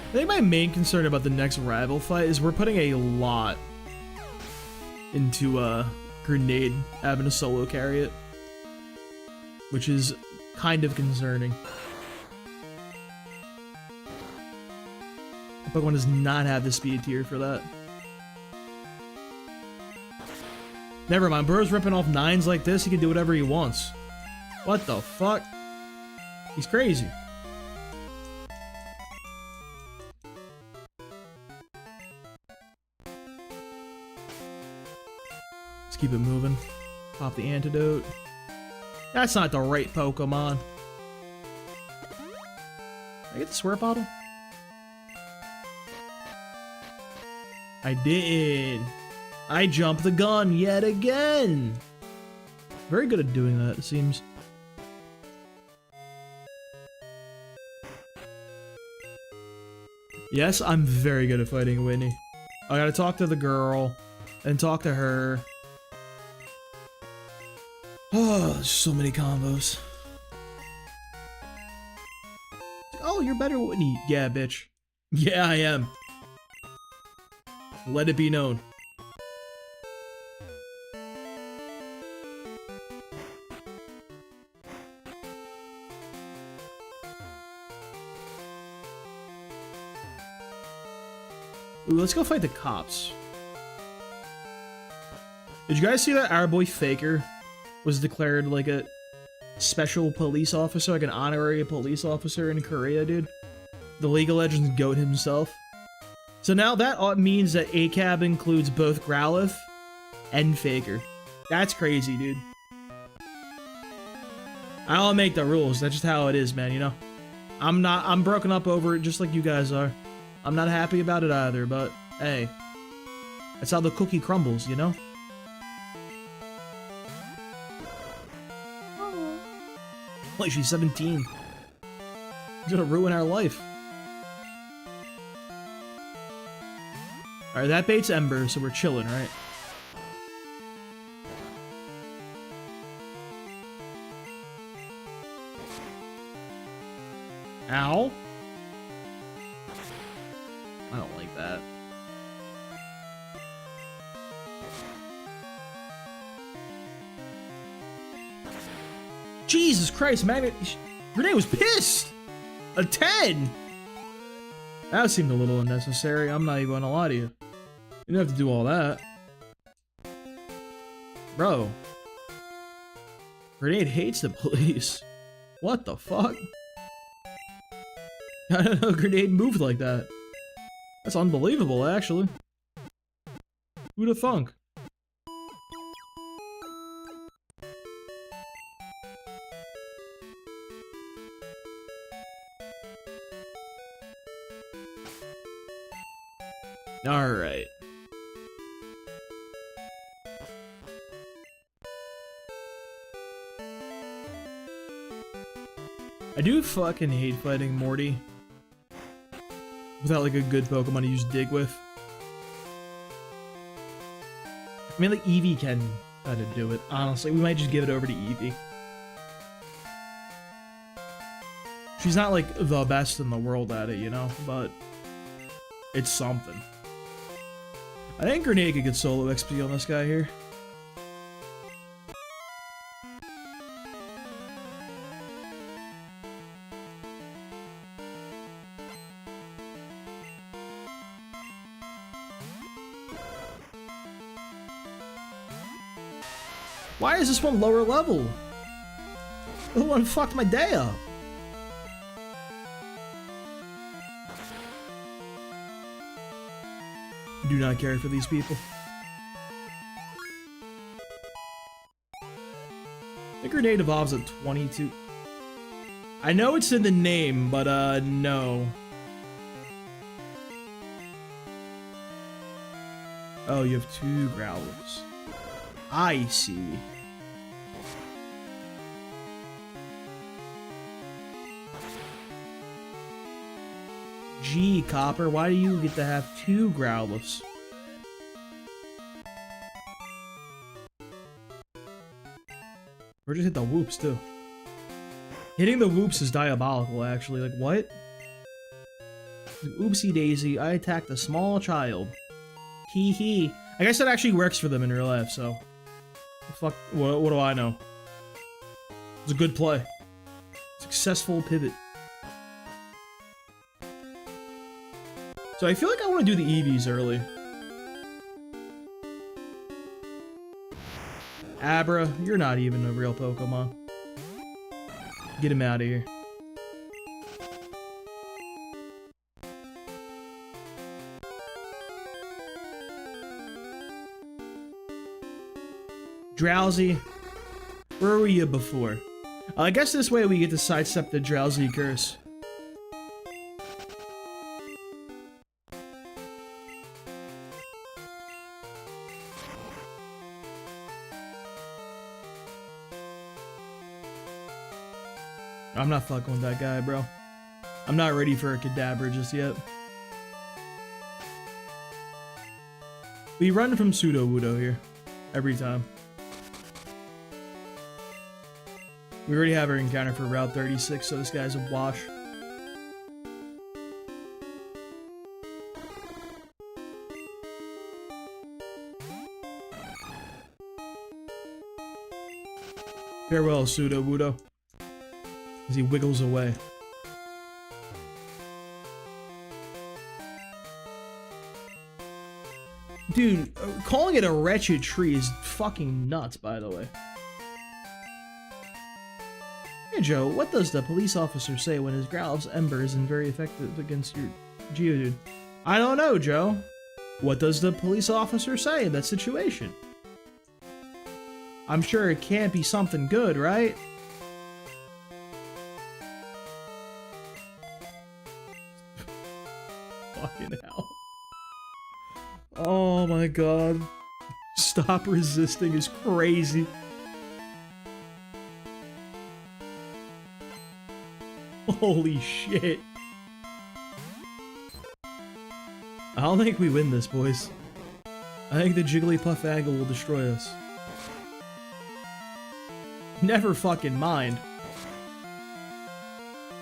I think my main concern about the next rival fight is we're putting a lot into Grenade having a solo carry it, which is kind of concerning. Pokemon does not have the speed tier for that. Never mind, Burrow's ripping off 9s like this, he can do whatever he wants. What the fuck? He's crazy. Let's keep it moving. Pop the antidote. That's not the right Pokemon. Can I get the Swear Bottle? I did. I jumped the gun yet again. Very good at doing that, it seems. Yes, I'm very good at fighting Whitney. I gotta talk to the girl, and talk to her. Oh, there's so many combos. Oh, you're better, wouldn't he? Yeah, bitch. Yeah, I am. Let it be known. Ooh, let's go fight the cops. Did you guys see that our boy Faker was declared like a special police officer, like an honorary police officer in Korea, dude? The League of Legends GOAT himself. So now that means that ACAB includes both Growlithe and Faker. That's crazy, dude. I'll make the rules. That's just how it is, man, you know? I'm broken up over it just like you guys are. I'm not happy about it either, but hey. That's how the cookie crumbles, you know? Like, she's 17. She's gonna ruin our life. Alright, that bait's Ember, so we're chilling, right? Ow. I don't like that. Jesus Christ, man. Renee was pissed. A 10. That seemed a little unnecessary. I'm not even gonna lie to you. You didn't have to do all that. Bro. Grenade hates the police. What the fuck? I don't know Grenade moved like that. That's unbelievable, actually. Who'da thunk? Alright. I do fucking hate fighting Morty without like a good Pokemon to use Dig with. I mean, like Eevee can kind of do it. Honestly, we might just give it over to Eevee. She's not like the best in the world at it, you know, but it's something. I think Grenade could get solo XP on this guy here. Why is this one lower level? The one fucked my day up. Do not care for these people. The Grenade evolves at 22. I know it's in the name, but no. Oh, you have 2 Growlers. I see. Gee, Copper, why do you get to have 2 Growlers? Or just hit the whoops, too. Hitting the whoops is diabolical, actually. Like, what? Oopsie daisy, I attacked a small child. Hee hee. I guess that actually works for them in real life, so... Fuck, what do I know? It's a good play. Successful pivot. So I feel like I want to do the EVs early. Abra, you're not even a real Pokemon. Get him out of here. Drowsy, where were you before? I guess this way we get to sidestep the Drowsy curse. I'm not fucking with that guy, bro. I'm not ready for a Kadabra just yet. We run from Sudowoodo here. Every time. We already have our encounter for Route 36, so this guy's a wash. Farewell, Pseudo Wudo. As he wiggles away. Dude, calling it a wretched tree is fucking nuts, by the way. Hey Joe, what does the police officer say when his growl's ember isn't very effective against your Geodude? I don't know, Joe. What does the police officer say in that situation? I'm sure it can't be something good, right? Fucking hell. Oh my god. Stop resisting is crazy. Holy shit. I don't think we win this, boys. I think the Jigglypuff angle will destroy us. Never fucking mind.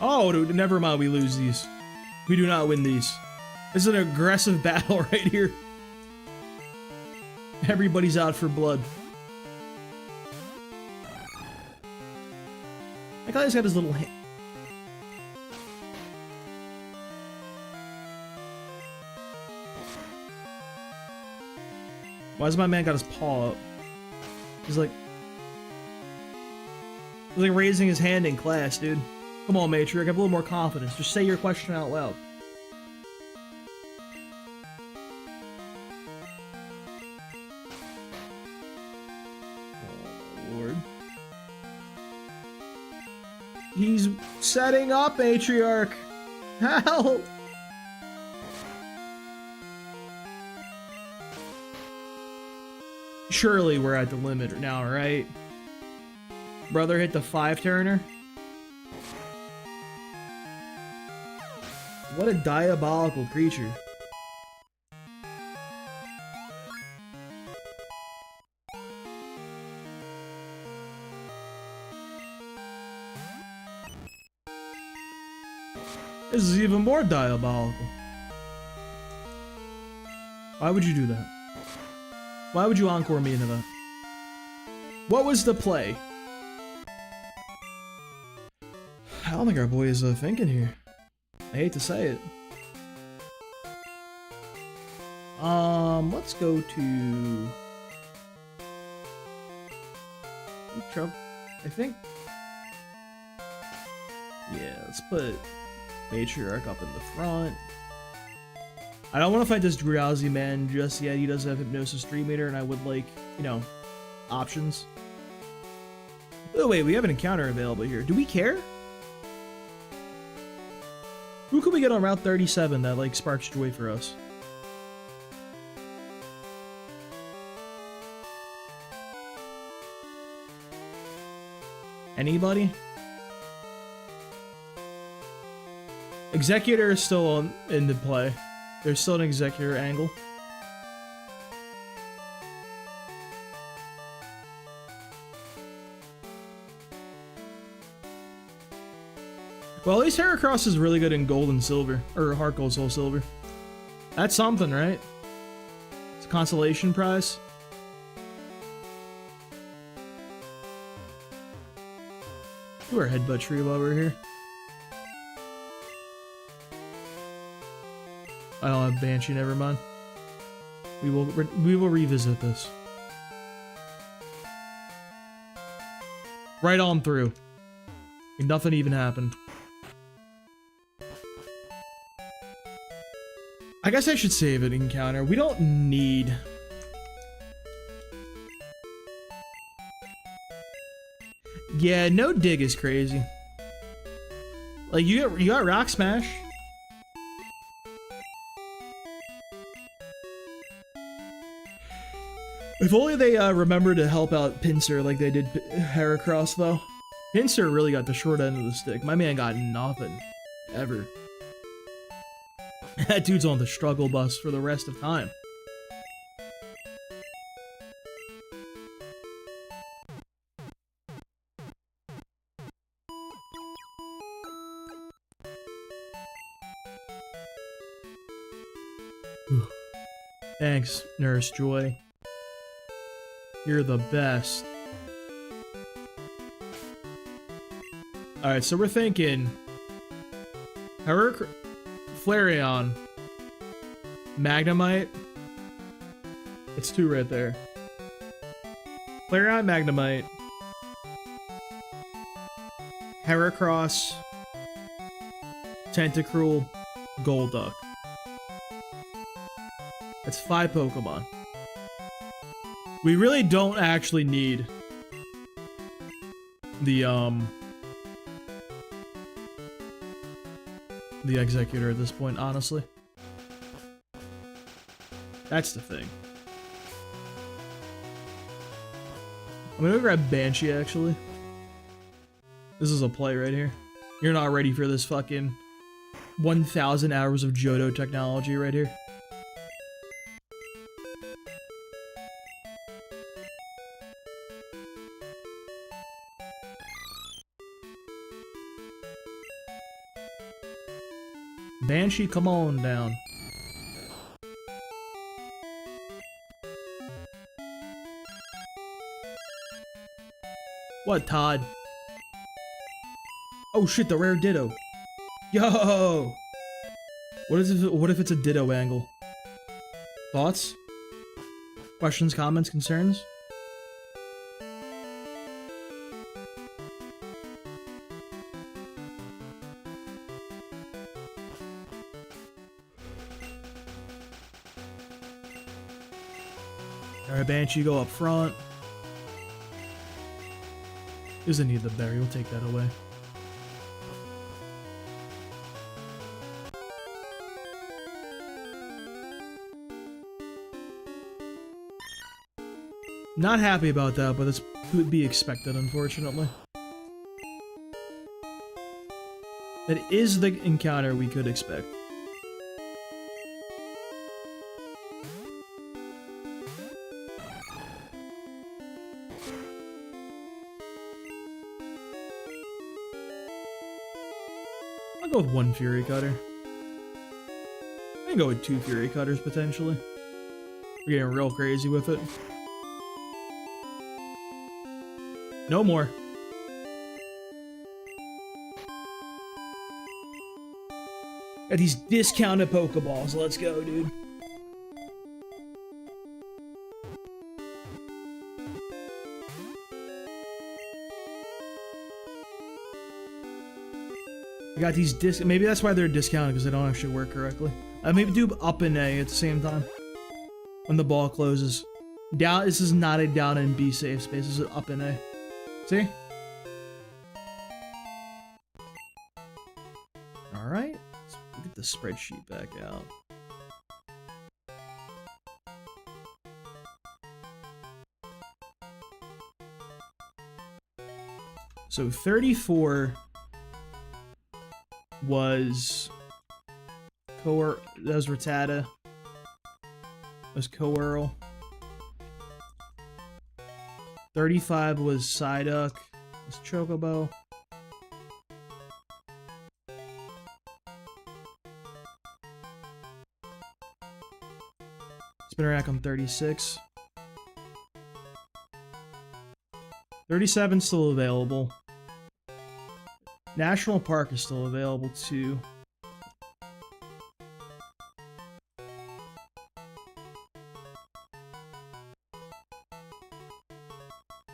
Oh, dude, never mind, we lose these. We do not win these. This is an aggressive battle right here. Everybody's out for blood. That guy's got his little hand. Why has my man got his paw up? He's like raising his hand in class, dude. Come on, Matriarch, have a little more confidence. Just say your question out loud. Oh, Lord. He's setting up, Matriarch. Help! Surely we're at the limit now, right? Brother hit the 5-turner. What a diabolical creature. This is even more diabolical. Why would you do that? Why would you encore me into that? What was the play? I don't think our boy is thinking here. I hate to say it. Let's go to Trump. I think. Yeah, let's put Matriarch up in the front. I don't want to fight this Drowsy man just yet. He does have Hypnosis 3 meter, and I would like, you know, options. Oh wait, we have an encounter available here. Do we care? Who could we get on Route 37 that like sparks joy for us? Anybody? Executor is still in the play. There's still an Executor angle. Well, at least Heracross is really good in Gold and Silver. Or Heart Gold, Soul Silver. That's something, right? It's a consolation prize. Do our Headbutt tree while we're here. I don't have Banshee, never mind. We will revisit this. Right on through. Nothing even happened. I guess I should save an encounter. We don't need... Yeah, no dig is crazy. Like, you got Rock Smash. If only they remember to help out Pinsir like they did Heracross, though. Pinsir really got the short end of the stick. My man got nothing. Ever. That dude's on the struggle bus for the rest of time. Thanks, Nurse Joy. You're the best. Alright, so we're thinking... Flareon. Magnemite. It's 2 right there. Flareon, Magnemite. Heracross. Tentacruel. Golduck. That's 5 Pokemon. We really don't actually need the Executor at this point, honestly. That's the thing. I'm gonna grab Banshee, actually. This is a play right here. You're not ready for this fucking 1,000 hours of Johto technology right here. Banshee, come on down. What, Todd? Oh shit, the rare Ditto. Yo! What if it's a Ditto angle? Thoughts? Questions, comments, concerns? Alright, Banshee, go up front. Doesn't need the berry, we'll take that away. Not happy about that, but it's to be expected, unfortunately. That is the encounter we could expect. I'll go with 1 Fury Cutter. I can go with 2 Fury Cutters, potentially. We're getting real crazy with it. No more. Got these discounted Pokeballs. Let's go, dude. I got these maybe that's why they're discounted, because they don't actually work correctly. Maybe do up and A at the same time. When the ball closes. Down, this is not a down and B safe space, this is up and A. See? Alright. Let's get the spreadsheet back out. So 34 was that was Rattata. That was Coeurl. 35 was Psyduck. Was Chocobo. Spinarak on 36. 37 still available. National Park is still available too.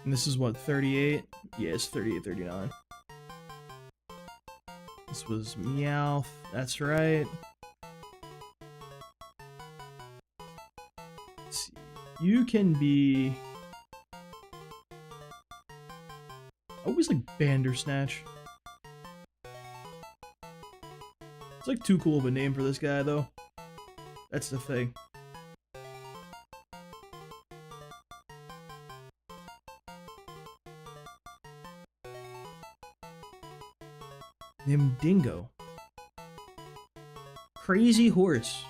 And this is what, 38? Yeah, it's 38, 39. This was Meowth, that's right. Let's see. You can be... I always like Bandersnatch. It's like too cool of a name for this guy, though. That's the thing. Nimdingo. Crazy Horse.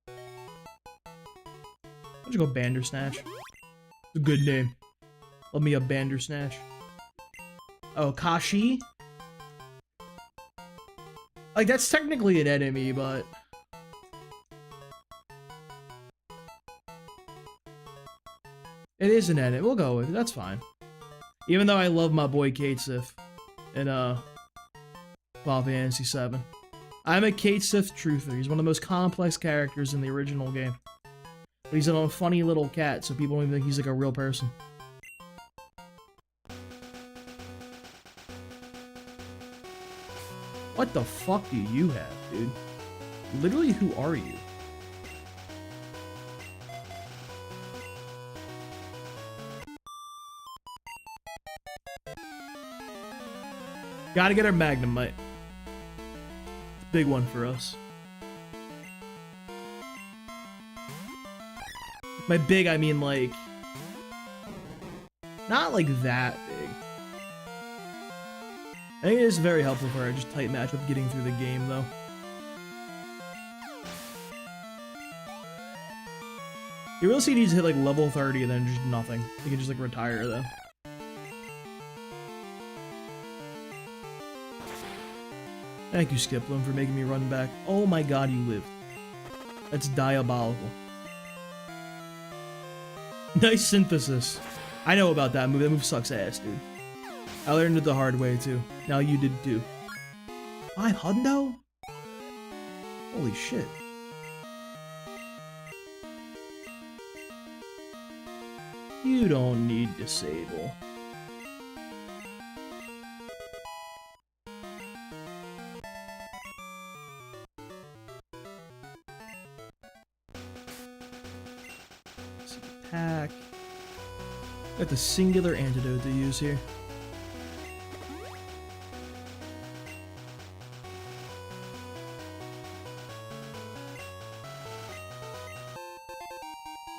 Why don't you go Bandersnatch? It's a good name. Love me a Bandersnatch. Oh, Kashi? Like, that's technically an enemy, but... It is an edit. We'll go with it. That's fine. Even though I love my boy Kate Sith in Final Fantasy VII. I'm a Kate Sith truther. He's one of the most complex characters in the original game. But he's a funny little cat, so people don't even think he's like a real person. What the fuck do you have, dude? Literally, who are you? Gotta get our Magnemite. Big one for us. By big, I mean like... not like that big. I think it is very helpful for our just tight matchup getting through the game, though. You really see these hit like level 30 and then just nothing. You can just like retire then. Thank you, Skiploom, for making me run back. Oh my god, you lived. That's diabolical. Nice synthesis. I know about that move. That move sucks ass, dude. I learned it the hard way, too. Now you did, too. 5 hundo? Holy shit. You don't need disable. Attack. Got the singular antidote to use here.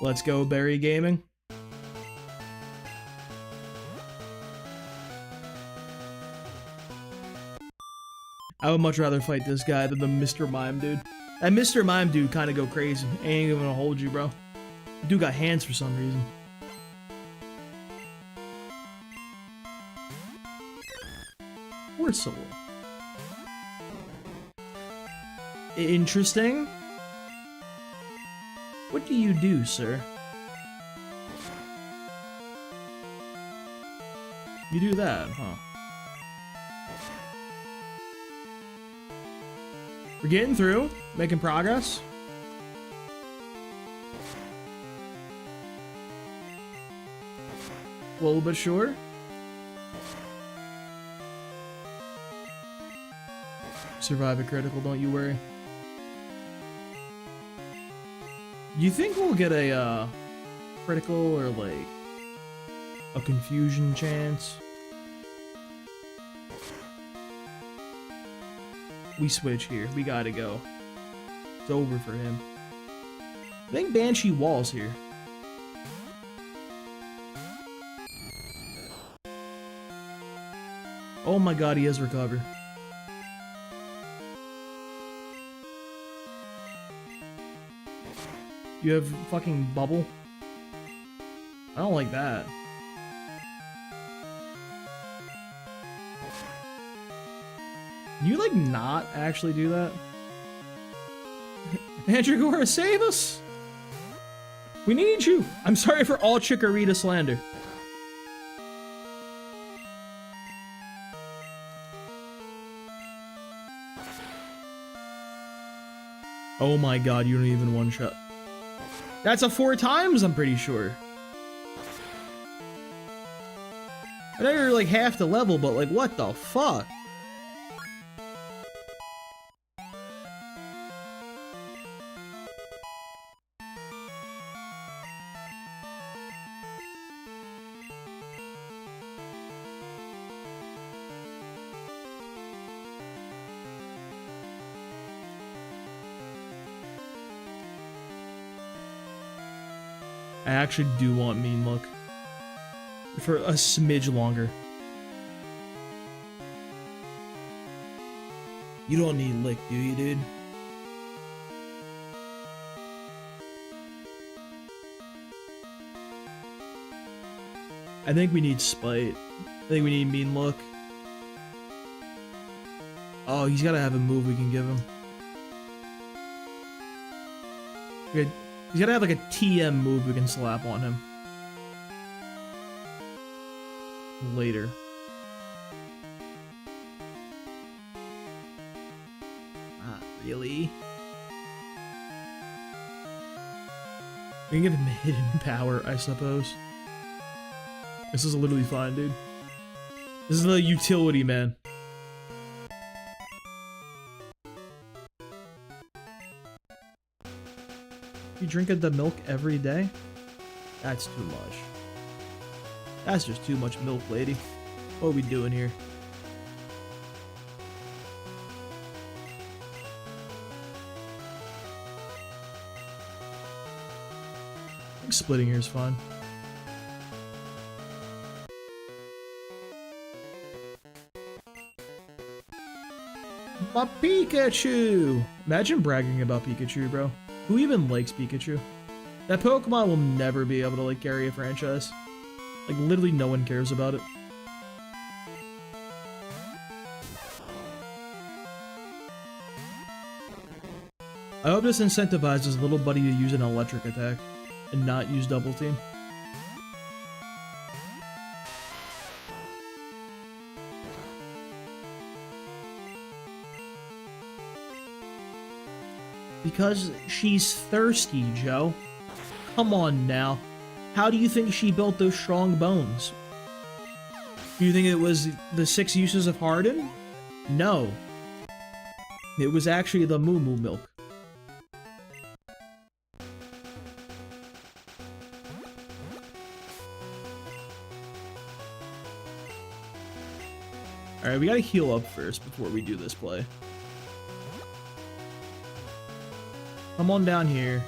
Let's go, Berry Gaming. I would much rather fight this guy than the Mr. Mime dude. That Mr. Mime dude kind of go crazy. Ain't even gonna hold you, bro. Dude got hands for some reason. Whistle. Interesting. What do you do, sir? You do that, huh? We're getting through, making progress. Slow but sure. Survive a critical, don't you worry. Do you think we'll get a critical or like a confusion chance? We switch here. We gotta go. It's over for him. I think Banshee Wall's here. Oh my god, he has recover. You have fucking bubble? I don't like that. Can you like not actually do that? Mandragora, save us! We need you! I'm sorry for all Chikorita slander. Oh my god, you don't even one-shot. That's a 4 times, I'm pretty sure. I know you're like half the level, but like, what the fuck? I actually do want Mean Look. For a smidge longer. You don't need Lick, do you, dude? I think we need Spite. I think we need Mean Look. Oh, he's gotta have a move we can give him. Good. He's gotta have like a TM move we can slap on him. later. Not really. We can give him hidden power, I suppose. This is literally fine, dude. This is the utility man. You drink the milk every day? That's too much. That's just too much milk, lady. What are we doing here? I think splitting here is fine. My Pikachu! Imagine bragging about Pikachu, bro. Who even likes Pikachu? That Pokemon will never be able to, like, carry a franchise. Like, literally no one cares about it. I hope this incentivizes little buddy to use an electric attack and not use double team. Because she's thirsty, Joe. Come on now. How do you think she built those strong bones? Do you think it was the 6 uses of Harden? No. It was actually the Moo Moo milk. Alright, we gotta heal up first before we do this play. Come on down here.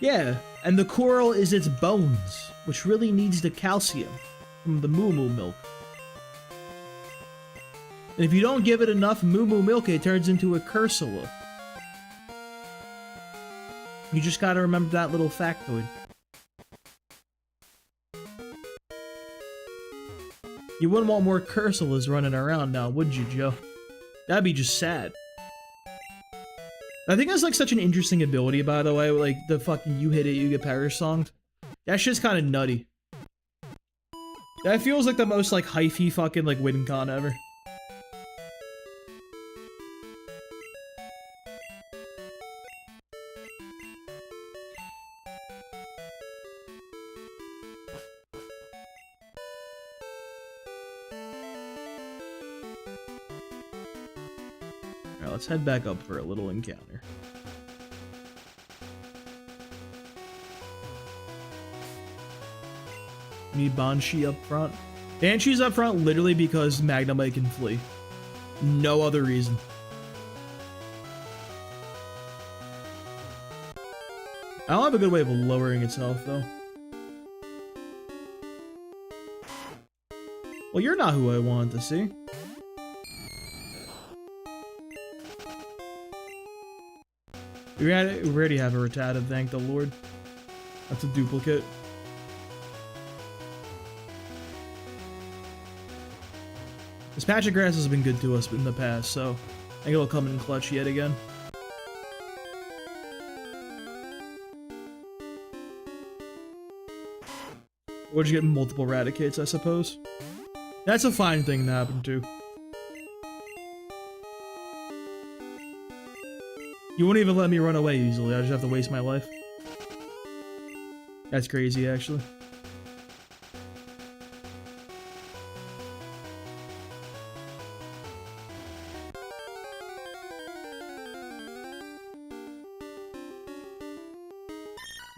Yeah, and the coral is its bones, which really needs the calcium from the Moo Moo milk. And if you don't give it enough Moo Moo milk, it turns into a Cursula. You just gotta remember that little factoid. You wouldn't want more Cursulas running around now, would you, Joe? That'd be just sad. I think that's like such an interesting ability, by the way, like the fucking you hit it, you get perish song. That shit's kind of nutty. That feels like the most like hyphy fucking like win con ever. Alright, let's head back up for a little encounter. Need Banshee up front. Banshee's up front literally because Magnemite can flee. No other reason. I don't have a good way of lowering its health though. Well, you're not who I wanted to see. We already have a Rattata, thank the Lord. That's a duplicate. This patch of grass has been good to us in the past, so I think it'll come in clutch yet again. Or just get multiple Raticates, I suppose. That's a fine thing to happen too. You won't even let me run away easily, I just have to waste my life. That's crazy, actually.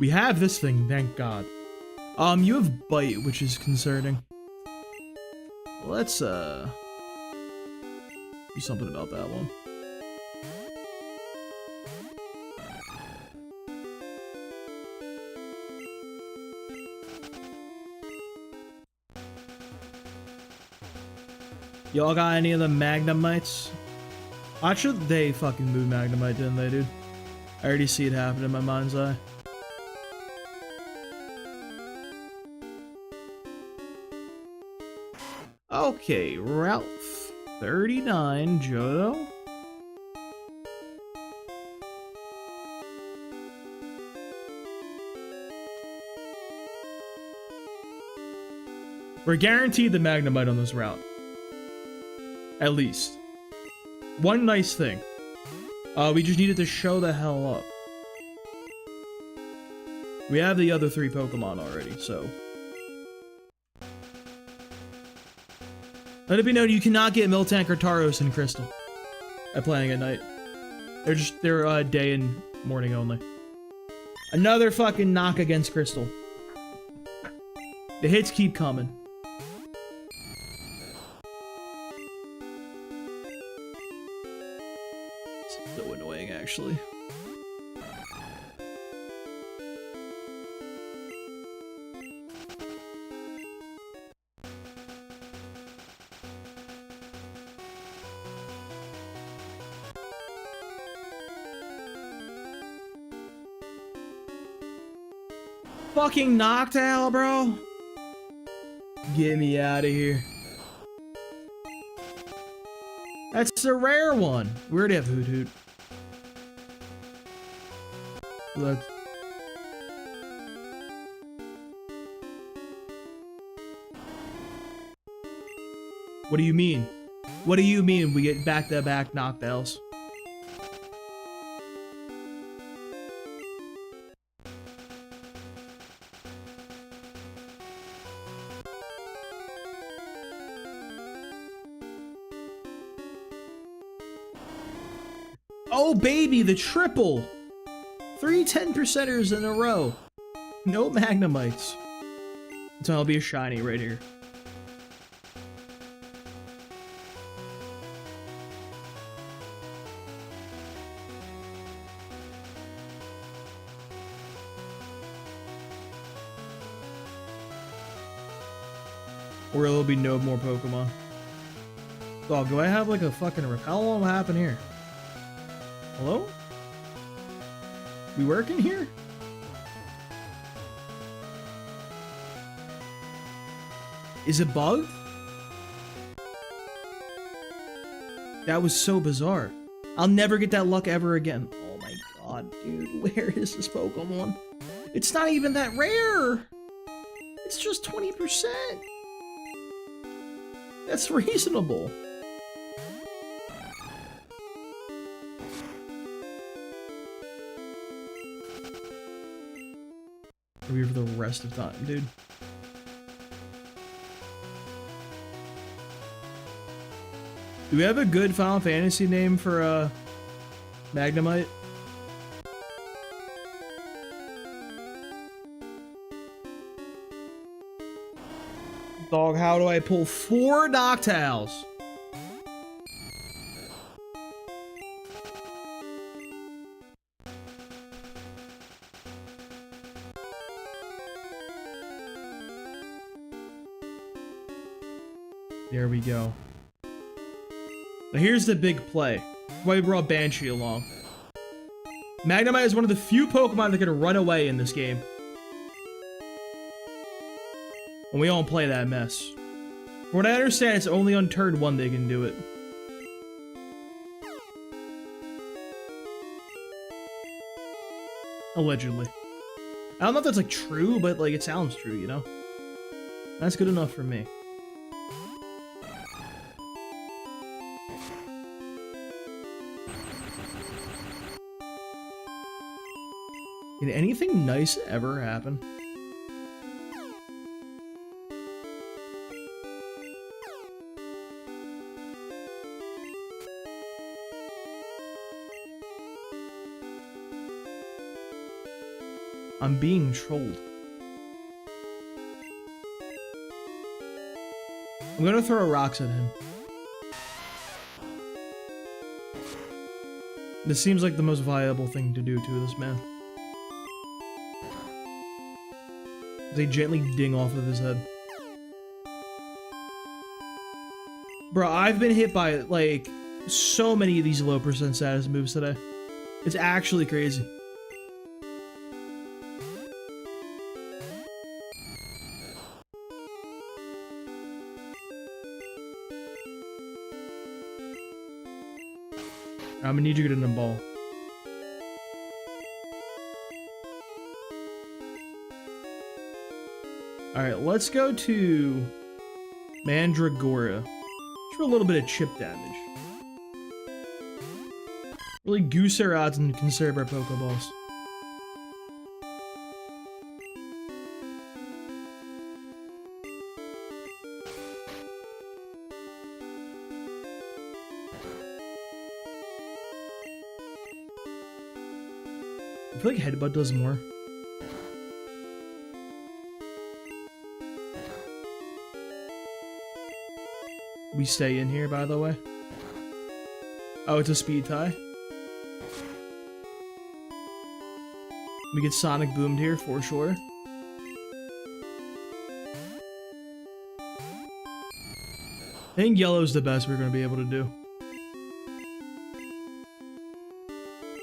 We have this thing, thank God. You have Bite, which is concerning. Let's, do something about that one. Y'all got any of the Magnemites? Actually, they fucking moved Magnemite, didn't they, dude? I already see it happen in my mind's eye. Okay, Route 39, Johto. We're guaranteed the Magnemite on this route. At least. One nice thing. We just needed to show the hell up. We have the other 3 Pokemon already, so. Let it be known you cannot get Miltank or Tauros in Crystal at playing at night. They're day and morning only. Another fucking knock against Crystal. The hits keep coming. It's so annoying, actually. Fucking Noctowl, bro. Get me out of here. That's a rare one. We already have Hoot Hoot. Look. What do you mean? What do you mean we get back-to-back Noctowls? Oh baby, the triple! 3 10%ers in a row. No Magnemites. So I'll be a shiny right here. Or there'll be no more Pokemon. Dog, do I have like a fucking repel? What happened here? Hello? We working here? Is it bugged? That was so bizarre. I'll never get that luck ever again. Oh my god, dude. Where is this Pokemon? It's not even that rare! It's just 20%! That's reasonable. Are we here for the rest of time, dude? Do we have a good Final Fantasy name for Magnemite? Dog, how do I pull 4 Noctowls? There we go. Now here's the big play. Why we brought Banshee along. Magnemite is one of the few Pokemon that can run away in this game. And we don't play that mess. From what I understand, it's only on turn 1 they can do it. Allegedly. I don't know if that's like true, but like it sounds true, you know? That's good enough for me. Can anything nice ever happen? I'm being trolled. I'm gonna throw rocks at him. This seems like the most viable thing to do to this man. They gently ding off of his head. Bro, I've been hit by, like, so many of these low percent status moves today. It's actually crazy. I'm gonna need you to get in the ball. Alright, let's go to Mandragora. Just for a little bit of chip damage. Really goose our odds and conserve our Pokeballs. I feel like Headbutt does more. We stay in here, by the way. Oh, it's a speed tie. We get Sonic Boomed here for sure. I think yellow's the best we're going to be able to do.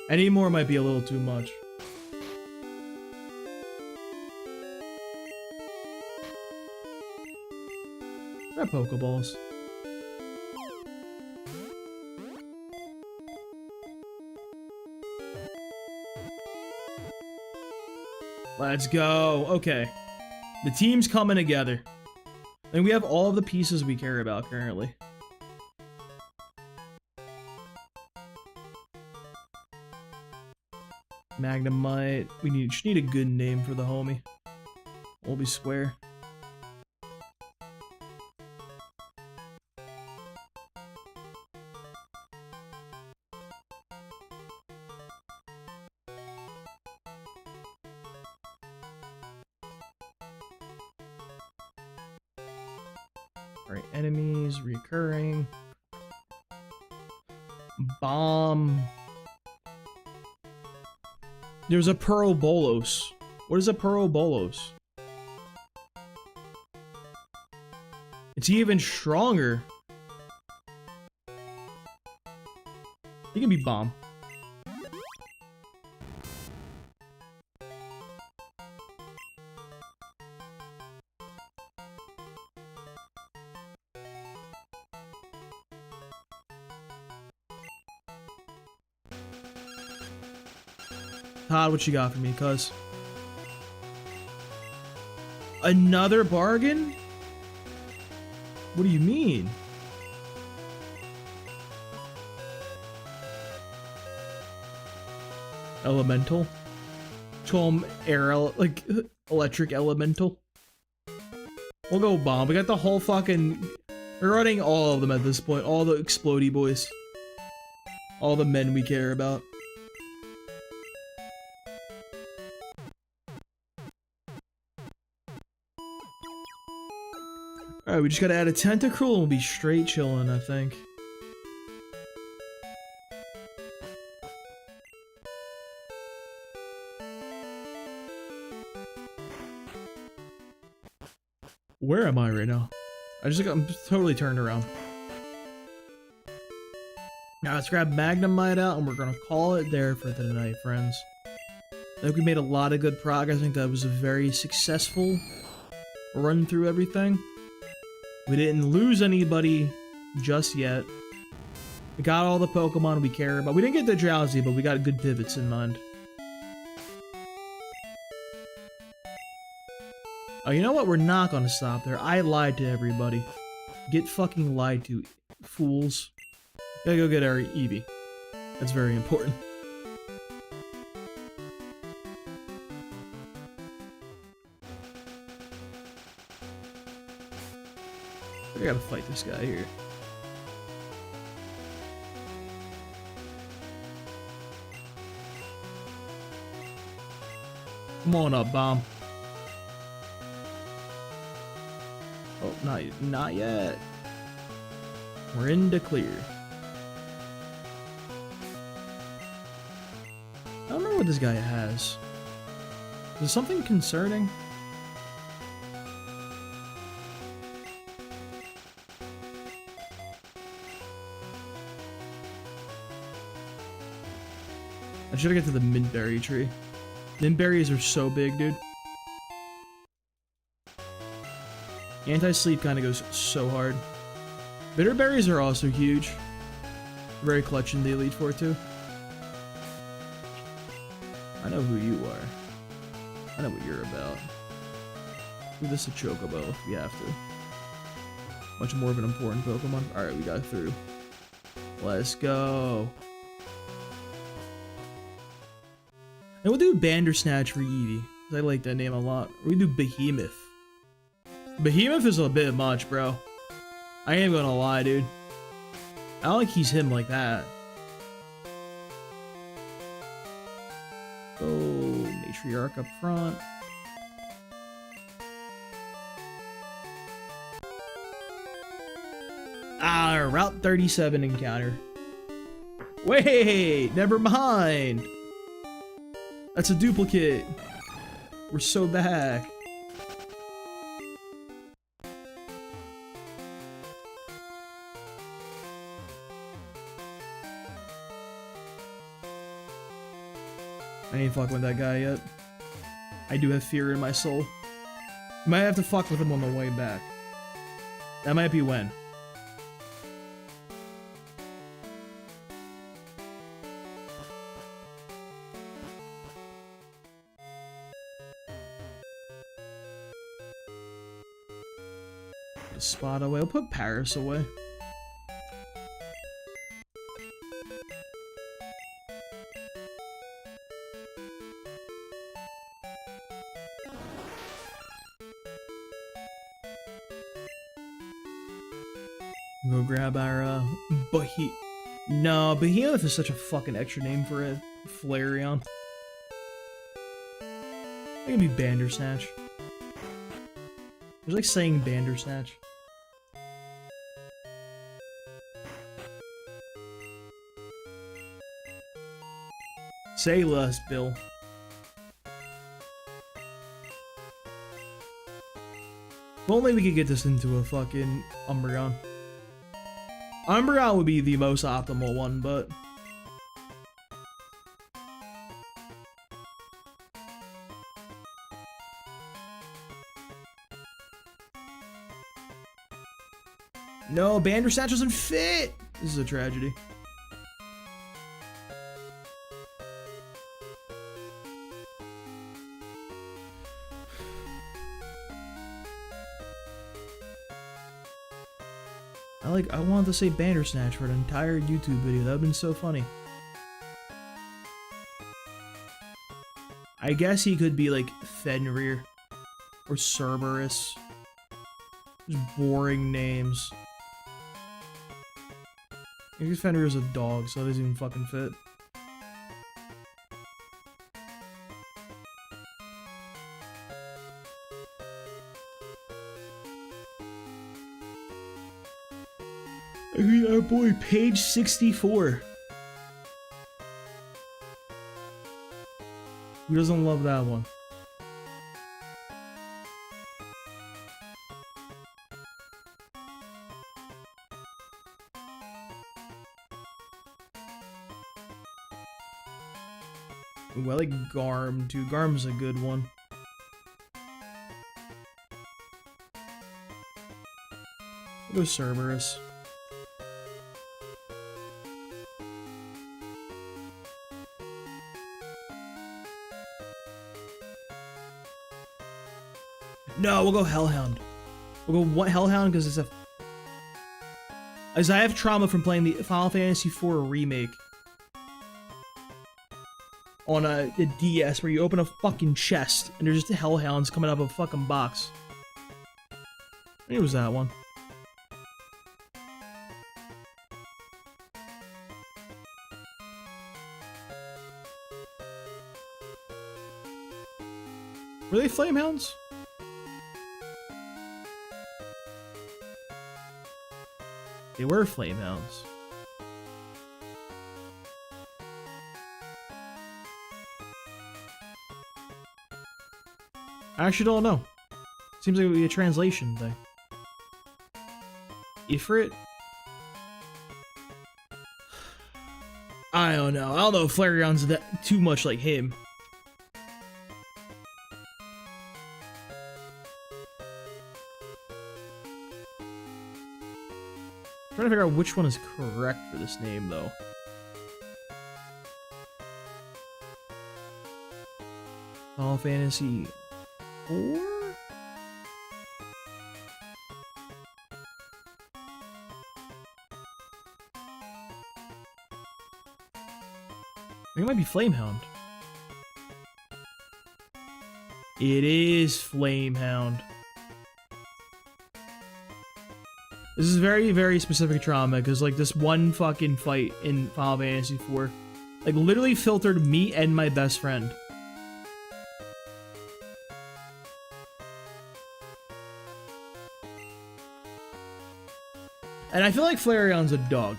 Any more might be a little too much. Got Pokeballs. Let's go. Okay. The team's coming together. And we have all of the pieces we care about currently. Magnemite. We just need a good name for the homie. We'll be square. Alright, enemies, recurring. Bomb. There's a Pearl-Bolos. What is a Pearl-Bolos? It's even stronger. He can be Bomb. Todd, what you got for me, cuz? Another bargain? What do you mean? Elemental? Call air, like, electric elemental? We'll go Bomb. We got the whole fucking... We're running all of them at this point. All the explodey boys. All the men we care about. Alright, we just gotta add a Tentacruel and we'll be straight chilling, I think. Where am I right now? I'm totally turned around. Now let's grab Magnemite out and we're gonna call it there for the night, friends. I think we made a lot of good progress. I think that was a very successful run through everything. We didn't lose anybody just yet. We got all the Pokemon we care about. We didn't get the Drowsy, but we got good pivots in mind. Oh, you know what? We're not gonna stop there. I lied to everybody. Get fucking lied to, fools. Gotta go get our Eevee. That's very important. I gotta fight this guy here. Come on up, Bomb. Oh, not yet. We're in the clear. I don't know what this guy has. Is there something concerning? I should get to the Mintberry tree. Mintberries are so big, dude. Anti-sleep kind of goes so hard. Bitterberries are also huge. Very clutch in the Elite Four too. I know who you are. I know what you're about. Do this a Chocobo if you have to. Much more of an important Pokemon. Alright, we got through. Let's go. And we'll do Bandersnatch for Eevee. I like that name a lot. We do Behemoth. Behemoth is a bit much, bro. I ain't gonna lie, dude. I don't think he's him like that. Oh, Matriarch up front. Ah, Route 37 encounter. Wait, never mind. That's a duplicate. We're so back. I ain't fucking with that guy yet. I do have fear in my soul. Might have to fuck with him on the way back. That might be when. Put a spot away. I'll put Paris away. Go grab our, No, Behemoth is such a fucking extra name for a Flareon. It can be Bandersnatch. It's like saying Bandersnatch. Say less, Bill. If only we could get this into a fucking Umbreon. Umbreon would be the most optimal one, but... No, Bandersnatch doesn't fit! This is a tragedy. I wanted to say Bandersnatch for an entire YouTube video. That would have been so funny. I guess he could be like Fenrir or Cerberus. Just boring names. I guess Fenrir's a dog, so that doesn't even fucking fit. I mean, our boy, page 64. Who doesn't love that one? Ooh, I like Garm too. Garm's a good one. We'll go Cerberus. No, we'll go Hellhound. We'll go what Hellhound because it's a. As I have trauma from playing the Final Fantasy IV remake on a DS where you open a fucking chest and there's just Hellhounds coming out of a fucking box. I think it was that one. Were they Flamehounds? They were Flamehounds. I actually don't know. Seems like it would be a translation thing. Ifrit? I don't know. I don't know if Flareon's that too much like him. Trying to figure out which one is correct for this name, though. Final Fantasy 4? think it might be Flamehound. It is Flamehound. This is very, very specific trauma, because, like, this one fucking fight in Final Fantasy IV, like, literally filtered me and my best friend. And I feel like Flareon's a dog.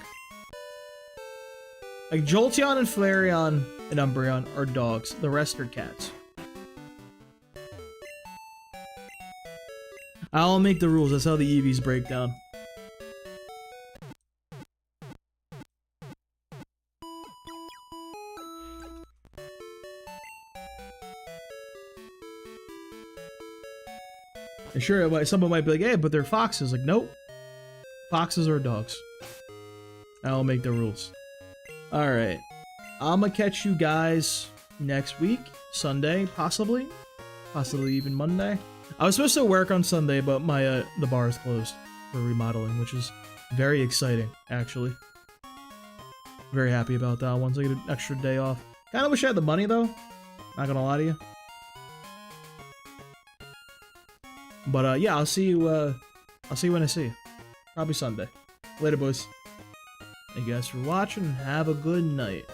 Like, Jolteon and Flareon and Umbreon are dogs. The rest are cats. I'll make the rules. That's how the EVs break down. And sure, someone might be like, hey, but they're foxes. Like, nope. Foxes are dogs. I'll make the rules. Alright. I'm gonna catch you guys next week. Sunday, possibly. Possibly even Monday. I was supposed to work on Sunday, but my the bar is closed for remodeling, which is very exciting, actually. Very happy about that once I get an extra day off. Kinda wish I had the money, though. Not gonna lie to you. But yeah, I'll see you when I see you. Probably Sunday. Later, boys. Thank you guys for watching. Have a good night.